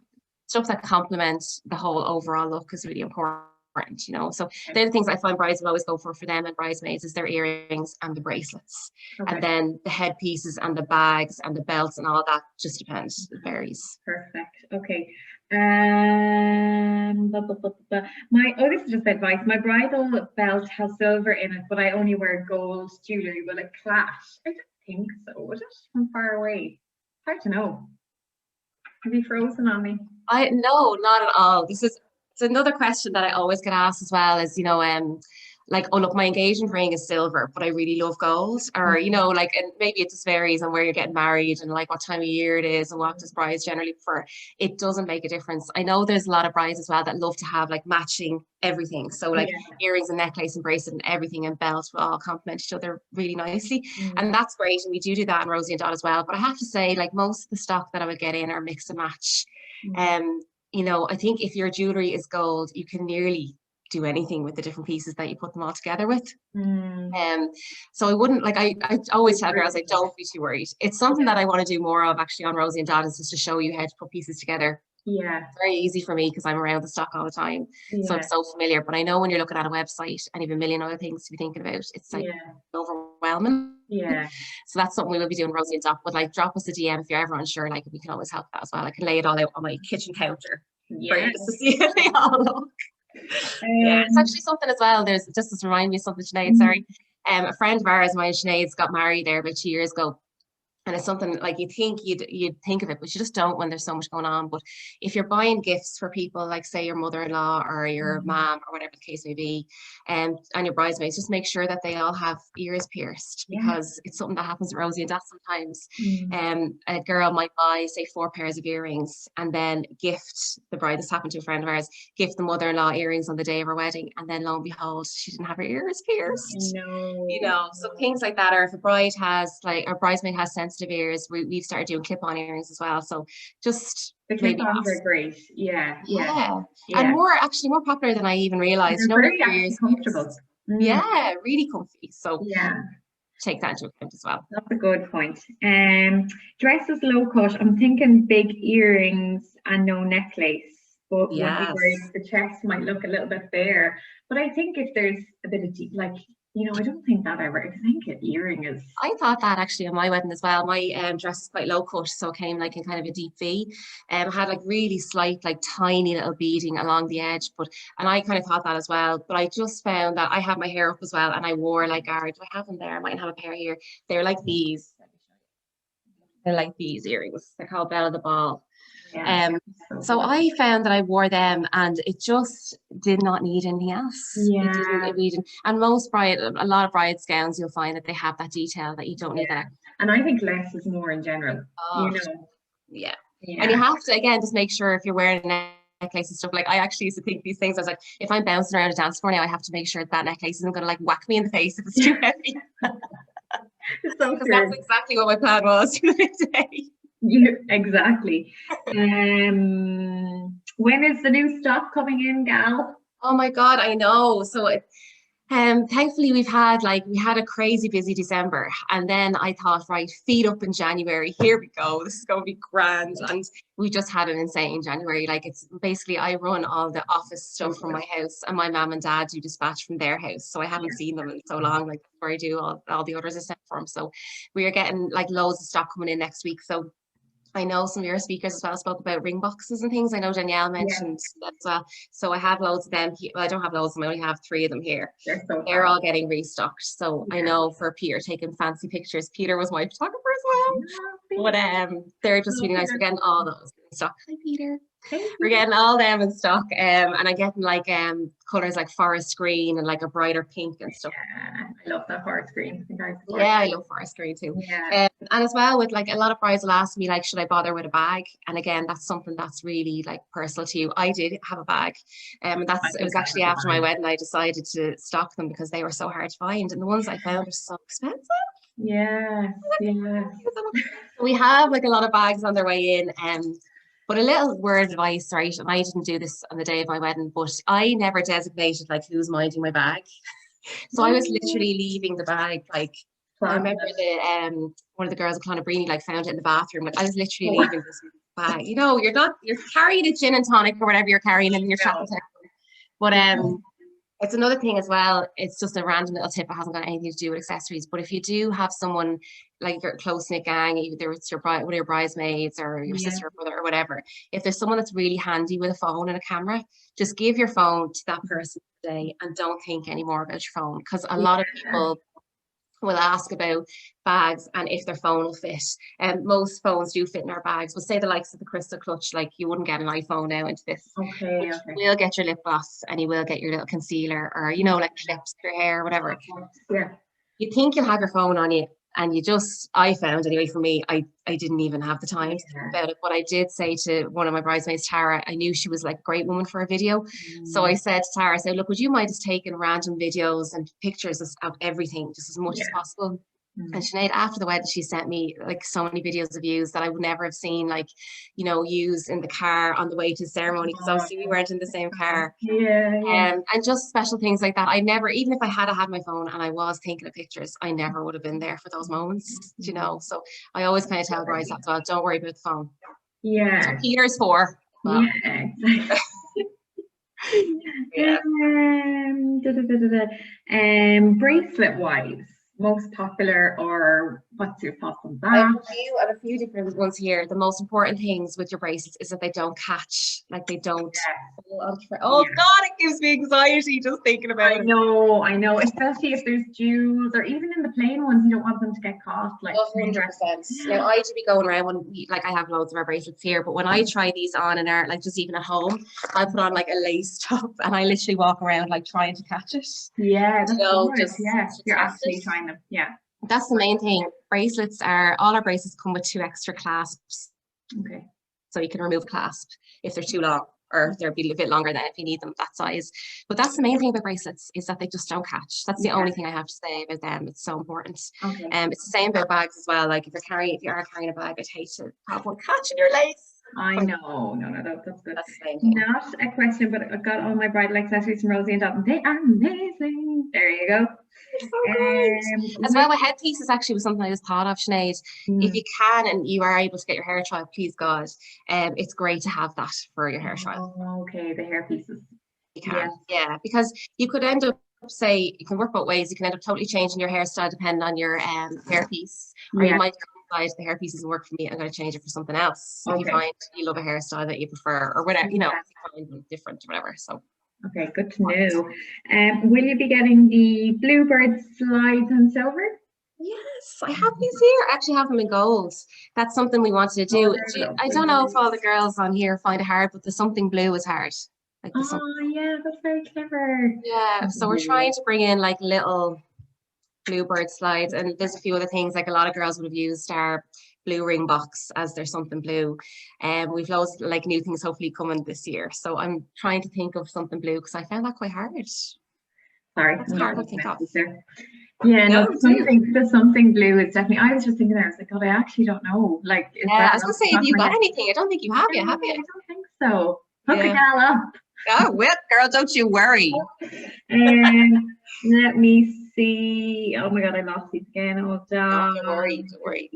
stuff that complements the whole overall look is really important, you know. So they're the things I find brides will always go for them and bridesmaids is their earrings and the bracelets. And then the headpieces and the bags and the belts and all that just depends. It varies.
Perfect. Okay. This is just advice. My bridal belt has silver in it, but I only wear gold jewelry. Will it clash? I don't think so. Would it? From far away. Hard to know. Have you frozen on me?
No, not at all. It's another question that I always get asked as well, is, you know, like, oh look, my engagement ring is silver, but I really love gold, or you know, like, and maybe it just varies on where you're getting married and like what time of year it is and what does brides generally prefer. It doesn't make a difference. I know there's a lot of brides as well that love to have like matching everything, so like earrings and necklace and bracelet and everything and belt will all complement each other really nicely, and that's great, and we do that in Rosie and Dott as well. But I have to say, like, most of the stock that I would get in are mix and match. You know, I think if your jewelry is gold, you can nearly do anything with the different pieces that you put them all together with. So I wouldn't, like, I always tell girls, like, don't be too worried. It's something that I want to do more of actually on Rosie and Dott, is just to show you how to put pieces together. It's very easy for me because I'm around the stock all the time, so I'm so familiar. But I know when you're looking at a website and you have a million other things to be thinking about, it's like overwhelming. So that's something we will be doing, Rosie and Dott. But like, drop us a DM if you're ever unsure. Like, we can always help that as well. I can lay it all out on my kitchen counter for you just to see how they all look. It's actually something as well. There's just to remind me of something, Sinead. Sorry, a friend of ours, mine, Sinead's got married there about 2 years ago, And it's something like you think you'd think of it, but you just don't when there's so much going on. But if you're buying gifts for people, like say your mother-in-law or your mom or whatever the case may be, and your bridesmaids, just make sure that they all have ears pierced, because it's something that happens to Rosie and Dot sometimes. A girl might buy, say, 4 pairs of earrings and then gift the bride. This happened to a friend of ours, gift the mother-in-law earrings on the day of her wedding, and then lo and behold, she didn't have her ears pierced.
No.
You know, so things like that. Or if a bride has, like, our bridesmaid has sensitive ears, we've started doing clip-on earrings as well. So just
the clip-ons are great. Yeah.
And more popular than I even realized.
They're very actually comfortable.
Yeah, really comfy. So
yeah,
take that into account as well.
That's a good point. Dresses low cut. I'm thinking big earrings and no necklace. But the chest might look a little bit bare. But I think if there's a bit of deep, like, you know, I don't think that ever. I think an earring is.
I thought that actually on my wedding as well. My dress is quite low cut, so it came like in kind of a deep V. Had like really slight, like tiny little beading along the edge. And I kind of thought that as well. But I just found that I had my hair up as well, and I wore like, do I have them there? I might have a pair here. They're like these. They're like these earrings. They're called Belle of the Ball. So I found that I wore them and it just did not need anything else. It didn't. And a lot of brides' gowns, you'll find that they have that detail that you don't need that.
And I think less is more in general. You know.
Yeah. And you have to, again, just make sure if you're wearing a necklace and stuff. Like, I actually used to think these things. I was like, if I'm bouncing around a dance floor now, I have to make sure that necklace isn't going to like whack me in the face if it's too heavy.
So
that's exactly what my plan was today.
Exactly. When is the new stock coming in, gal?
Oh my God, I know. So thankfully we had a crazy busy December, and then I thought, right, feet up in January, here we go, this is going to be grand. And we just had an insane January. Like, it's basically, I run all the office stuff from my house, and my mum and dad do dispatch from their house, so I haven't seen them in so long, like where I do all the orders I sent for them. So we are getting like loads of stock coming in next week. So I know some of your speakers as well spoke about ring boxes and things. I know Danielle mentioned that as well. So I have loads of them. Well, I don't have loads of them. I only have 3 of them here. They're all getting restocked. So I know for Peter taking fancy pictures. Peter was my photographer as well. But they're just really nice. We're getting all those in stock. Hi, Peter. We're getting all them in stock. And I'm getting like colours like forest green and like a brighter pink and stuff.
Yeah, I love that forest green.
I love forest green too.
Yeah.
And as well, with like a lot of brides will ask me, like, should I bother with a bag? And again, that's something that's really like personal to you. I did have a bag, and it was actually after my wedding I decided to stock them because they were so hard to find, and the ones I found are so expensive.
Yeah.
We have like a lot of bags on their way in. But a little word of advice, right? And I didn't do this on the day of my wedding, but I never designated like who's minding my bag. So I was literally leaving the bag. Like, I remember one of the girls at Cunnigham like found it in the bathroom. Like, I was literally leaving this bag. You know, you're carrying a gin and tonic or whatever you're carrying, and you're shopping. But it's another thing as well. It's just a random little tip. It hasn't got anything to do with accessories. But if you do have someone like your close-knit gang, either it's one of your bridesmaids or your sister or brother or whatever, if there's someone that's really handy with a phone and a camera, just give your phone to that person today and don't think any more about your phone, because a lot of people will ask about bags and if their phone will fit. And most phones do fit in our bags, but say the likes of the crystal clutch, like you wouldn't get an iPhone now into this.
Okay.
You will get your lip gloss and you will get your little concealer, or, you know, like clips for your hair or whatever.
Yeah.
You think you'll have your phone on you, and I found anyway, for me, I didn't even have the time to think about it. But I did say to one of my bridesmaids, Tara, I knew she was like a great woman for a video. So I said to Tara, look, would you mind just taking random videos and pictures of everything, just as much as possible? And Sinead, after the wedding, she sent me like so many videos of yous that I would never have seen, like, you know, yous in the car on the way to the ceremony, because obviously we weren't in the same car. And just special things like that. I never, even if I had my phone and I was thinking of pictures, I never would have been there for those moments, you know. So I always kind of tell brides that as well, don't worry about the phone.
Yeah.
So Peter's for. Well.
Bracelet wise. most popular, or what's your thoughts on
I have
that?
a few different ones here. The most important things with your bracelets is that they don't catch, like they don't. Oh God, it gives me anxiety just thinking about it.
I know, especially if there's jewels, or even in the plain ones, you don't want them to get caught. Like
100%. Now I do be going around when like I have loads of our bracelets here, but when I try these on and are like just even at home, I put on like a lace top and I literally walk around like trying to catch it.
Yeah, that's good.
Just
Yeah, you're
test
actually
it.
trying to, yeah.
That's the main thing. Bracelets all our bracelets come with 2 extra clasps.
Okay.
So you can remove a clasp if they're too long, or they'll be a bit longer than if you need them that size. But that's the main thing about bracelets, is that they just don't catch. That's the only thing I have to say about them. It's so important.
Okay.
It's the same about bags as well. Like if you are carrying a bag, I'd hate to have one catch in your lace.
I know. No, that's good.
That's the same thing.
Not a question, but I got all my bridal accessories from Rosie Dott, and they are amazing. There you go.
So good. As well, with headpieces actually was something I just thought of, Sinead. If you can and you are able to get your hair trial, please God, it's great to have that for your hair trial.
Okay, the hair pieces.
You can, yeah, because you could end up, say, you can work both ways. You can end up totally changing your hairstyle depending on your hairpiece, or you might decide the hairpiece doesn't work for me, I'm going to change it for something else. If you find you love a hairstyle that you prefer, or whatever, you know, if you find them different or whatever. So.
Okay, good to know. Will you be getting the bluebird slides in silver?
Yes, I have these here. I actually have them in gold. That's something we wanted to do. I don't know if all the girls on here find it hard, but the something blue is hard. Like
yeah, that's very clever.
Yeah, so we're trying to bring in like little bluebird slides, and there's a few other things. Like a lot of girls would have used our blue ring box as their something blue, and we've loads like new things hopefully coming this year. So I'm trying to think of something blue because I found that quite hard.
Sorry,
it's hard to think of.
Yeah, no, the something blue is definitely. I was just thinking there, I was like, God, I actually don't know. Like,
I was gonna say, have you got anything? I don't think you have yet, have you?
I don't think so. Hook a gal up.
Oh, well, girl, don't you worry.
Let me see. Oh my God, I lost these again. Oh,
don't worry.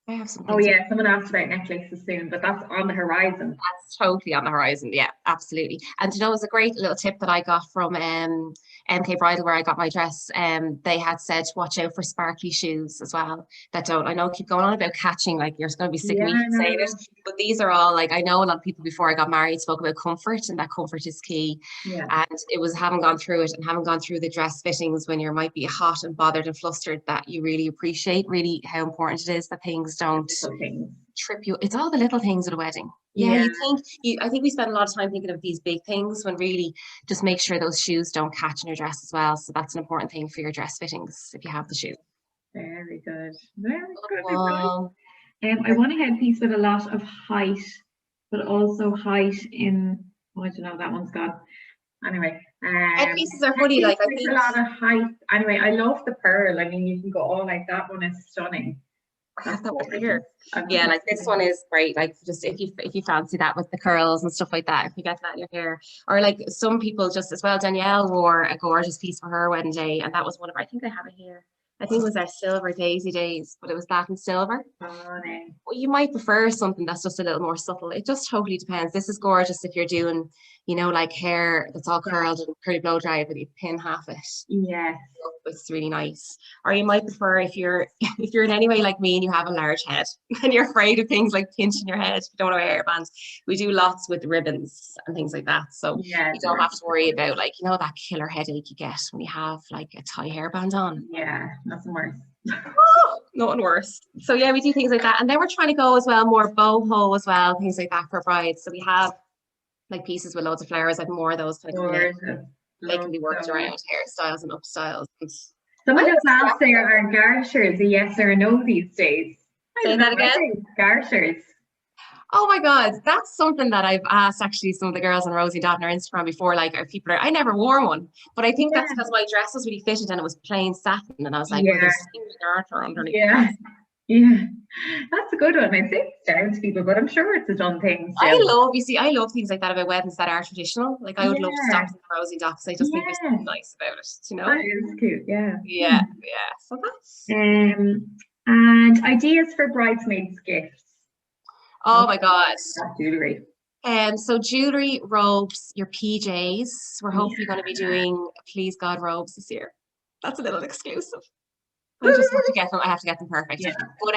I have some.
Oh yeah, someone asked about necklaces soon, but that's on the horizon.
That's totally on the horizon. Yeah, absolutely. And you know, it was a great little tip that I got from MK Bridal, where I got my dress. They had said watch out for sparkly shoes as well. That don't. I know keep going on about catching. Like you're going to be sick of me saying it, but these are all like I know a lot of people before I got married spoke about comfort, and that comfort is key.
Yeah.
And it was having gone through it and having gone through the dress fittings when you might be hot and bothered and flustered that you really appreciate really how important it is that things don't trip you. It's all the little things at a wedding. I think we spend a lot of time thinking of these big things when really just make sure those shoes don't catch in your dress as well. So that's an important thing for your dress fittings if you have the shoe.
Very good. Very good. I want a headpiece with a lot of height, but also height in, I don't know, that one's gone. Anyway,
headpieces are funny. Like I think
a lot of height. Anyway, I love the pearl. I mean, you can go all like that one is stunning.
I have that one here. Yeah, like this one is great. Like just if you fancy that with the curls and stuff like that, if you get that in your hair, or like some people just as well. Danielle wore a gorgeous piece for her wedding day, and that was one of. I think I have it here. I think it was our silver daisy days, but it was black and silver.
Oh, nice.
Well, you might prefer something that's just a little more subtle. It just totally depends. This is gorgeous if you're doing, you know, like hair that's all curled and curly blow dried, but you pin half it.
Yes.
It's really nice. Or you might prefer if you're in any way like me and you have a large head and you're afraid of things like pinching your head, you don't want to wear hairbands. We do lots with ribbons and things like that. So you don't have to worry about like, you know, that killer headache you get when you have like a tie hairband on.
Yeah, nothing worse.
Nothing worse. So yeah, we do things like that. And then we're trying to go as well, more boho as well, things like that for brides. So we have like pieces with loads of flowers, like more of those kind of they can be worked around hairstyles and upstyles.
Someone just asked there, are garters a yes or a no these days?
Say that again?
Garters.
Oh my God, that's something that I've asked actually some of the girls on Rosie Dott on her Instagram before. Like, I never wore one, but I think that's because my dress was really fitted and it was plain satin, and I was like, well, there's a garter underneath.
Yeah, that's a good one. I think it's down to people, but I'm sure it's a done thing. So.
I love things like that about weddings that are traditional. Like I would love to stop in the Rosie Dott because I just think there's something nice about it, you know?
That is cute,
yeah. So that's
and ideas for bridesmaids' gifts.
Oh my God.
Jewelry.
So jewelry, robes, your PJs. We're hopefully going to be doing Please God robes this year. That's a little exclusive. I just have to get them. I have to get them perfect.
Yeah.
But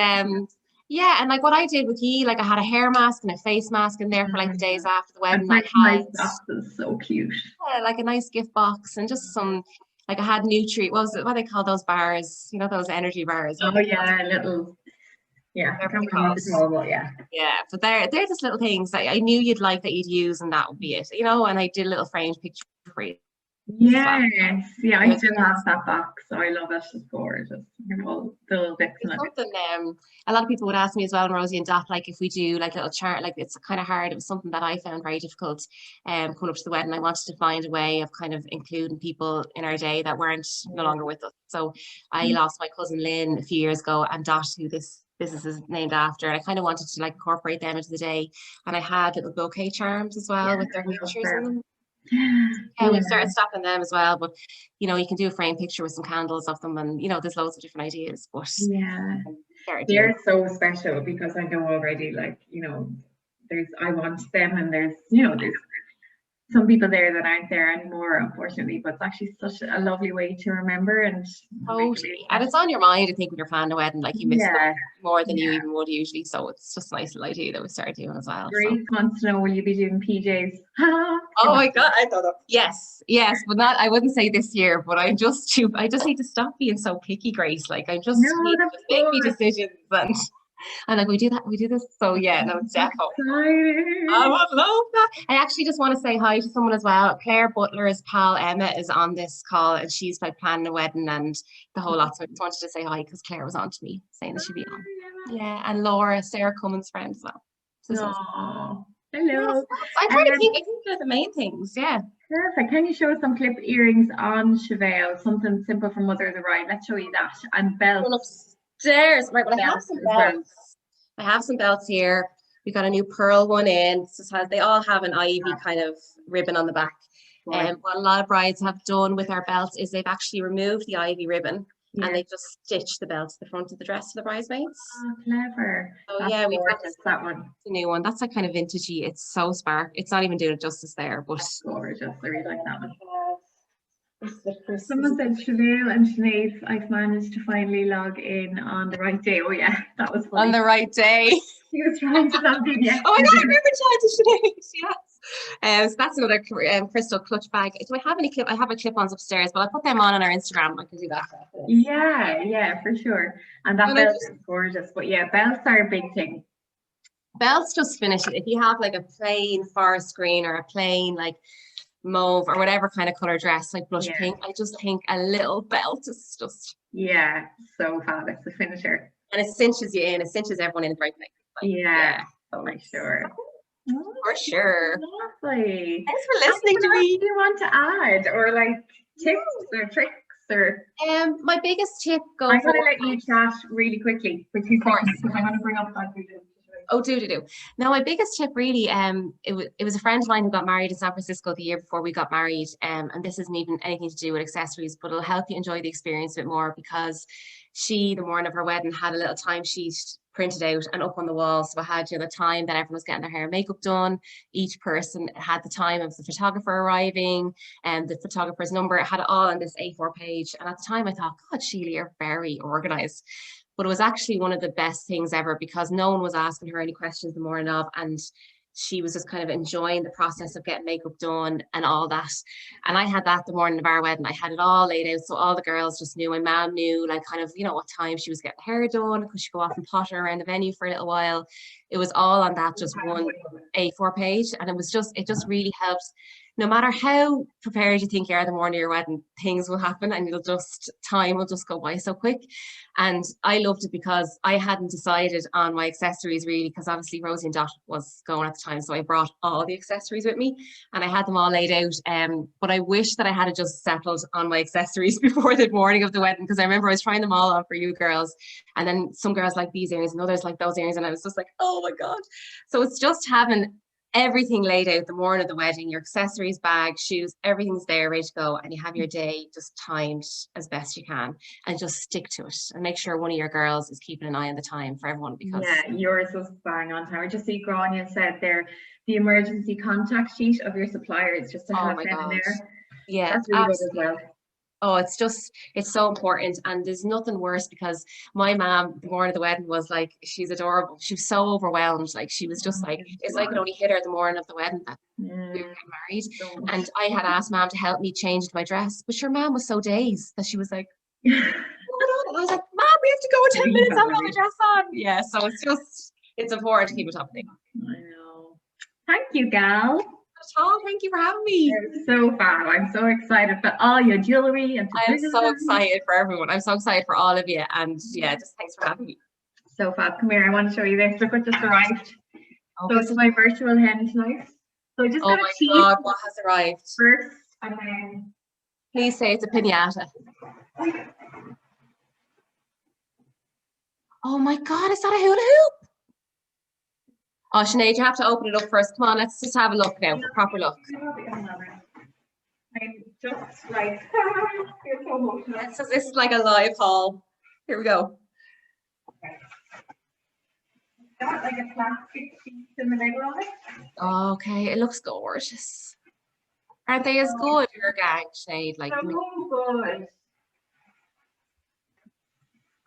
yeah, and like what I did with you, like I had a hair mask and a face mask in there for like the days after the wedding.
Nice boxes, so cute.
Yeah, like a nice gift box and just some, like I had Nutri, what was it, what they call those bars? You know, those energy bars.
Oh yeah, little. Yeah, I can't remember what it's called, but yeah.
Yeah, but they're just little things that I knew you'd like that you'd use, and that would be it, you know. And I did a little framed picture for you.
Yes, yeah, I still have that box. So I love it. It's gorgeous. All the little bits in it.
Something a lot of people would ask me as well, Rosie and Dot, like if we do like a little chart, like it's kind of hard. It was something that I found very difficult coming up to the wedding. I wanted to find a way of kind of including people in our day that weren't no longer with us. So I lost my cousin Lynn a few years ago, and Dot, who this business is named after, and I kind of wanted to like incorporate them into the day. And I had little bouquet charms as well with their pictures in them. Yeah, we've started stocking them as well, but you know, you can do a frame picture with some candles of them, and you know, there's loads of different ideas. But
yeah, they're so special because I know already, like, you know, I want them, and there's some people there that aren't there anymore, unfortunately, but it's actually such a lovely way to remember. And
totally, and it's on your mind, I think, when you're planning a wedding, like you miss them more than you even would usually. So it's just a nice little idea that we started doing as well.
Great wants to know, will you be doing PJs?
Oh my god, I thought yes, but not, I wouldn't say this year, but I just need to stop being so picky, Grace. Like I just need to make me decisions, and like we do this. So yeah, no, definitely. I would love that. I actually just want to say hi to someone as well. Claire Butler's pal Emma is on this call, and she's like planning a wedding and the whole lot. So I just wanted to say hi because Claire was on to me saying that she'd be on. Yeah, and Laura, Sarah Cummins' friend as well.
So hello.
I think they're the main things. Yeah.
Perfect. Can you show us some clip earrings on Siobheal? Something simple for Mother of the Bride. Let's show you that. And belts.
Upstairs, right? Well, I have some belts. I have some belts here. We got a new pearl one in. They all have an ivy kind of ribbon on the back. And what a lot of brides have done with our belts is they've actually removed the ivy ribbon and they just stitched the belt to the front of the dress for the bridesmaids.
Oh, clever.
So yeah, we've got
that one.
The new one. That's like kind of vintagey. It's so spark. It's not even doing it justice there, but
gorgeous. I really like that one. Someone said Siobheal and Sinead, I've managed to finally log in on the right day. Oh yeah, that was funny.
On the right day.
He was trying to log in, yeah.
Oh my god, I remember chatting to Sinead, yes. So that's another crystal clutch bag. Do I have any clip? I have a clip-ons upstairs, but I'll put them on our Instagram. I can do that.
Yeah, for sure. And that belt is gorgeous. But yeah, belts are a big thing.
Belts just finish it. If you have like a plain forest green or a plain like mauve or whatever kind of color dress, like blush pink, I just think a little belt is just
so fab. It's a finisher,
and it cinches you in. It cinches everyone in the right place.
Like, for sure.
For sure.
Lovely.
Thanks for listening to me.
Do you want to add, or like tips or tricks, or?
My biggest tip.
I'm gonna let you chat really quickly for 2 seconds because I'm gonna bring up that video.
Oh, do. Now, my biggest tip really, it was a friend of mine who got married in San Francisco the year before we got married, and this isn't even anything to do with accessories, but it'll help you enjoy the experience a bit more, because she, the morning of her wedding, had a little timesheet printed out and up on the wall. So I had the time that everyone was getting their hair and makeup done. Each person had the time of the photographer arriving and the photographer's number. It had it all on this A4 page. And at the time I thought, God, Sheila, you're very organized. But it was actually one of the best things ever, because no one was asking her any questions the morning of, and she was just kind of enjoying the process of getting makeup done and all that. And I had that the morning of our wedding. I had it all laid out, so all the girls just knew. My mom knew, like, kind of, what time she was getting the hair done. Could she go off and potter around the venue for a little while? It was all on that just one A4 page, and it just really helps. No matter how prepared you think you are the morning of your wedding, things will happen, and time will just go by so quick. And I loved it because I hadn't decided on my accessories really, because obviously Rosie and Dot was going at the time. So I brought all the accessories with me and I had them all laid out. But I wish that I had just settled on my accessories before the morning of the wedding, because I remember I was trying them all on for you girls. And then some girls like these earrings and others like those earrings. And I was just like, oh my God. So it's just having everything laid out the morning of the wedding, your accessories, bag, shoes, everything's there ready to go, and you have your day just timed as best you can, and just stick to it and make sure one of your girls is keeping an eye on the time for everyone, because
yeah, yours was bang on time. I just see Grania said there, the emergency contact sheet of your suppliers, just to
oh
have
my
them in
God,
there.
yeah,
That's really good as
absolutely.
well.
Oh, it's so important. And there's nothing worse, because my mom, the morning of the wedding, was like, she's adorable. She was so overwhelmed. Like, she was just like, it's like it only hit her the morning of the wedding that we were getting married. And I had asked mom to help me change my dress, but your mom was so dazed that she was like, oh my God. I was like, Mom, we have to go in 10 minutes. I don't have my dress on. Yeah, so it's important to keep it top of thing.
I know. Thank you, gal.
Thank you for having me.
It's so fab. I'm so excited for all your jewelry. And
I'm so excited for everyone. I'm so excited for all of you. And yeah, just thanks for having me.
So fab. Come here. I want to show you this. Look what just arrived.
Okay.
So it's my virtual hen tonight. So I just got a tease
God, what has arrived?
first, and then
Please say it's a piñata. Oh my God, is that a hula hoop? Oh, Sinead, you have to open it up first. Come on, let's just have a look now, a proper look.
I'm just like, you're so emotional.
This is like a live haul. Here we go.
Got like a plastic piece in the middle of it.
Okay, it looks gorgeous. Aren't they as good, your gang, Sinead? Like,
So good.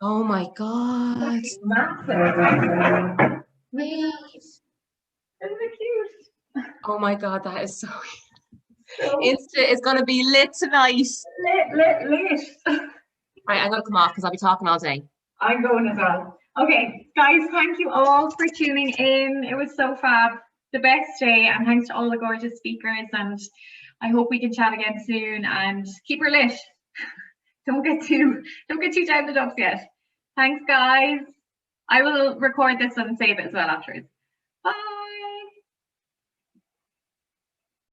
oh my God.
Massive.
Wait.
Isn't it cute?
Oh my God, that is so Insta is gonna be lit tonight.
Lit.
Right, I'm gonna come off because I'll be talking all day.
I'm going as well. Okay, guys, thank you all for tuning in. It was so fab. The best day, and thanks to all the gorgeous speakers, and I hope we can chat again soon, and keep her lit. Don't get too down the dumps yet. Thanks, guys. I will record this and save it as well afterwards. Bye.